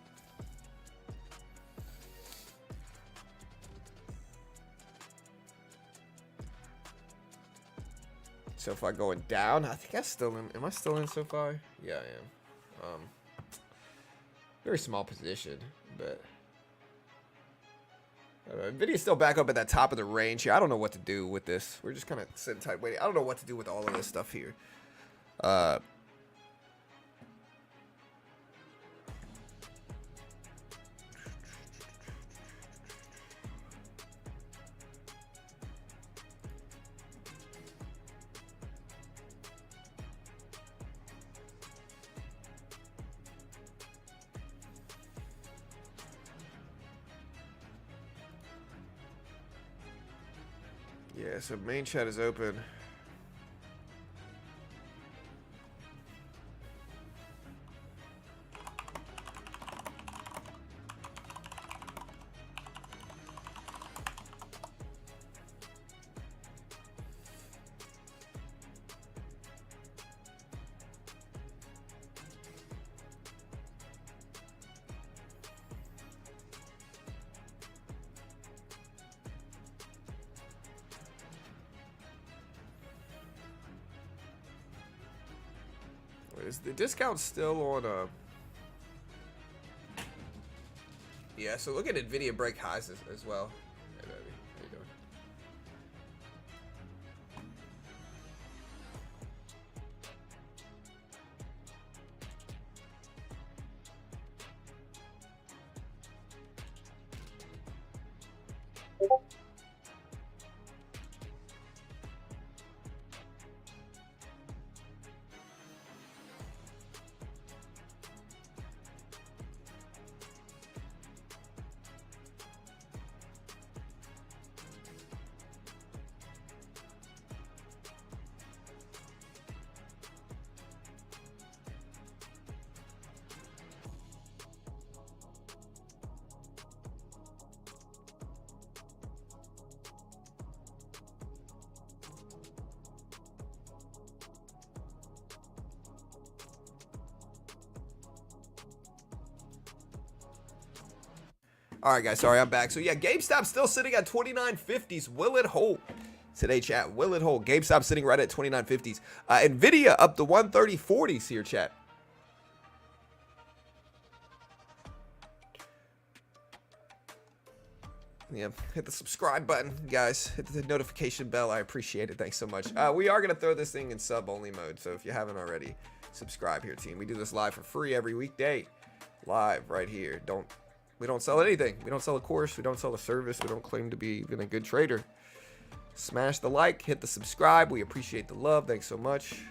SoFi going down. I think I'm still in. Am I still in SoFi? Yeah, I am. Very small position, but Nvidia's still back up at that top of the range here. I don't know what to do with this. We're just kind of sitting tight waiting. I don't know what to do with all of this stuff here. Yeah, so main chat is open. Is the discount still on yeah, so look at Nvidia break highs as well. Hey baby, how you doing? All right, guys. Sorry, I'm back. So, yeah, GameStop's still sitting at 2950s. Will it hold? Today, chat. Will it hold? GameStop sitting right at 2950s. Nvidia up to 130.40s here, chat. Yeah, hit the subscribe button, guys. Hit the notification bell. I appreciate it. Thanks so much. We are going to throw this thing in sub-only mode. So, if you haven't already, subscribe here, team. We do this live for free every weekday. Live right here. We don't sell anything. We don't sell a course. We don't sell a service. We don't claim to be even a good trader. Smash the like. Hit the subscribe. We appreciate the love. Thanks so much.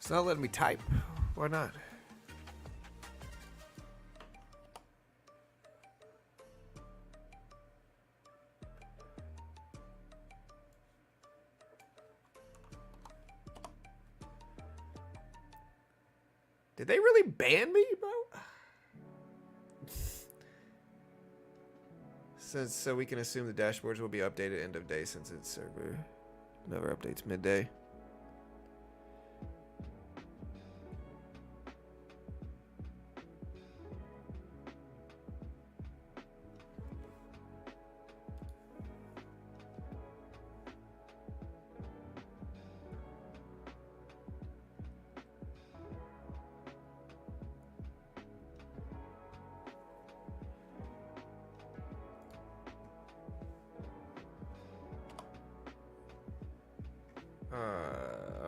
It's not letting me type. Why not? Did they really ban me, bro? So we can assume the dashboards will be updated end of day since its server never updates midday.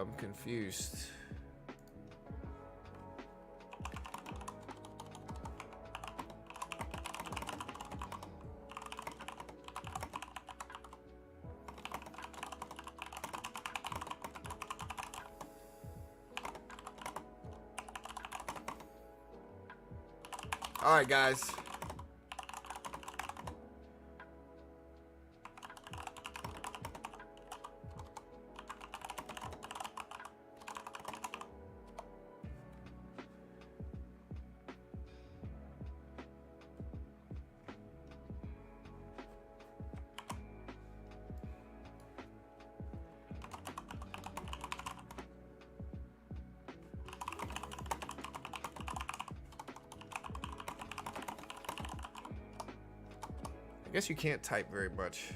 I'm confused. All right, guys. I guess you can't type very much.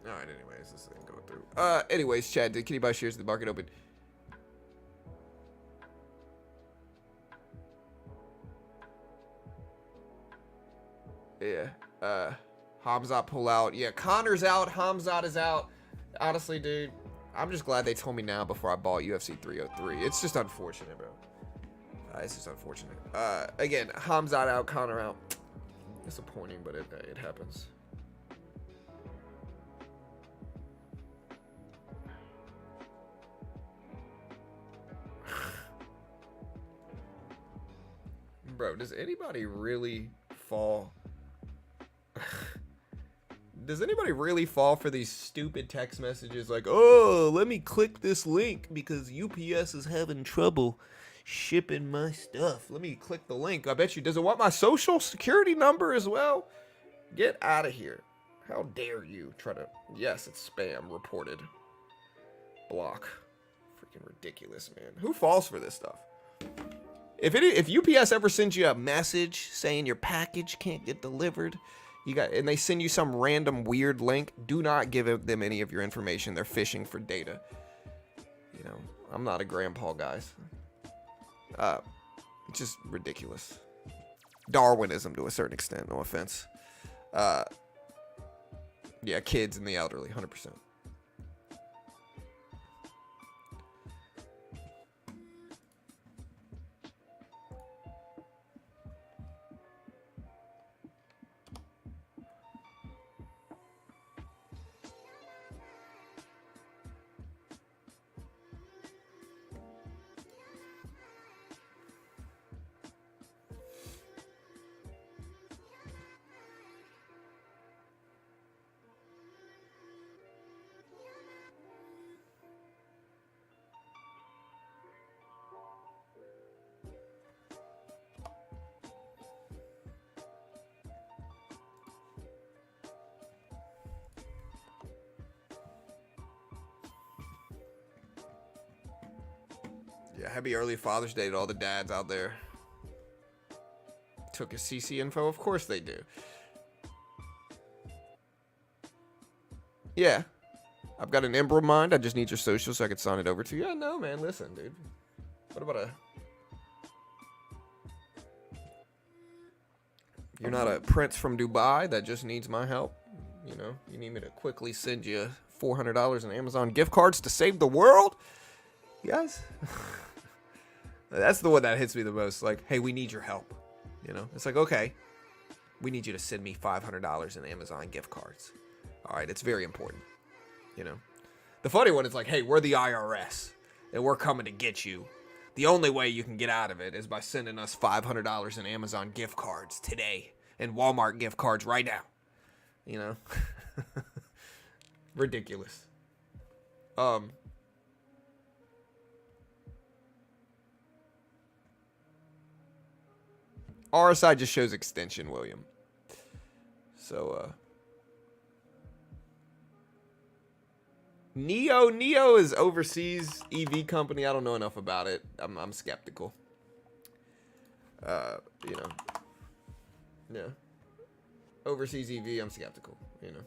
All right, anyways, this thing going through. Anyways, Chad, did Kitty buy shares of the market open? Yeah. Hamzat pull out. Yeah, Connor's out. Hamzat is out. Honestly, dude, I'm just glad they told me now before I bought UFC 303. It's just unfortunate, bro. It's just unfortunate. Again, Hamzat out, Connor out. Disappointing, but it happens. Bro, does anybody really fall? Does anybody really fall for these stupid text messages like, oh, let me click this link because UPS is having trouble shipping my stuff. Let me click the link. I bet you, does it want my social security number as well? Get out of here. How dare you try to, yes, it's spam reported. Block. Freaking ridiculous, man. Who falls for this stuff? If UPS ever sends you a message saying your package can't get delivered, and they send you some random weird link, do not give them any of your information. They're fishing for data. You know, I'm not a grandpa, guys. It's just ridiculous. Darwinism to a certain extent, no offense. Yeah, kids and the elderly, 100%. Yeah, happy early Father's Day to all the dads out there. Took a CC info? Of course they do. Yeah. I've got an Ember in mind. I just need your social so I can sign it over to you. Yeah, no, man. Listen, dude. What about You're not a prince from Dubai that just needs my help. You know, you need me to quickly send you $400 in Amazon gift cards to save the world? Yes. That's the one that hits me the most. Like, hey, we need your help. You know, it's like, okay, we need you to send me $500 in Amazon gift cards. All right, it's very important. You know, the funny one is like, hey, we're the IRS and we're coming to get you. The only way you can get out of it is by sending us $500 in Amazon gift cards today and Walmart gift cards right now. You know, ridiculous. RSI just shows extension, William. So, Neo is overseas EV company. I don't know enough about it. I'm skeptical. You know, yeah. Overseas EV, I'm skeptical. You know.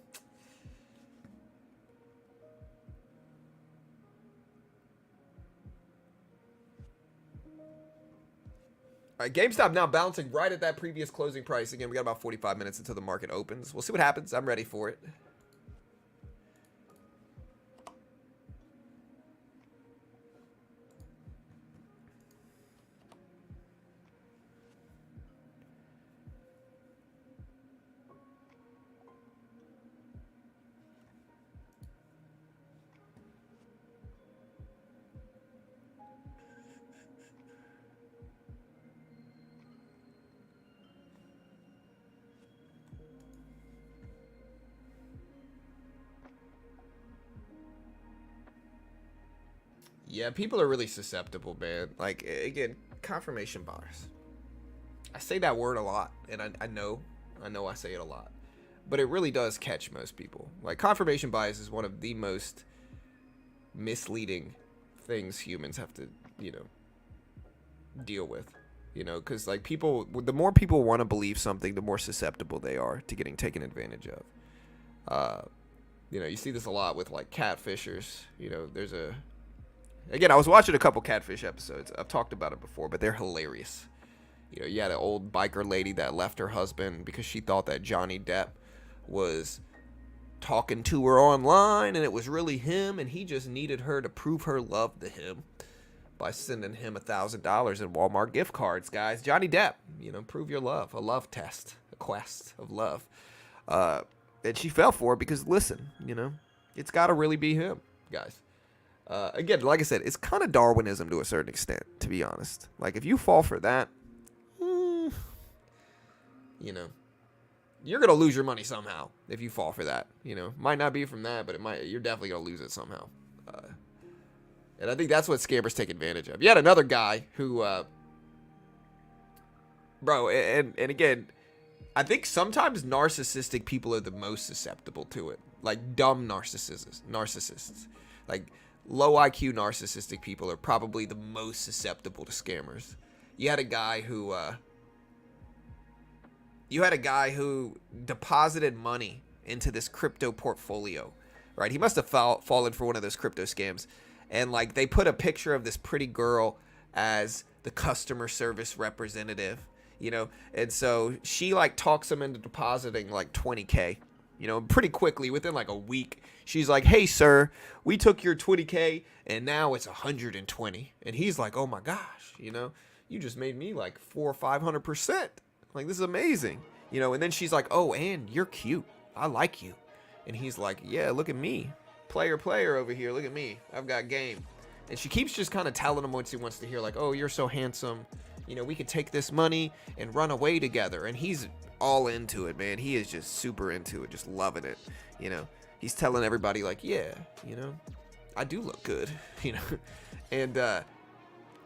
All right, GameStop now bouncing right at that previous closing price. Again, we got about 45 minutes until the market opens. We'll see what happens. I'm ready for it. Yeah, people are really susceptible, man. Like, again, confirmation bias. I say that word a lot, and I know I say it a lot. But it really does catch most people. Like, confirmation bias is one of the most misleading things humans have to, you know, deal with. You know, because, like, people, the more people want to believe something, the more susceptible they are to getting taken advantage of. You know, you see this a lot with, like, catfishers. You know, there's a... Again, I was watching a couple catfish episodes. I've talked about it before, but they're hilarious. You know, you had an old biker lady that left her husband because she thought that Johnny Depp was talking to her online and it was really him, and he just needed her to prove her love to him by sending him $1,000 in Walmart gift cards, guys. Johnny Depp, you know, prove your love. A love test. A quest of love. And she fell for it because, listen, you know, it's got to really be him, guys. Again, like I said, it's kind of Darwinism to a certain extent, to be honest. Like, if you fall for that, you know, you're going to lose your money somehow if you fall for that. You know, might not be from that, but you're definitely going to lose it somehow. And I think that's what scammers take advantage of. You had another guy who, bro, and again, I think sometimes narcissistic people are the most susceptible to it. Like, dumb narcissists. Like, low IQ narcissistic people are probably the most susceptible to scammers. You had a guy who deposited money into this crypto portfolio, right? He must have fallen for one of those crypto scams. And, like, they put a picture of this pretty girl as the customer service representative, you know? And so she, like, talks him into depositing, like, $20K. You know, pretty quickly, within like a week, she's like, hey, sir, we took your $20K and now it's $120. And he's like, oh my gosh, you know, you just made me like 400 or 500%. Like, this is amazing. You know, and then she's like, oh, and you're cute. I like you. And he's like, yeah, look at me. Player over here. Look at me. I've got game. And she keeps just kind of telling him what she wants to hear. Like, oh, you're so handsome. You know, we could take this money and run away together. And he's all into it, man. He is just super into it, just loving it. You know, he's telling everybody like, yeah, you know, I do look good, you know. And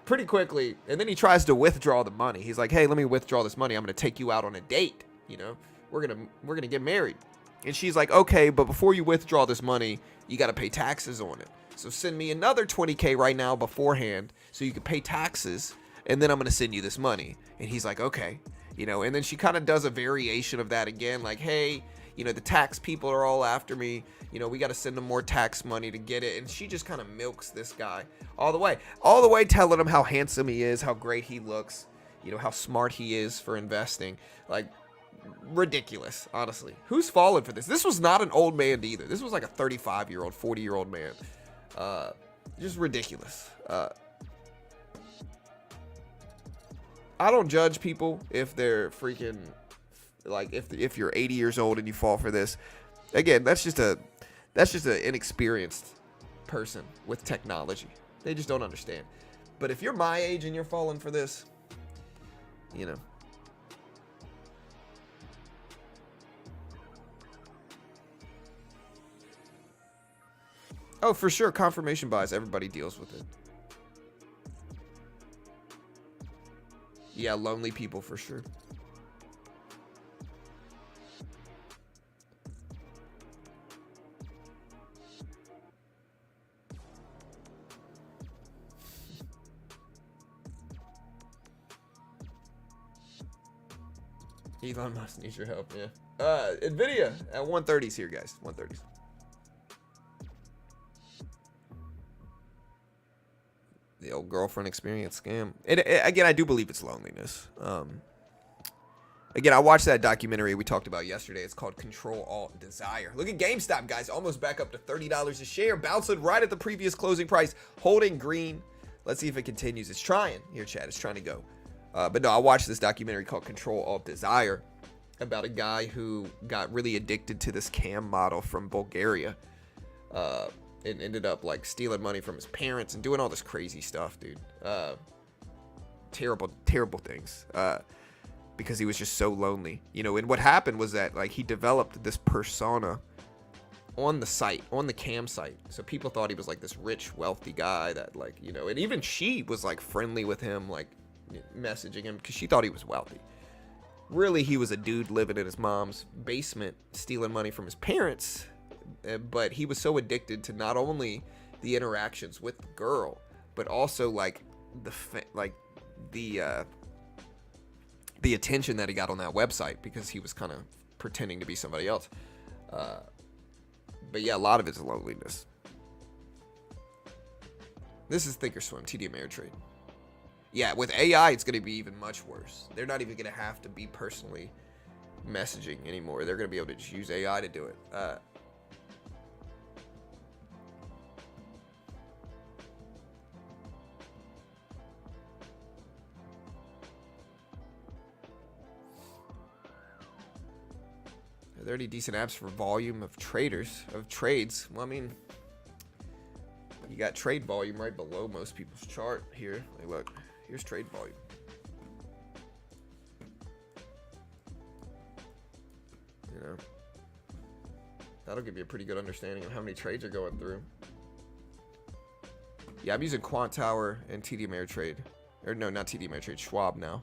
pretty quickly, and then he tries to withdraw the money. He's like, hey, let me withdraw this money. I'm going to take you out on a date. You know, we're going to get married. And she's like, okay, but before you withdraw this money, you got to pay taxes on it. So send me another $20K right now beforehand so you can pay taxes, and then I'm going to send you this money. And he's like, okay. You know, and then she kind of does a variation of that again, like, hey, You know, the tax people are all after me. You know, we got to send them more tax money to get it. And she just kind of milks this guy all the way, telling him how handsome he is, how great he looks, you know, how smart he is for investing. Like, ridiculous, honestly. Who's fallen for this? This was not an old man either. This was like a 35-year-old, 40-year-old man. Just ridiculous. I don't judge people if they're freaking, like, if you're 80 years old and you fall for this. Again, that's just an inexperienced person with technology. They just don't understand. But if you're my age and you're falling for this, you know. Oh, for sure, confirmation bias. Everybody deals with it. Yeah, lonely people for sure. Elon Musk needs your help, yeah. Nvidia at 130s here, guys. 130s. The old girlfriend experience scam. And again, I do believe it's loneliness. Again, I watched that documentary we talked about yesterday. It's called Control Alt Desire. Look at Gamestop, guys. Almost back up to $30 a share. Bouncing right at the previous closing price. Holding green. Let's see if it continues. It's trying. Here, Chad. It's trying to go. But no, I watched this documentary called Control Alt Desire about a guy who got really addicted to this cam model from Bulgaria. And ended up like stealing money from his parents and doing all this crazy stuff, dude. Terrible things. Because he was just so lonely, you know. And what happened was that like he developed this persona on the site, on the cam site. So people thought he was like this rich, wealthy guy that, like, you know, and even she was like friendly with him, like messaging him because she thought he was wealthy. Really, he was a dude living in his mom's basement, stealing money from his parents. But he was so addicted to not only the interactions with the girl, but also like the attention that he got on that website because he was kind of pretending to be somebody else. But yeah, a lot of it's loneliness. This is Thinkorswim, TD Ameritrade. Yeah, with AI, it's going to be even much worse. They're not even going to have to be personally messaging anymore. They're going to be able to just use AI to do it. Are there any decent apps for volume of trades? Well, I mean, you got trade volume right below most people's chart here. Like, look, here's trade volume. You know, that'll give you a pretty good understanding of how many trades are going through. Yeah, I'm using Quant Tower and TD Ameritrade. Or no, not TD Ameritrade, Schwab now.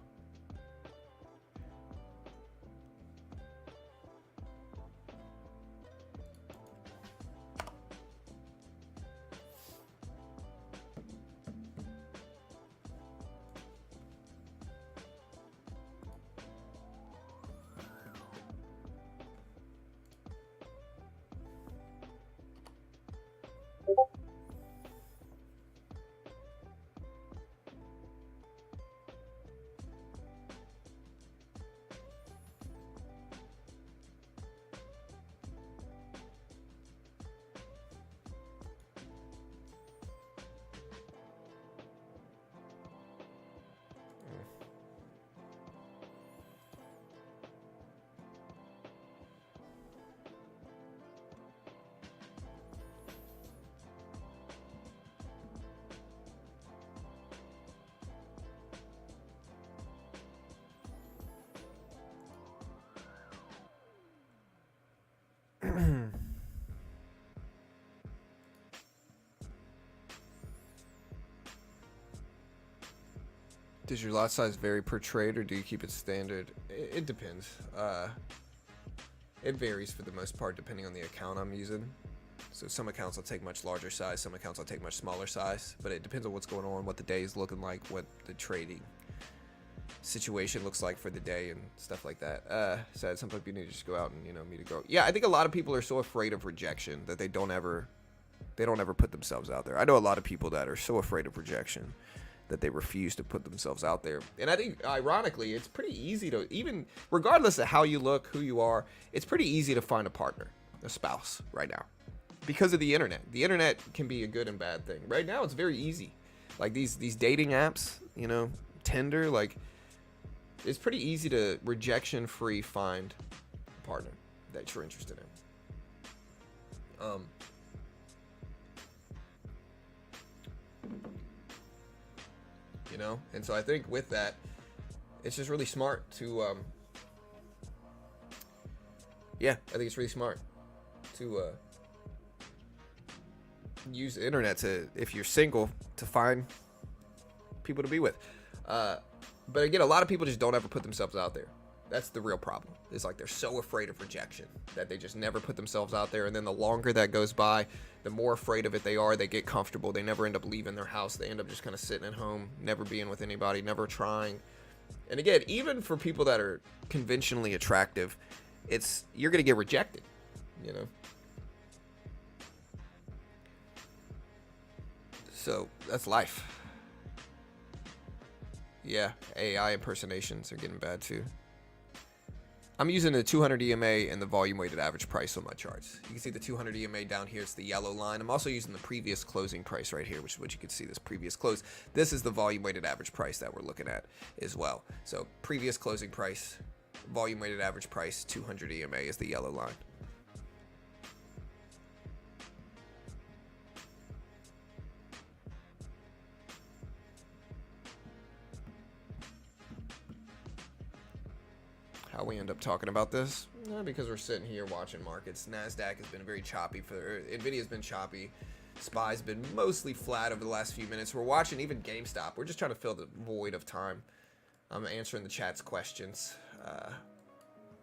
Does your lot size vary per trade, or do you keep it standard? It depends. It varies for the most part depending on the account I'm using. So some accounts I'll take much larger size, some accounts I'll take much smaller size, but it depends on what's going on, what the day is looking like, what the trading situation looks like for the day and stuff like that. So sometimes you need to just go out and, you know, meet a girl. Yeah, I think a lot of people are so afraid of rejection that they don't ever put themselves out there. I know a lot of people that are so afraid of rejection that they refuse to put themselves out there. And I think, ironically, it's pretty easy to, even regardless of how you look, who you are, it's pretty easy to find a partner, a spouse right now, because of the internet. The internet can be a good and bad thing. Right now, it's very easy. Like these dating apps, you know, Tinder, like, it's pretty easy to rejection-free find a partner that you're interested in. You know, and so I think with that, it's just really smart to, yeah, I think it's really smart to use the internet to, if you're single, to find people to be with. But again, a lot of people just don't ever put themselves out there. That's the real problem. It's like they're so afraid of rejection that they just never put themselves out there. And then the longer that goes by, the more afraid of it they are. They get comfortable. They never end up leaving their house. They end up just kind of sitting at home, never being with anybody, never trying. And again, even for people that are conventionally attractive, you're going to get rejected, you know? So that's life. Yeah, AI impersonations are getting bad too. I'm using the 200 EMA and the volume weighted average price on my charts. You can see the 200 EMA down here. It's the yellow line. I'm also using the previous closing price right here, which is what you can see, this previous close. This is the volume weighted average price that we're looking at as well. So previous closing price, volume weighted average price, 200 EMA is the yellow line. How we end up talking about this? Because we're sitting here watching markets. NASDAQ has been very choppy. NVIDIA's been choppy. SPY's been mostly flat over the last few minutes. We're watching even Gamestop. We're just trying to fill the void of time. I'm answering the chat's questions.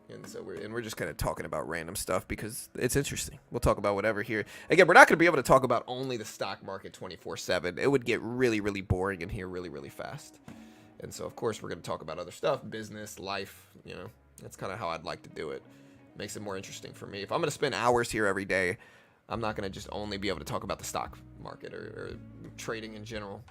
And so we're just kind of talking about random stuff because it's interesting. We'll talk about whatever here. Again, we're not going to be able to talk about only the stock market 24/7. It would get really, really boring in here really, really fast. And so, of course, we're going to talk about other stuff, business, life, you know. That's kind of how I'd like to do it. Makes it more interesting for me. If I'm going to spend hours here every day, I'm not going to just only be able to talk about the stock market or trading in general.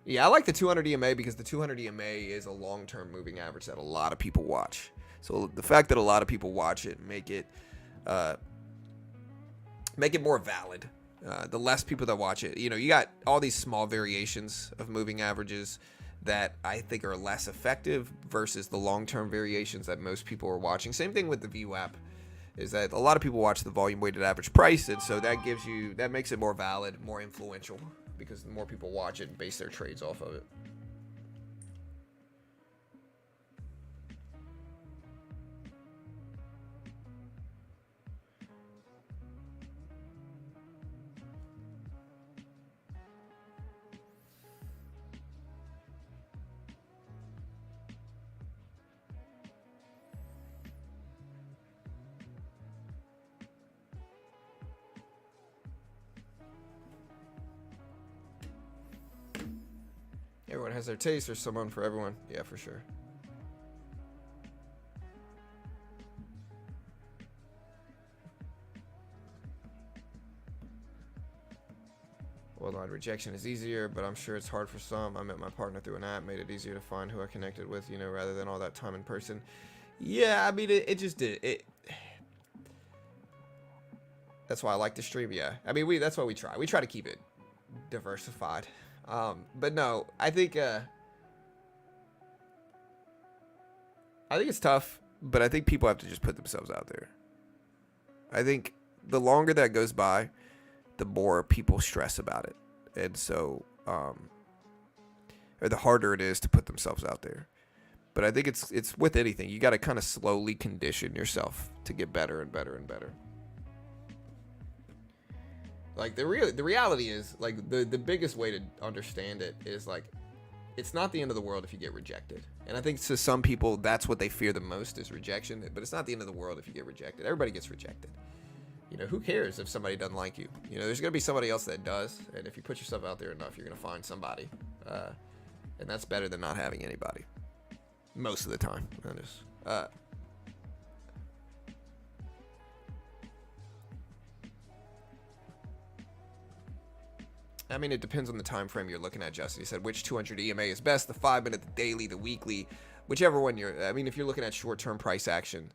Yeah, I like the 200 EMA because the 200 EMA is a long-term moving average that a lot of people watch. So the fact that a lot of people watch it make it more valid. The less people that watch it, you know, you got all these small variations of moving averages that I think are less effective versus the long-term variations that most people are watching. Same thing with the VWAP, is that a lot of people watch the volume weighted average price, and so that makes it more valid, more influential, because the more people watch it and base their trades off of it. Everyone has their taste. There's someone for everyone. Yeah, for sure. Well, rejection is easier, but I'm sure it's hard for some. I met my partner through an app, made it easier to find who I connected with, you know, rather than all that time in person. Yeah, I mean, it just did. That's why I like to stream, yeah. I mean, that's why we try. We try to keep it diversified. But no, I think it's tough, but I think people have to just put themselves out there. I think the longer that goes by, the more people stress about it. And so, or the harder it is to put themselves out there. But I think it's with anything. You got to kind of slowly condition yourself to get better and better and better. Like the reality is, like, the biggest way to understand it is, like, it's not the end of the world if you get rejected. And I think to some people that's what they fear the most is rejection, but it's not the end of the world if you get rejected. Everybody gets rejected. who cares if somebody doesn't like you? There's going to be somebody else that does. And if you put yourself out there enough, you're going to find somebody. And that's better than not having anybody. Most of the time. That is. I mean, it depends on the time frame you're looking at, Justin. He said, which 200 EMA is best? The 5-minute, the daily, the weekly, whichever one if you're looking at short-term price action,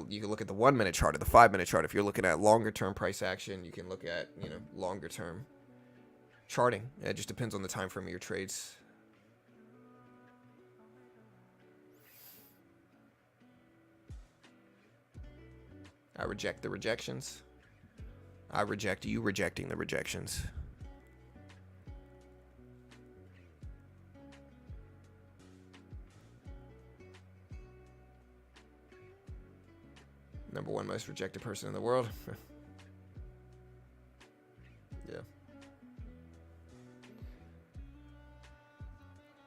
you can look at the 1-minute chart or the 5-minute chart. If you're looking at longer-term price action, you can look at, longer-term charting. It just depends on the time frame of your trades. I reject the rejections. I reject you rejecting the rejections. Number one most rejected person in the world. Yeah.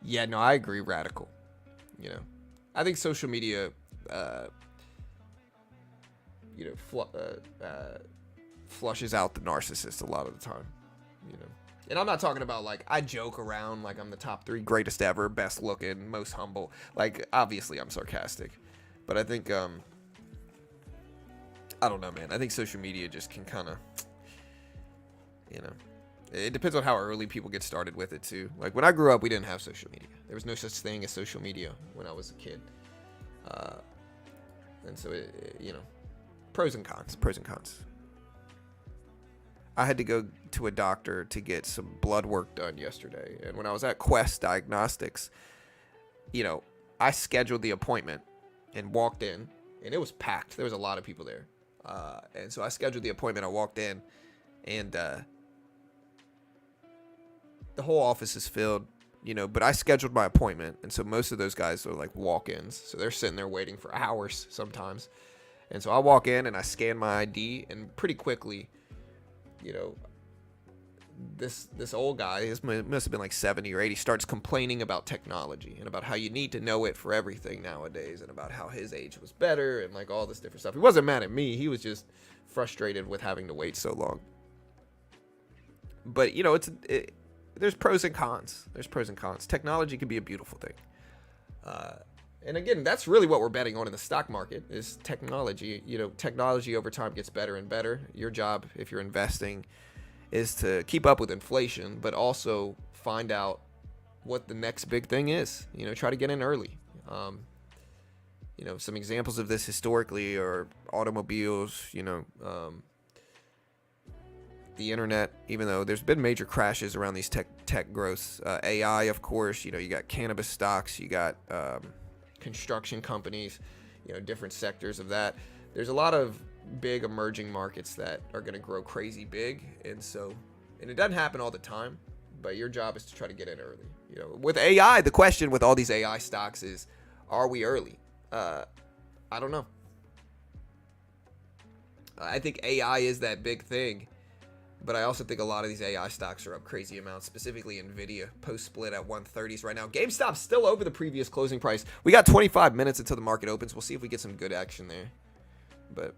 Yeah, no, I agree. Radical. I think social media, flushes out the narcissist a lot of the time. And I'm not talking about I joke around like I'm the top 3 greatest ever, best looking, most humble. Obviously I'm sarcastic, but I think I don't know, man. I think social media just can kind of, it depends on how early people get started with it too. When I grew up, we didn't have social media. There was no such thing as social media when I was a kid. And so, pros and cons. I had to go to a doctor to get some blood work done yesterday. And when I was at Quest Diagnostics, I scheduled the appointment and walked in, and it was packed. There was a lot of people there. And so I scheduled the appointment. I walked in, and the whole office is filled, but I scheduled my appointment. And so most of those guys are walk-ins. So they're sitting there waiting for hours sometimes. And so I walk in and I scan my ID, and pretty quickly, this old guy, he must have been 70 or 80, starts complaining about technology and about how you need to know it for everything nowadays, and about how his age was better and all this different stuff. He wasn't mad at me. He was just frustrated with having to wait so long. But, there's pros and cons. Technology can be a beautiful thing. And again, that's really what we're betting on in the stock market is technology. Technology over time gets better and better. Your job, if you're investing, is to keep up with inflation, but also find out what the next big thing is. Try to get in early. Some examples of this historically are automobiles, the internet, even though there's been major crashes around these tech growths. AI, of course, you got cannabis stocks, you got construction companies, different sectors of that. There's a lot of big emerging markets that are going to grow crazy big. And it doesn't happen all the time, but your job is to try to get in early. With AI, the question with all these AI stocks is, are we early? I don't know. I think AI is that big thing, but I also think a lot of these AI stocks are up crazy amounts, specifically Nvidia, post-split at 130s right now. Gamestop's still over the previous closing price. We got 25 minutes until the market opens. We'll see if we get some good action there. But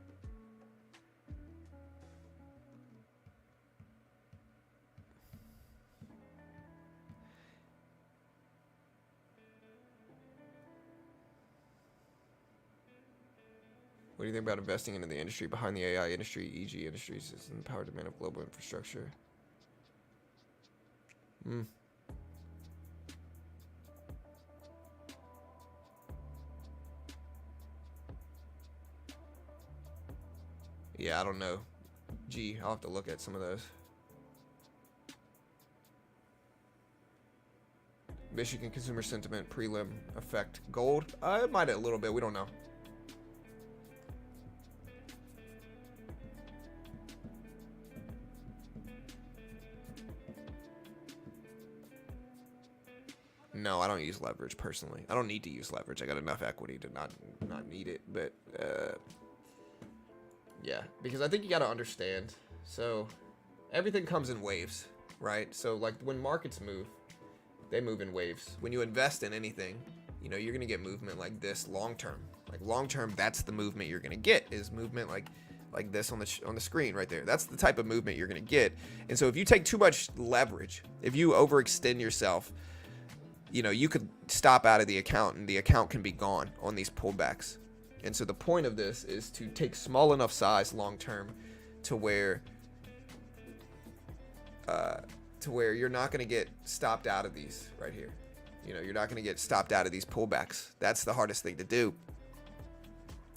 what do you think about investing into the industry behind the AI industry, e.g. Industries is in the power demand of global infrastructure? Yeah, I don't know. I'll have to look at some of those. Michigan consumer sentiment prelim affect gold? It might a little bit. We don't know. No, I don't use leverage personally. I don't need to use leverage. I got enough equity to not need it. But yeah, because I think you got to understand. So everything comes in waves, right? So when markets move, they move in waves. When you invest in anything, you're gonna get movement like this long term. Long term, that's the movement you're gonna get, is movement like this on the screen right there. That's the type of movement you're going to get. And so if you take too much leverage, if you overextend yourself, you could stop out of the account and the account can be gone on these pullbacks. And so the point of this is to take small enough size long term to where you're not going to get stopped out of these right here. You're not going to get stopped out of these pullbacks. That's the hardest thing to do.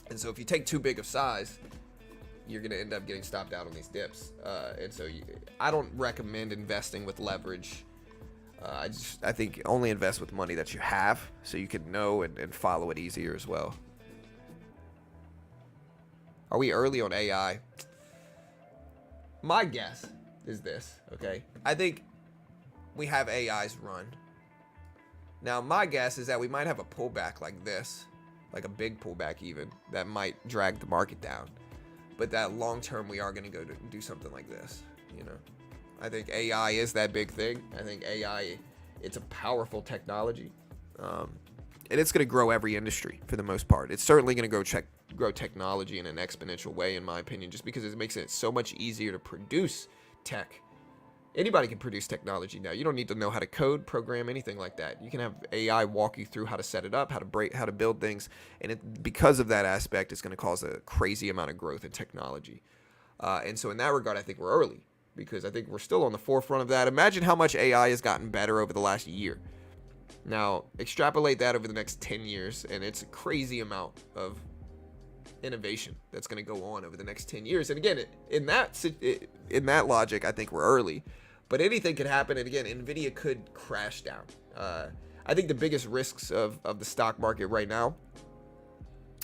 And so if you take too big of size, you're going to end up getting stopped out on these dips. And so I don't recommend investing with leverage. I think only invest with money that you have so you can know and follow it easier as well. Are we early on AI? My guess is this, okay? I think we have AIs run. Now, my guess is that we might have a pullback like this, like a big pullback even, that might drag the market down. But that long term, we are going to go to do something like this, I think AI is that big thing. I think AI, it's a powerful technology. And it's going to grow every industry for the most part. It's certainly going to grow technology in an exponential way, in my opinion, just because it makes it so much easier to produce tech. Anybody can produce technology now. You don't need to know how to code, program, anything like that. You can have AI walk you through how to set it up, how to build things. And because of that aspect, it's going to cause a crazy amount of growth in technology. And so in that regard, I think we're early, because I think we're still on the forefront of that. Imagine how much AI has gotten better over the last year. Now, extrapolate that over the next 10 years, and it's a crazy amount of innovation that's going to go on over the next 10 years. And again, in that logic, I think we're early. But anything could happen, and again, NVIDIA could crash down. I think the biggest risks of the stock market right now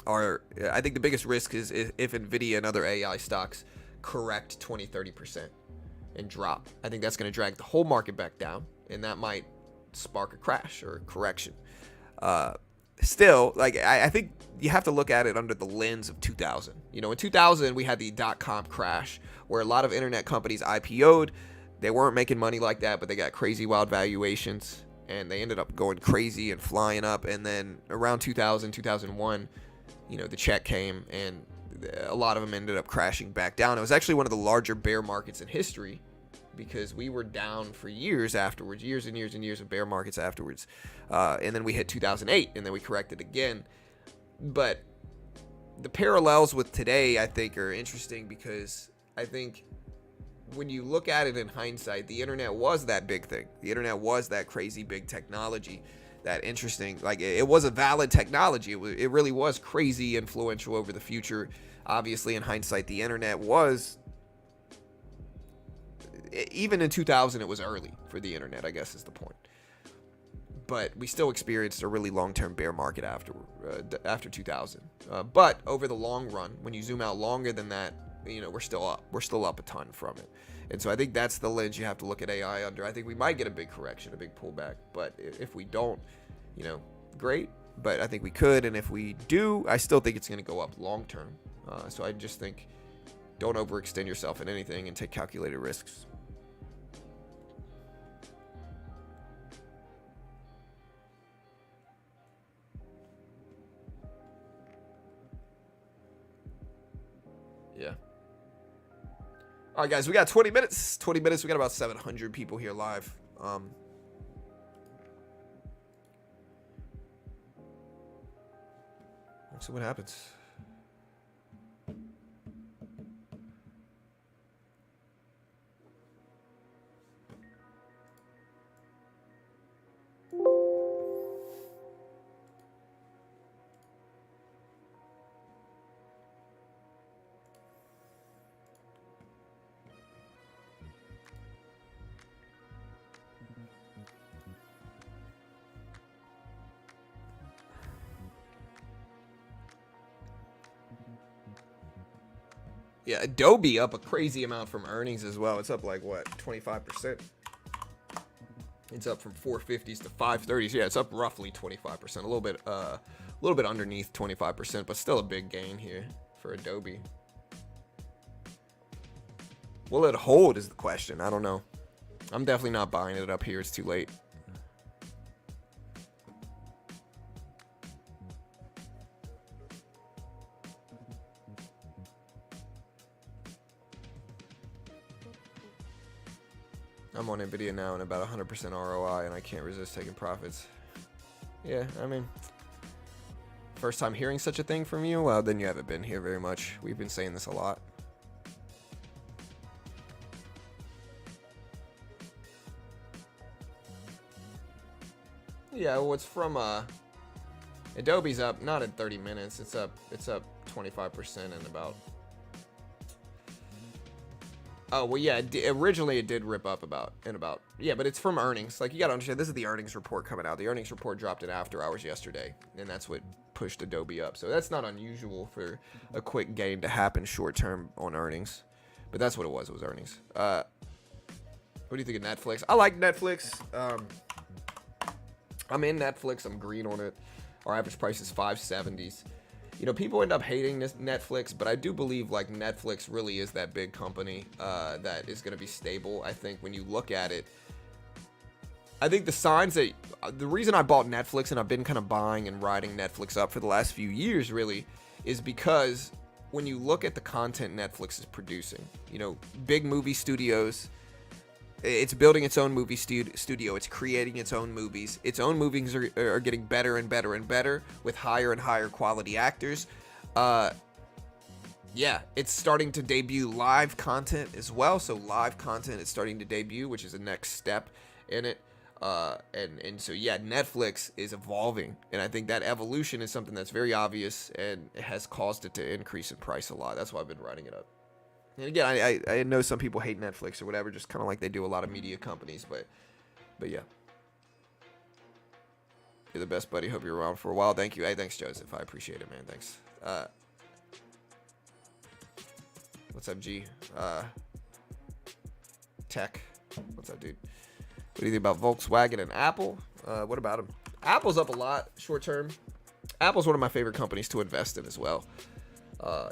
I think the biggest risk is if NVIDIA and other AI stocks correct 20-30% and drop. I think that's going to drag the whole market back down, and that might spark a crash or a correction. Still, I think you have to look at it under the lens of 2000. In 2000, we had the dot-com crash where a lot of internet companies IPO'd. They weren't making money like that, but they got crazy wild valuations, and they ended up going crazy and flying up. And then around 2000, 2001, the check came, and a lot of them ended up crashing back down. It was actually one of the larger bear markets in history, because we were down for years afterwards, years and years and years of bear markets afterwards. And then we hit 2008, and then we corrected again. But the parallels with today, I think, are interesting, because I think when you look at it in hindsight, the internet was that big thing. The internet was that crazy big technology, that interesting, it was a valid technology. It really was crazy influential over the future. Obviously, in hindsight, the internet was, even in 2000, it was early for the internet, I guess is the point. But we still experienced a really long-term bear market after 2000. But over the long run, when you zoom out longer than that, we're still up. We're still up a ton from it. And so I think that's the lens you have to look at AI under. I think we might get a big correction, a big pullback. But if we don't, great. But I think we could. And if we do, I still think it's going to go up long term. So I just think don't overextend yourself in anything and take calculated risks. Yeah. All right, guys, we got 20 minutes. 20 minutes. We got about 700 people here live. Let's see what happens. Yeah, Adobe up a crazy amount from earnings as well. It's up 25%. It's up from 450s to 530s. Yeah, it's up roughly 25%. A little bit underneath 25%, but still a big gain here for Adobe. Will it hold is the question. I don't know. I'm definitely not buying it up here. It's too late. I'm on Nvidia now and about 100% ROI, and I can't resist taking profits. Yeah, I mean, first time hearing such a thing from you? Well, then you haven't been here very much. We've been saying this a lot. Yeah, well, it's from Adobe's up, not in 30 minutes. It's up 25% in about. Oh, well, yeah, originally it did rip up yeah, but it's from earnings. Like, you got to understand, this is the earnings report coming out. The earnings report dropped in after hours yesterday, and that's what pushed Adobe up. So that's not unusual for a quick gain to happen short term on earnings. But that's what it was earnings. What do you think of Netflix? I like Netflix. I'm in Netflix. I'm green on it. Our average price is $5.70s. You know, people end up hating this Netflix, but I do believe like Netflix really is that big company that is going to be stable. I think when you look at it, I think the signs that the reason I bought Netflix and I've been kind of buying and riding Netflix up for the last few years really is because when you look at the content Netflix is producing, you know, big movie studios, it's building its own movie studio. It's creating its own movies. Its own movies are getting better and better and better with higher and higher quality actors. Yeah, it's starting to debut live content as well. So live content is starting to debut, which is the next step in it. And so, yeah, Netflix is evolving. And I think that evolution is something that's very obvious and it has caused it to increase in price a lot. That's why I've been riding it up. And again, I know some people hate Netflix or whatever, just kind of like they do a lot of media companies, but yeah. You're the best, buddy. Hope you're around for a while. Thank you. Hey, thanks, Joseph. I appreciate it, man. Thanks. What's up, G? Tech. What's up, dude? What do you think about Volkswagen and Apple? What about them? Apple's up a lot short term. Apple's one of my favorite companies to invest in as well.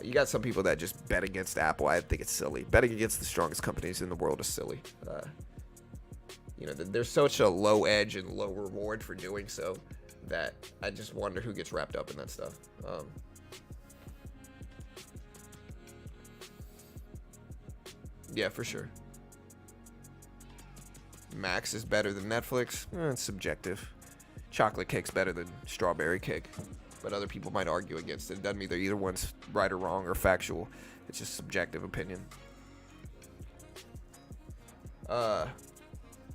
You got some people that just bet against Apple. I think it's silly. Betting against the strongest companies in the world is silly. You know, there's such a low edge and low reward for doing so that I just wonder who gets wrapped up in that stuff. Yeah, for sure. Max is better than Netflix. It's subjective. Chocolate cake's better than strawberry cake. But other people might argue against it. It doesn't mean either one's right or wrong or factual. It's just subjective opinion.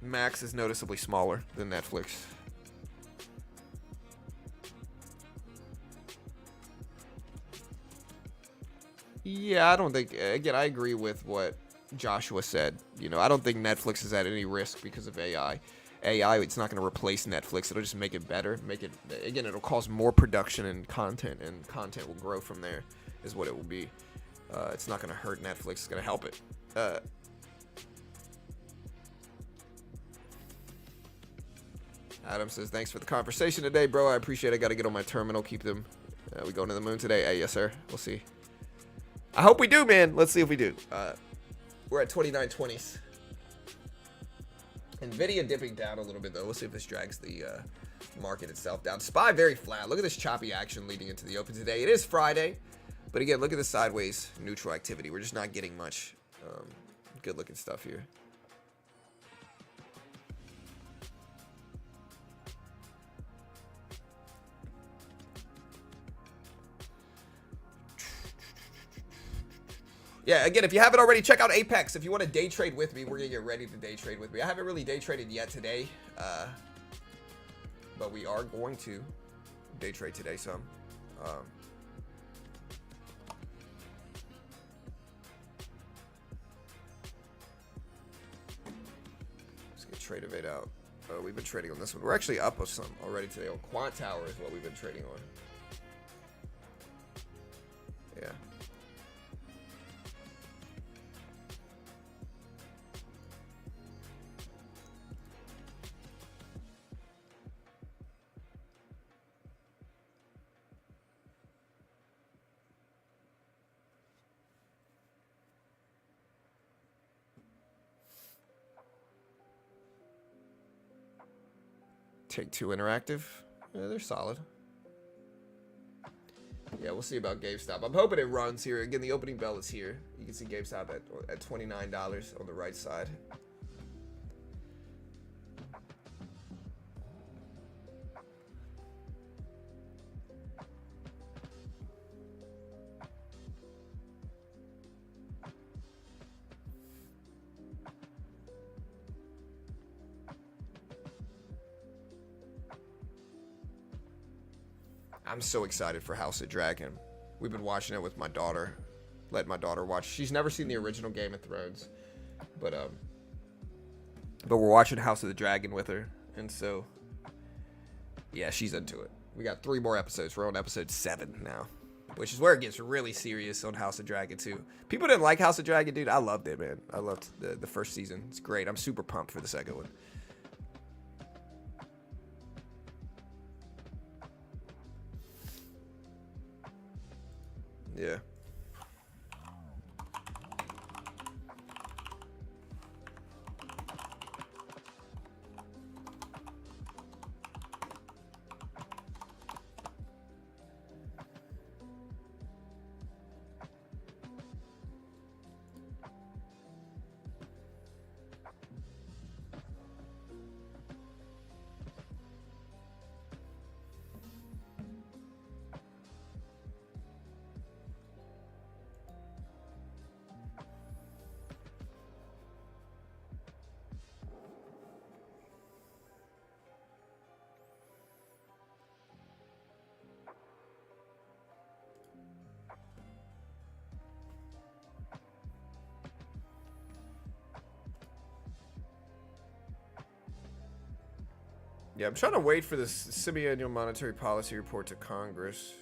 Max is noticeably smaller than Netflix. Yeah, I don't think, again, I agree with what Joshua said. You know, I don't think Netflix is at any risk because of AI. AI, it's not going to replace Netflix. It'll just make it better. Again, it'll cause more production and content will grow from there, is what it will be. It's not going to hurt Netflix. It's going to help it. Adam says, thanks for the conversation today, bro. I appreciate it. I got to get on my terminal. Keep them. We going to the moon today? Hey, yes, sir. We'll see. I hope we do, man. Let's see if we do. We're at 29.20s. Nvidia dipping down a little bit, though. We'll see if this drags the market itself down. SPY very flat. Look at this choppy action leading into the open today. It is Friday, but again, look at the sideways neutral activity. We're just not getting much good-looking stuff here. Yeah, again, if you haven't already, check out Apex. If you want to day trade with me, we're going to get ready to day trade with me. I haven't really day traded yet today, but we are going to day trade today some. Let's get Trade Evade out. We've been trading on this one. We're actually up with some already today on Quant Tower is what we've been trading on. Yeah. Take Two Interactive. Yeah, they're solid. Yeah, we'll see about Gamestop. I'm hoping it runs here. Again, the opening bell is here. You can see Gamestop at $29 on the right side. I'm so excited for House of Dragon. We've been watching it with my daughter. Let my daughter watch. She's never seen the original Game of Thrones, but we're watching House of the Dragon with her, and so yeah, she's into it. We got 3 more episodes. We're on episode 7 now, which is where it gets really serious on House of Dragon too. People didn't like House of Dragon, dude. I loved it, man. I loved the first season. It's great. I'm super pumped for the second one. Yeah. Yeah, I'm trying to wait for this semi-annual monetary policy report to Congress.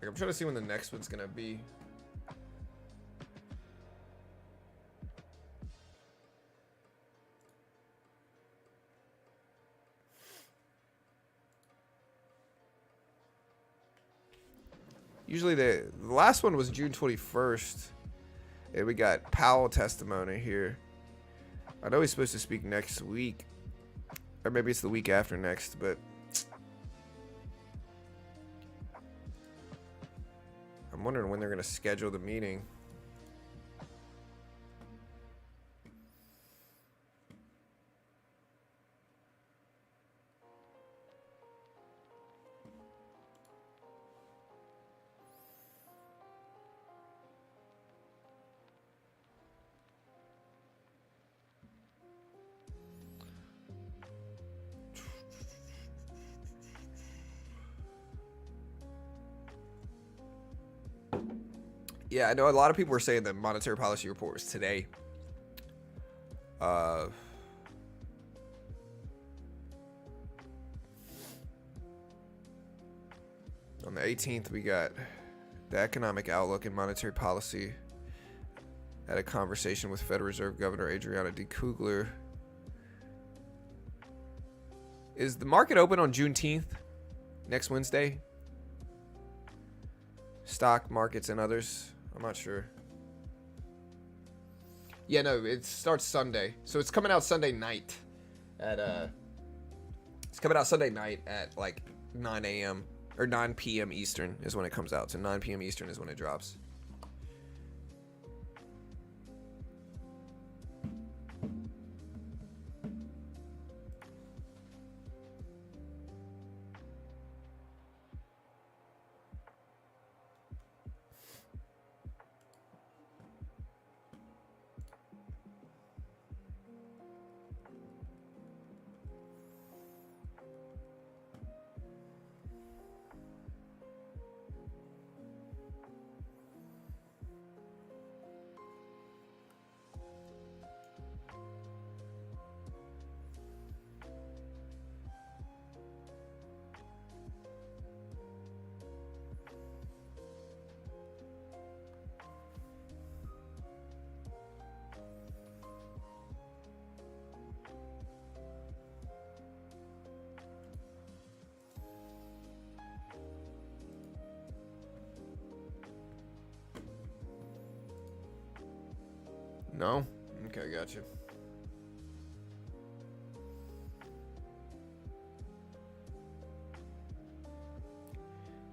I'm trying to see when the next one's gonna be. Usually the last one was June 21st. And we got Powell testimony here. I know he's supposed to speak next week. Or maybe it's the week after next, but I'm wondering when they're going to schedule the meeting. Yeah, I know a lot of people were saying the monetary policy report was today. On the 18th, we got the economic outlook and monetary policy. Had a conversation with Federal Reserve Governor Adriana D. Kugler. Is the market open on Juneteenth? Next Wednesday? Stock markets and others? I'm not sure. Yeah, no, it starts Sunday. So it's coming out Sunday night at it's coming out Sunday night at like 9 a.m. or 9 p.m. Eastern is when it comes out. So 9 p.m. Eastern is when it drops. No? Okay, gotcha.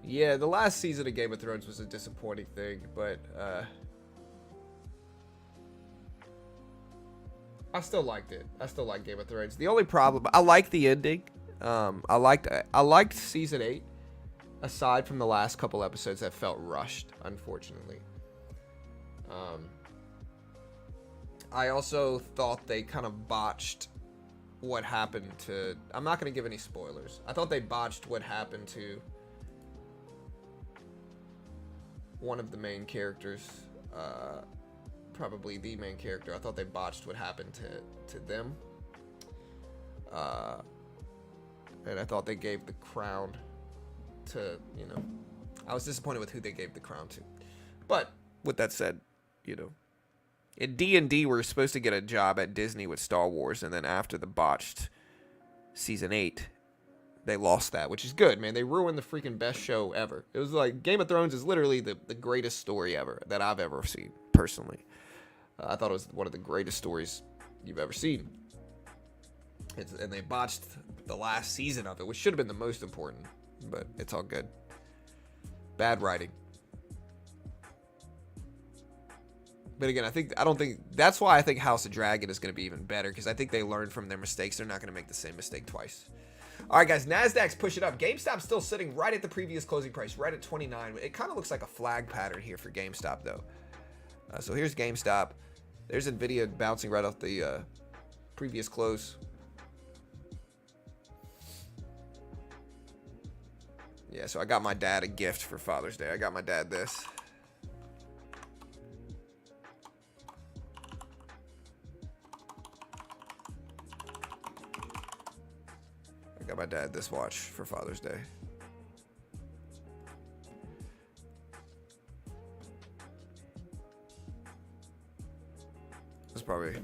Yeah, the last season of Game of Thrones was a disappointing thing, but I still liked it. I still like Game of Thrones. The only problem, I liked the ending. I liked season 8, aside from the last couple episodes that felt rushed, unfortunately. I also thought they kind of botched what happened to... I'm not going to give any spoilers. I thought they botched what happened to one of the main characters. Probably the main character. I thought they botched what happened to them. And I thought they gave the crown to, you know... I was disappointed with who they gave the crown to. But, with that said, you know... In D&D, we're supposed to get a job at Disney with Star Wars, and then after the botched Season 8, they lost that, which is good, man. They ruined the freaking best show ever. It was like, Game of Thrones is literally the greatest story ever that I've ever seen, personally. I thought it was one of the greatest stories you've ever seen. And they botched the last season of it, which should have been the most important, but it's all good. Bad writing. But again, that's why I think House of Dragon is going to be even better, because I think they learned from their mistakes. They're not going to make the same mistake twice. All right, guys, NASDAQ's pushing up. GameStop's still sitting right at the previous closing price, right at 29. It kind of looks like a flag pattern here for GameStop, though. So here's GameStop. There's NVIDIA bouncing right off the previous close. Yeah, so I got my dad a gift for Father's Day. I got my dad this. I got my dad this watch for Father's Day. It's probably...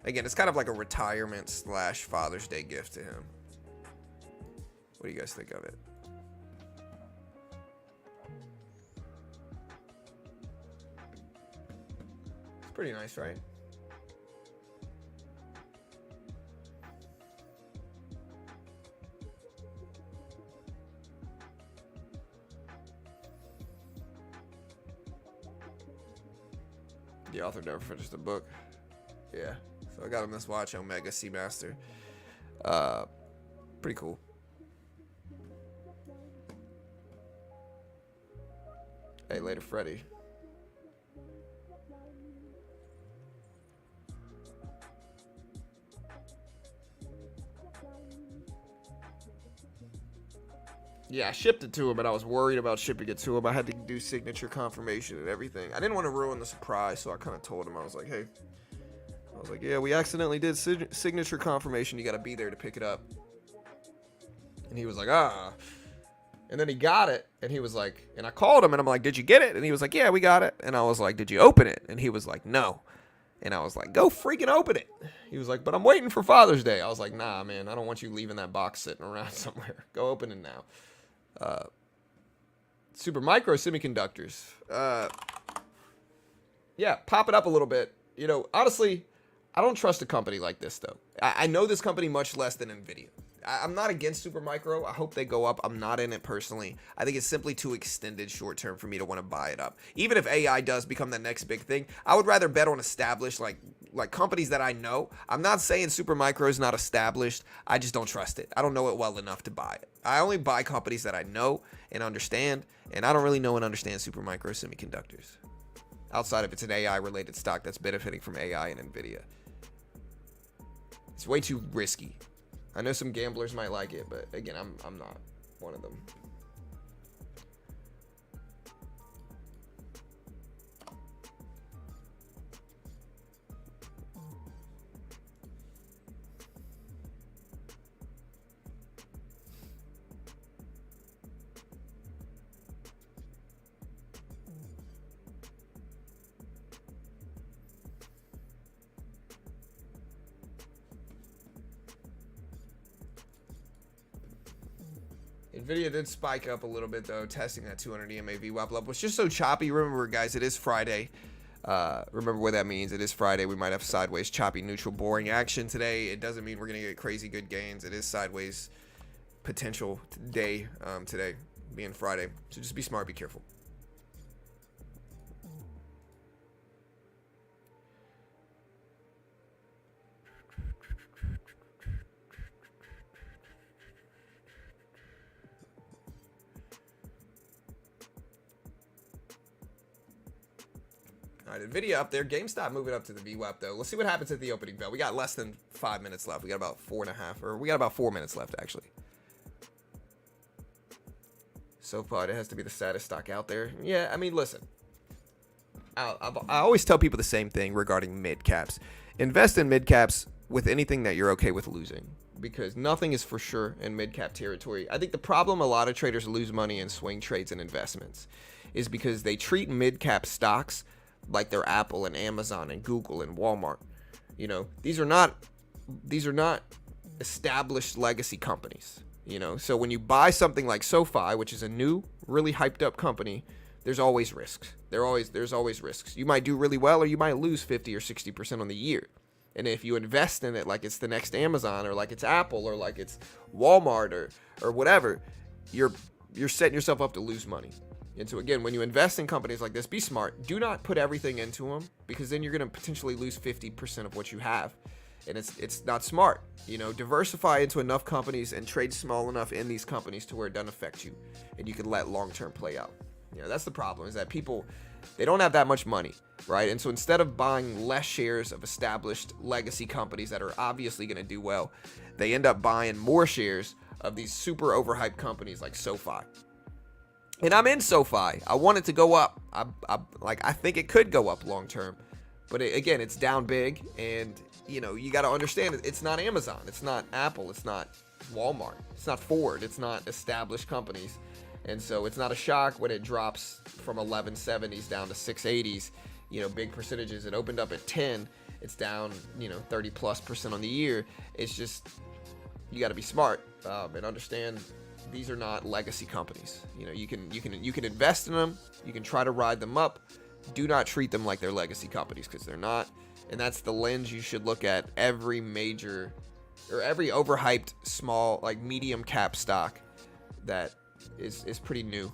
Again, it's kind of like a retirement / Father's Day gift to him. What do you guys think of it? It's pretty nice, right? The author never finished the book. Yeah. So I got him this watch, Omega Seamaster. Pretty cool. Hey, later, Freddy. Yeah, I shipped it to him, but I was worried about shipping it to him. I had to do signature confirmation and everything. I didn't want to ruin the surprise, so I kind of told him. I was like, hey. I was like, yeah, we accidentally did signature confirmation. You got to be there to pick it up. And he was like, ah. And then he got it, and he was like, and I called him, and I'm like, did you get it? And he was like, yeah, we got it. And I was like, did you open it? And he was like, no. And I was like, go freaking open it. He was like, but I'm waiting for Father's Day. I was like, nah, man, I don't want you leaving that box sitting around somewhere. Go open it now. Super Micro Semiconductors. Yeah, pop it up a little bit. You know, honestly, I don't trust a company like this, though. I know this company much less than NVIDIA. I'm not against Supermicro. I hope they go up. I'm not in it personally. I think it's simply too extended short term for me to want to buy it up. Even if AI does become the next big thing, I would rather bet on established like companies that I know. I'm not saying Supermicro is not established. I just don't trust it. I don't know it well enough to buy it. I only buy companies that I know and understand, and I don't really know and understand Supermicro Semiconductors outside of it's an AI related stock that's benefiting from AI and NVIDIA. It's way too risky. I know some gamblers might like it, but again, I'm not one of them. NVIDIA did spike up a little bit, though, testing that 200 EMA VWAP level. It's just so choppy. Remember, guys, it is Friday. Remember what that means. It is Friday. We might have sideways, choppy, neutral, boring action today. It doesn't mean we're going to get crazy good gains. It is sideways potential day today, being Friday. So just be smart. Be careful. All right, Nvidia up there. GameStop moving up to the VWAP though. Let's see what happens at the opening bell. We got less than 5 minutes left. We got about 4.5, or we got about 4 minutes left actually. So far, it has to be the saddest stock out there. Yeah, I mean, listen. I always tell people the same thing regarding mid caps. Invest in mid caps with anything that you're okay with losing, because nothing is for sure in mid cap territory. I think the problem a lot of traders lose money in swing trades and investments is because they treat mid cap stocks like they're Apple and Amazon and Google and Walmart. You know, these are not established legacy companies. You know, so when you buy something like SoFi, which is a new, really hyped up company, there's always risks. There's always risks. You might do really well, or you might lose 50 or 60% on the year. And if you invest in it like it's the next Amazon, or like it's Apple, or like it's Walmart, or whatever, you're setting yourself up to lose money. And so again, when you invest in companies like this, be smart. Do not put everything into them, because then you're going to potentially lose 50% of what you have. And it's not smart. You know, diversify into enough companies and trade small enough in these companies to where it doesn't affect you, and you can let long-term play out. You know, that's the problem, is that people, they don't have that much money, right? And so instead of buying less shares of established legacy companies that are obviously going to do well, they end up buying more shares of these super overhyped companies like SoFi. And I'm in SoFi. I want it to go up. I think it could go up long term, but again, it's down big, and you know, you got to understand it's not Amazon, it's not Apple, it's not Walmart, it's not Ford, it's not established companies. And so it's not a shock when it drops from 1170s down to 680s, you know, big percentages. It opened up at 10, it's down, you know, 30+% on the year. It's just, you got to be smart and understand these are not legacy companies. You know, you can invest in them, you can try to ride them up. Do not treat them like they're legacy companies, because they're not. And that's the lens you should look at every major, or every overhyped small, like medium cap stock that is pretty new.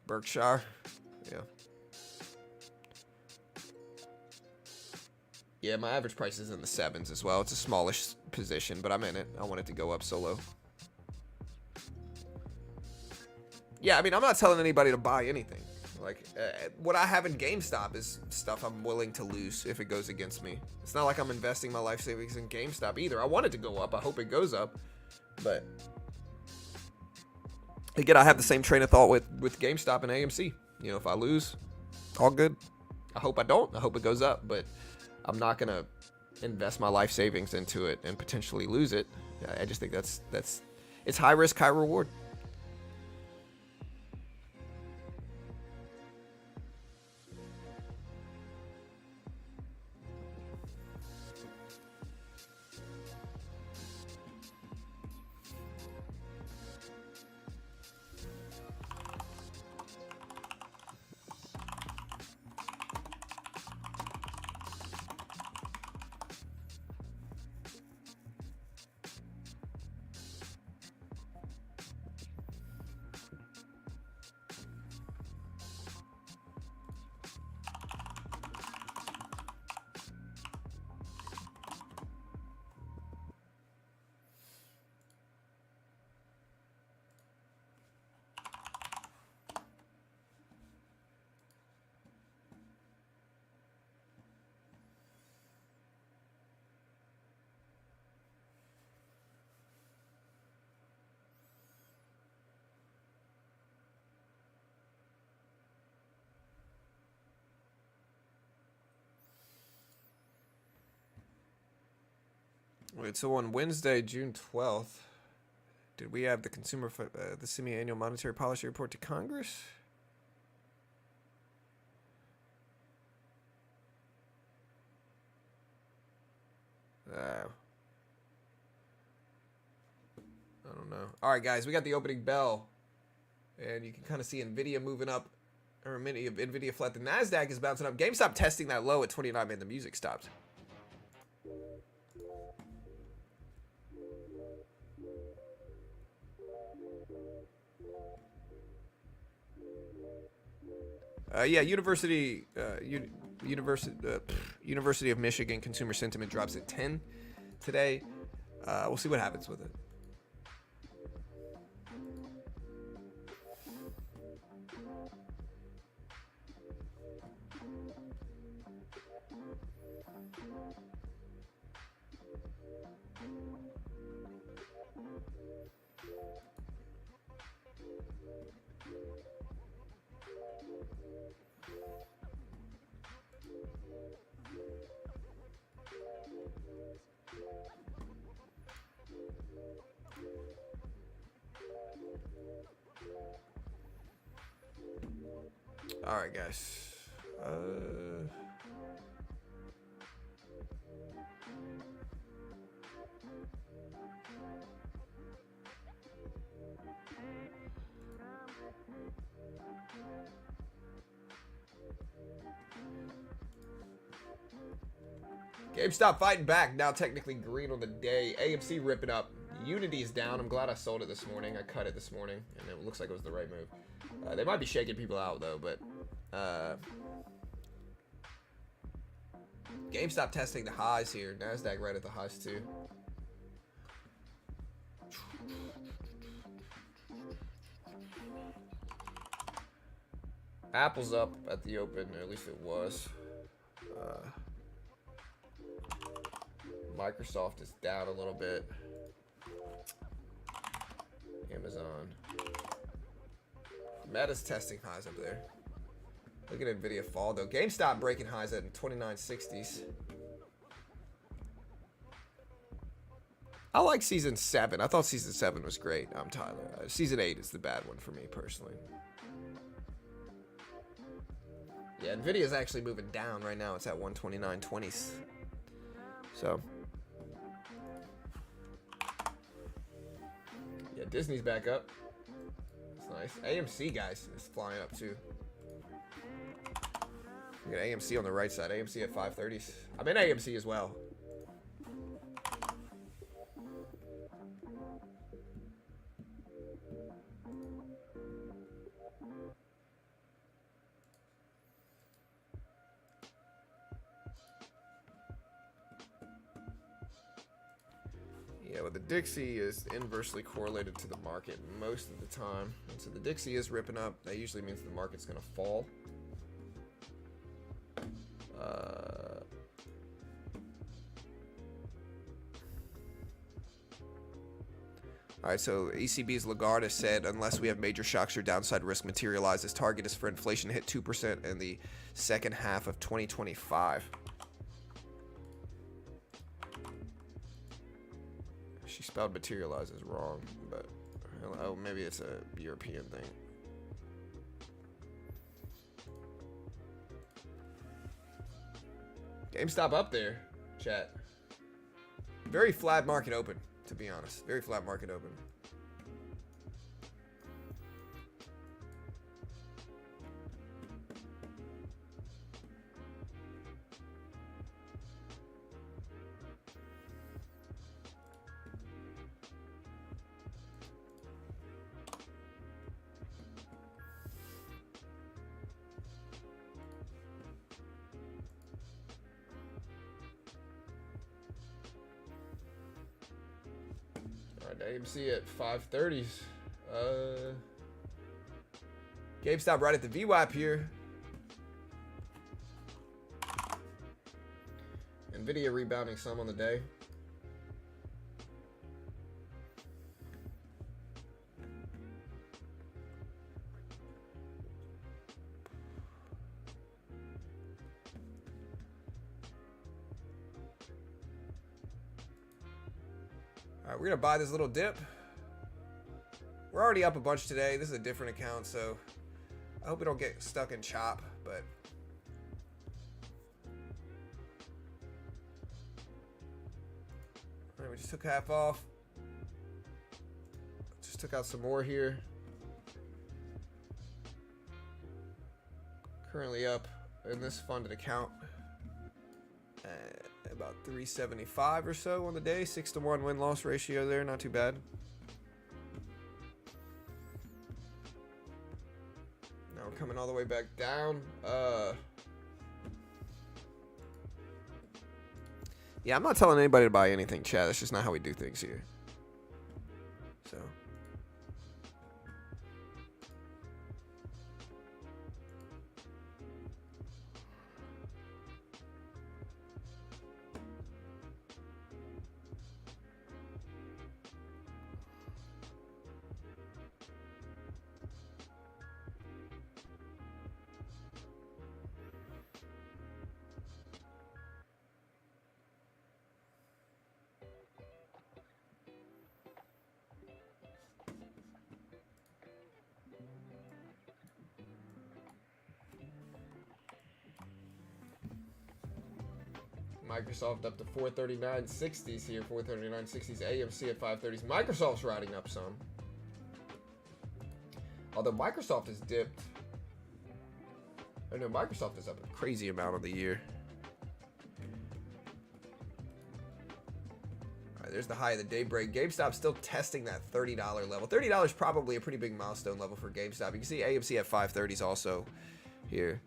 Berkshire, yeah. Yeah, my average price is in the 7s as well. It's a smallish position, but I'm in it. I want it to go up solo. Yeah, I mean, I'm not telling anybody to buy anything. Like, what I have in GameStop is stuff I'm willing to lose if it goes against me. It's not like I'm investing my life savings in GameStop either. I want it to go up. I hope it goes up. But again, I have the same train of thought with GameStop and AMC. You know, if I lose, all good. I hope I don't. I hope it goes up. But I'm not going to invest my life savings into it and potentially lose it. I just think that's it's high risk, high reward. Wait, so on Wednesday, June 12th, did we have the semi-annual monetary policy report to Congress? I don't know. All right, guys, we got the opening bell, and you can kind of see Nvidia moving up, or Nvidia flat. The Nasdaq is bouncing up. GameStop testing that low at 29, man. The music stopped. Yeah, University of Michigan consumer sentiment drops at 10. today. We'll see what happens with it. All right, guys. GameStop fighting back. Now technically green on the day. AMC ripping up. Unity's down. I'm glad I sold it this morning. I cut it this morning, and it looks like it was the right move. They might be shaking people out, though, but... GameStop testing the highs here. NASDAQ right at the highs, too. Apple's up at the open, or at least it was. Microsoft is down a little bit. Amazon. Meta's testing highs up there. Look at Nvidia fall though. GameStop breaking highs at 2960s. I like season 7. I thought season 7 was great. I'm Tyler. Season 8 is the bad one for me personally. Yeah, Nvidia's actually moving down right now. It's at 129.20s. So. Yeah, Disney's back up. That's nice. AMC, guys, is flying up too. We got AMC on the right side. AMC at 530s. I'm in AMC as well. Yeah, but the Dixie is inversely correlated to the market most of the time. And so the Dixie is ripping up. That usually means the market's going to fall. All right, so ECB's Lagarde said, unless we have major shocks or downside risk materialize, his target is for inflation to hit 2% in the second half of 2025. She spelled materializes wrong, but oh, maybe it's a European thing. GameStop up there, chat. Very flat market open, to be honest. Very flat market open. AMC at 530s. GameStop right at the VWAP here. Nvidia rebounding some on the day. We're gonna buy this little dip. We're already up a bunch today. This is a different account, so I hope we don't get stuck in chop, but all right, we just took half off. Just took out some more here. Currently up in this funded account. About 375 or so on the day. 6-to-1 win-loss ratio there. Not too bad. Now we're coming all the way back down. Yeah, I'm not telling anybody to buy anything, Chad. That's just not how we do things here. So. Microsoft up to 439.60s here, 439.60s. AMC at 530s. Microsoft's riding up some. Although Microsoft has dipped. Oh no, Microsoft is up a crazy amount of the year. All right, there's the high of the day break. GameStop still testing that $30 level. $30 is probably a pretty big milestone level for GameStop. You can see AMC at 530s also here.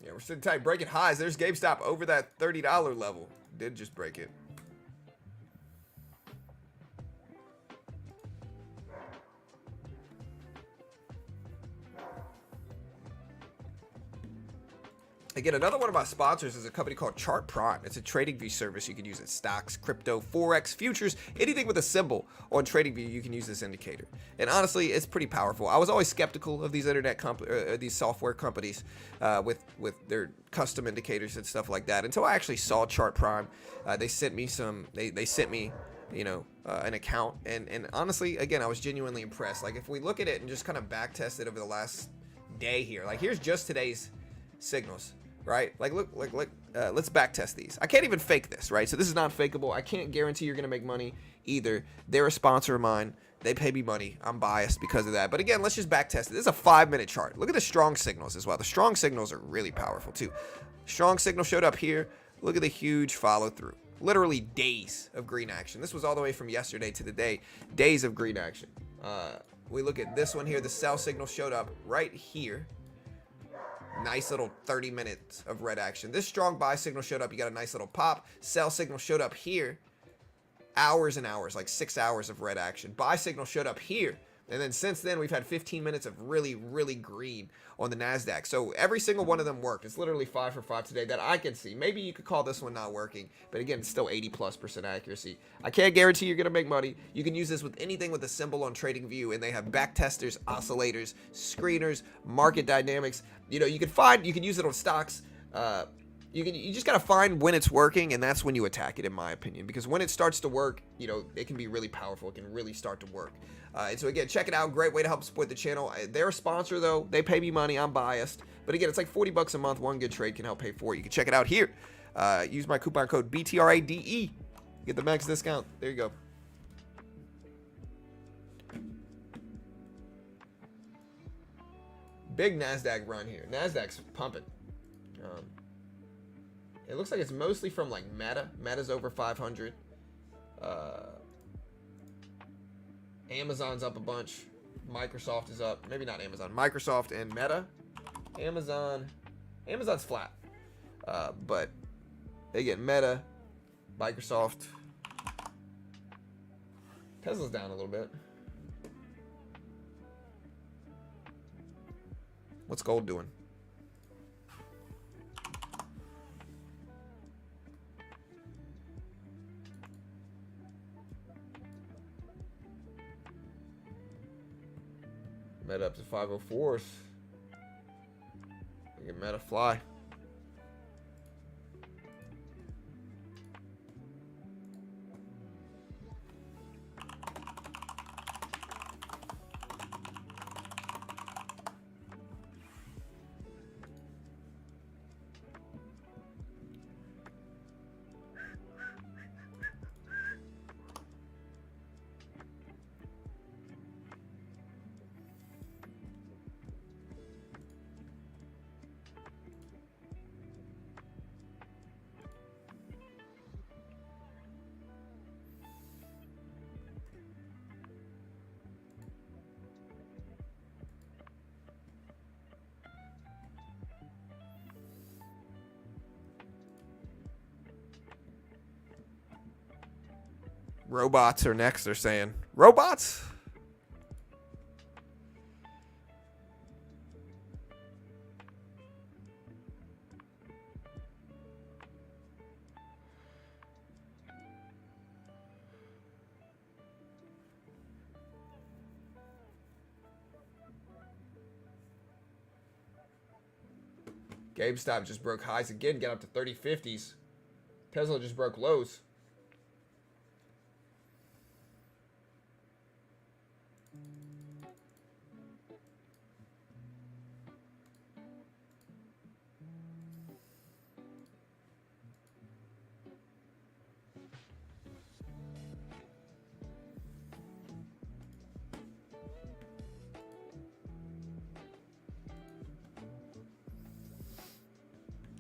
Yeah, we're sitting tight, breaking highs. There's GameStop over that $30 level. Did just break it. Again, another one of my sponsors is a company called Chart Prime. It's a TradingView service you can use in stocks, crypto, forex, futures, anything with a symbol on TradingView. You can use this indicator, and honestly, it's pretty powerful. I was always skeptical of these these software companies with their custom indicators and stuff like that until I actually saw Chart Prime. They sent me some. They sent me, an account, and honestly, again, I was genuinely impressed. Like if we look at it and just kind of back test it over the last day here, like here's just today's signals. Right? Like, look, let's back test these. I can't even fake this, right? So this is not fakeable. I can't guarantee you're going to make money either. They're a sponsor of mine. They pay me money. I'm biased because of that. But again, let's just back test it. This is a 5-minute chart. Look at the strong signals as well. The strong signals are really powerful too. Strong signal showed up here. Look at the huge follow through. Literally days of green action. This was all the way from yesterday to today. Days of green action. We look at this one here. The sell signal showed up right here. Nice little 30 minutes of red action. This strong buy signal showed up. You got a nice little pop. Sell signal showed up here. Hours and hours, like 6 hours of red action. Buy signal showed up here. And then since then, we've had 15 minutes of really, really green on the NASDAQ. So every single one of them worked. It's literally 5 for 5 today that I can see. Maybe you could call this one not working. But again, it's still 80+% accuracy. I can't guarantee you're going to make money. You can use this with anything with a symbol on TradingView. And they have back testers, oscillators, screeners, market dynamics. You can use it on stocks. You just got to find when it's working, and that's when you attack it, in my opinion. Because when it starts to work, it can be really powerful. It can really start to work. And so, again, check it out. Great way to help support the channel. They're a sponsor, though. They pay me money. I'm biased. But, again, it's like $40 a month. One good trade can help pay for it. You can check it out here. Use my coupon code BTRADE. Get the max discount. There you go. Big NASDAQ run here. NASDAQ's pumping. It looks like it's mostly from like Meta. Meta's over 500. Amazon's up a bunch. Microsoft is up. Maybe not Amazon. Microsoft and Meta. Amazon's flat. But again, Meta, Microsoft. Tesla's down a little bit. What's gold doing? Meta up to 504s. We get Meta fly. Robots are next, they're saying. Robots? GameStop just broke highs again, got up to 30.50s. Tesla just broke lows.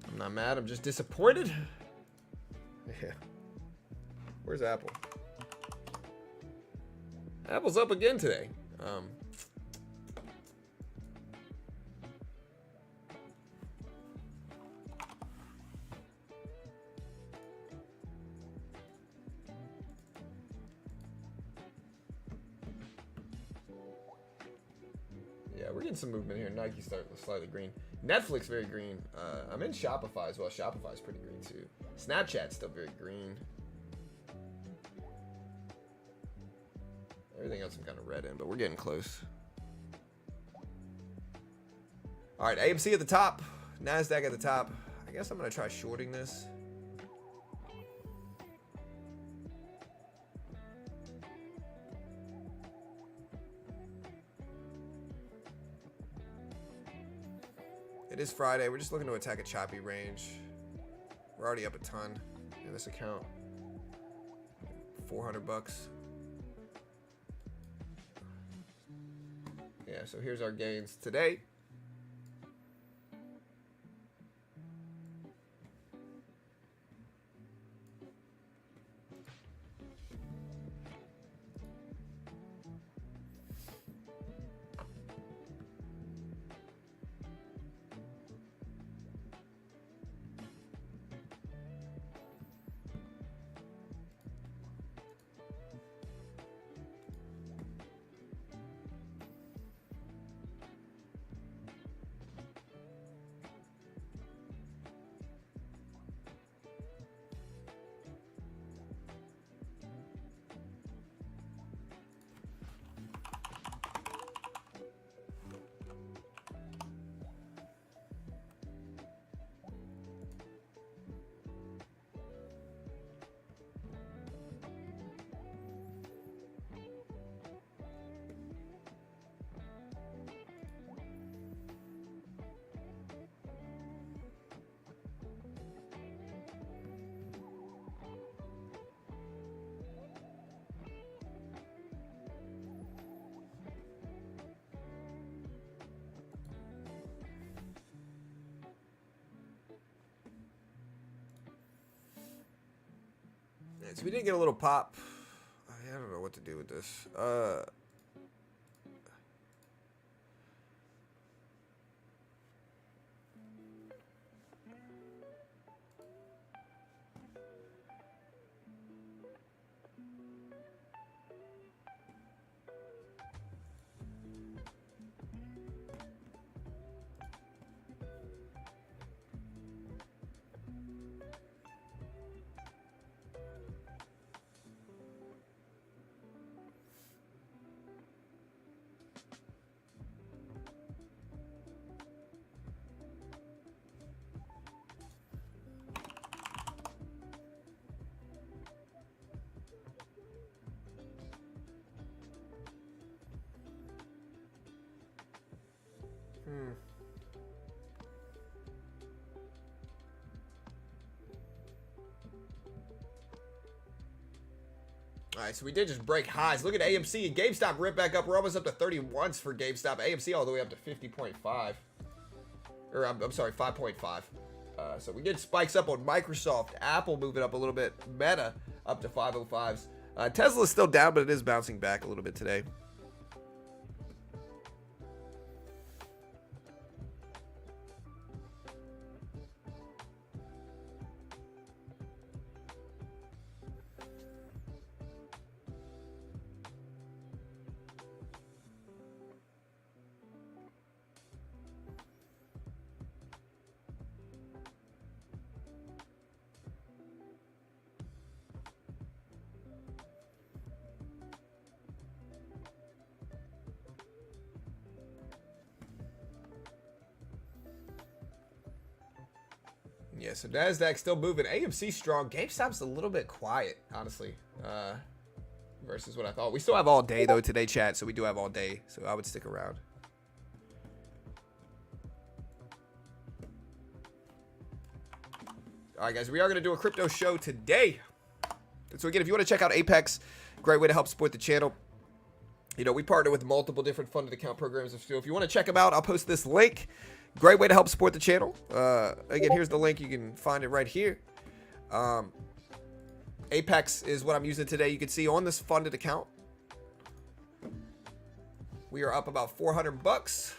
I'm not mad, I'm just disappointed. Yeah. Where's Apple? Apple's up again today. Yeah, we're getting some movement here. Nike starting slightly green. Netflix very green. I'm in Shopify as well. Shopify's pretty green too. Snapchat's still very green. Everything else I'm kind of red in, but we're getting close. All right, AMC at the top. NASDAQ at the top. I guess I'm going to try shorting this. It is Friday. We're just looking to attack a choppy range. We're already up a ton in this account. 400 bucks. Yeah, so here's our gains today. So we did get a little pop. I don't know what to do with this. All right, so we did just break highs. Look at AMC and GameStop rip back up. We're almost up to 31s for GameStop. AMC all the way up to 50.5. Or I'm sorry, 5.5. So we get spikes up on Microsoft. Apple moving up a little bit. Meta up to 505s. Tesla's still down, but it is bouncing back a little bit today. Yeah, so NASDAQ still moving. AMC strong. GameStop's a little bit quiet, honestly, versus what I thought. We still have all day, though, today, chat, so we do have all day, so I would stick around. All right, guys, we are going to do a crypto show today. So, again, if you want to check out Apex, great way to help support the channel. You know, we partner with multiple different funded account programs. So if you want to check them out, I'll post this link. Great way to help support the channel. Again, here's the link. You can find it right here. Apex is what I'm using today. You can see on this funded account, we are up about 400 bucks.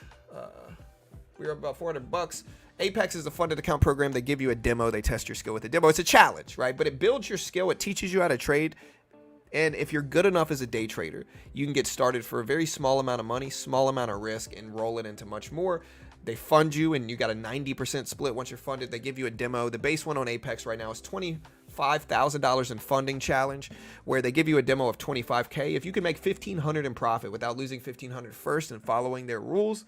We are up about 400 bucks. Apex is a funded account program. They give you a demo. They test your skill with a demo. It's a challenge, right? But it builds your skill. It teaches you how to trade. And if you're good enough as a day trader, you can get started for a very small amount of money, small amount of risk, and roll it into much more. They fund you, and you got a 90% split once you're funded. They give you a demo. The base one on Apex right now is $25,000 in funding challenge, where they give you a demo of $25K. If you can make $1,500 in profit without losing $1,500 first and following their rules,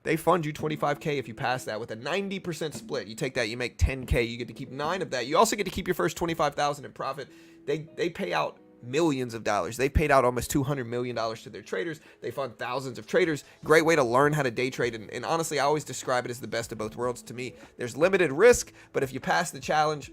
they fund you $25K if you pass that with a 90% split. You take that, you make $10K. You get to keep 9 of that. You also get to keep your first $25,000 in profit. They pay out millions of dollars. They paid out almost $200 million to their traders. They fund thousands of traders. Great way to learn how to day trade. And honestly, I always describe it as the best of both worlds to me. There's limited risk, but if you pass the challenge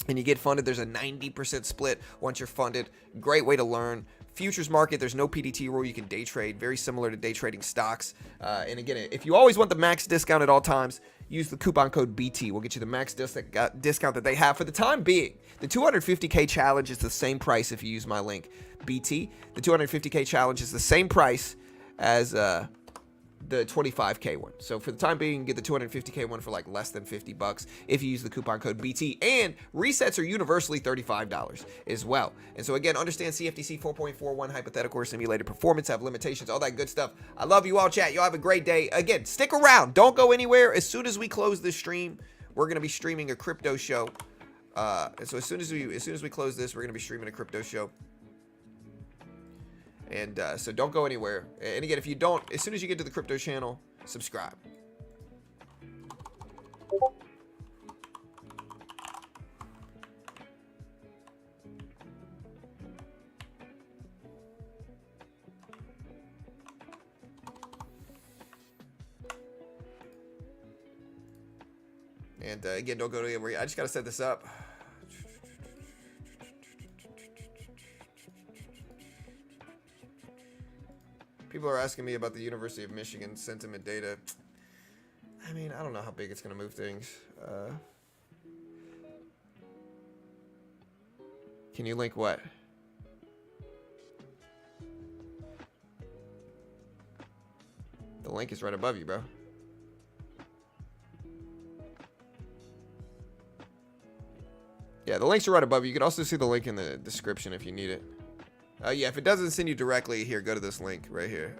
and you get funded, there's a 90% split once you're funded. Great way to learn. Futures market, there's no PDT rule. You can day trade, very similar to day trading stocks. And again, if you always want the max discount at all times, use the coupon code BT. We'll get you the max discount that they have for the time being. The 250K challenge is the same price if you use my link, BT. The 250K challenge is the same price as the 25K one. So for the time being, you can get the 250K one for like less than 50 bucks if you use the coupon code BT. And resets are universally $35 as well. And so again, understand CFTC 4.41 hypothetical or simulated performance have limitations, all that good stuff. I love you all, chat. Y'all have a great day. Again, stick around. Don't go anywhere. As soon as we close this stream, we're going to be streaming a crypto show. And so as soon as we close this, we're going to be streaming a crypto show. And so don't go anywhere. And again, if you don't, as soon as you get to the crypto channel, subscribe. And again, don't go anywhere. I just got to set this up. People are asking me about the University of Michigan sentiment data. I mean, I don't know how big it's going to move things. Can you link what? The link is right above you, bro. Yeah, the links are right above you. You can also see the link in the description if you need it. Yeah, if it doesn't send you directly, here, go to this link right here.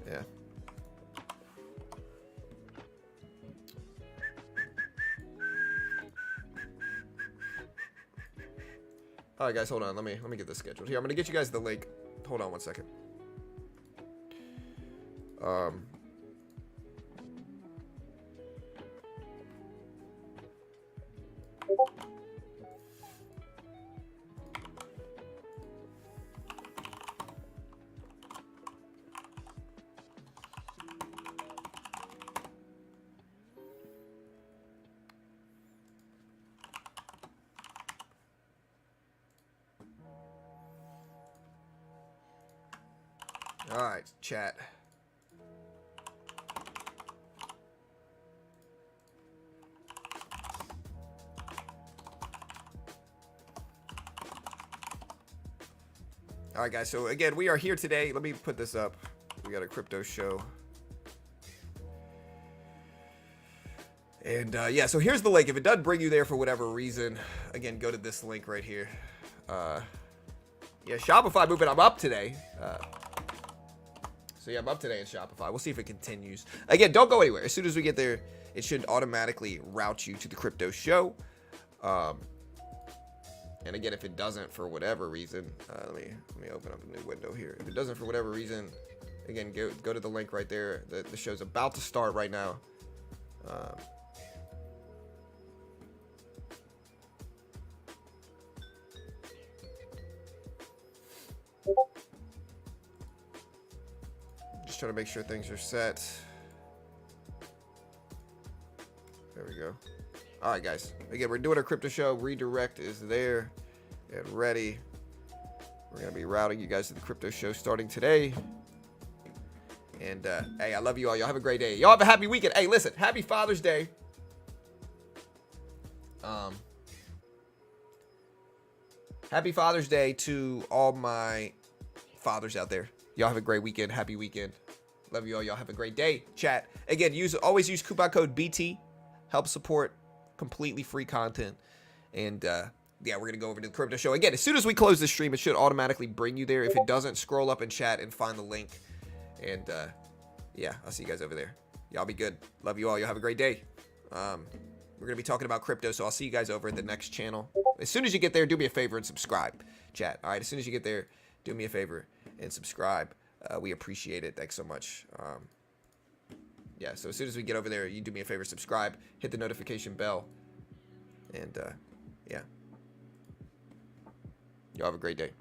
Yeah. All right, guys, hold on. Let me get this scheduled. Here, I'm gonna get you guys the link. Hold on one second. All right, chat. All right, guys. So again, we are here today. Let me put this up. We got a crypto show. And yeah, so here's the link. If it doesn't bring you there for whatever reason, again, go to this link right here. Yeah, Shopify moving. I'm up today. So yeah, I'm up today in Shopify. We'll see if it continues. Again, don't go anywhere. As soon as we get there, it should automatically route you to the crypto show. And again, if it doesn't for whatever reason, let me open up a new window here. If it doesn't for whatever reason, Again, go to the link right there. The show's about to start right now. Just trying to make sure things are set. There we go. All right, guys. Again, we're doing a crypto show. Redirect is there and ready. We're going to be routing you guys to the crypto show starting today. And, hey, I love you all. Y'all have a great day. Y'all have a happy weekend. Hey, listen, happy Father's Day. Happy Father's Day to all my fathers out there. Y'all have a great weekend. Happy weekend. Love you all. Y'all have a great day. Chat. Again, always use coupon code BT. Help support completely free content. And, yeah, we're going to go over to the crypto show. Again, as soon as we close the stream, it should automatically bring you there. If it doesn't, scroll up in chat and find the link. And, yeah, I'll see you guys over there. Y'all be good. Love you all. Y'all have a great day. We're going to be talking about crypto, so I'll see you guys over at the next channel. As soon as you get there, do me a favor and subscribe, chat. All right, as soon as you get there, do me a favor and subscribe. We appreciate it. Thanks so much. Yeah, so as soon as we get over there, you do me a favor, subscribe, hit the notification bell, and, yeah. Y'all have a great day.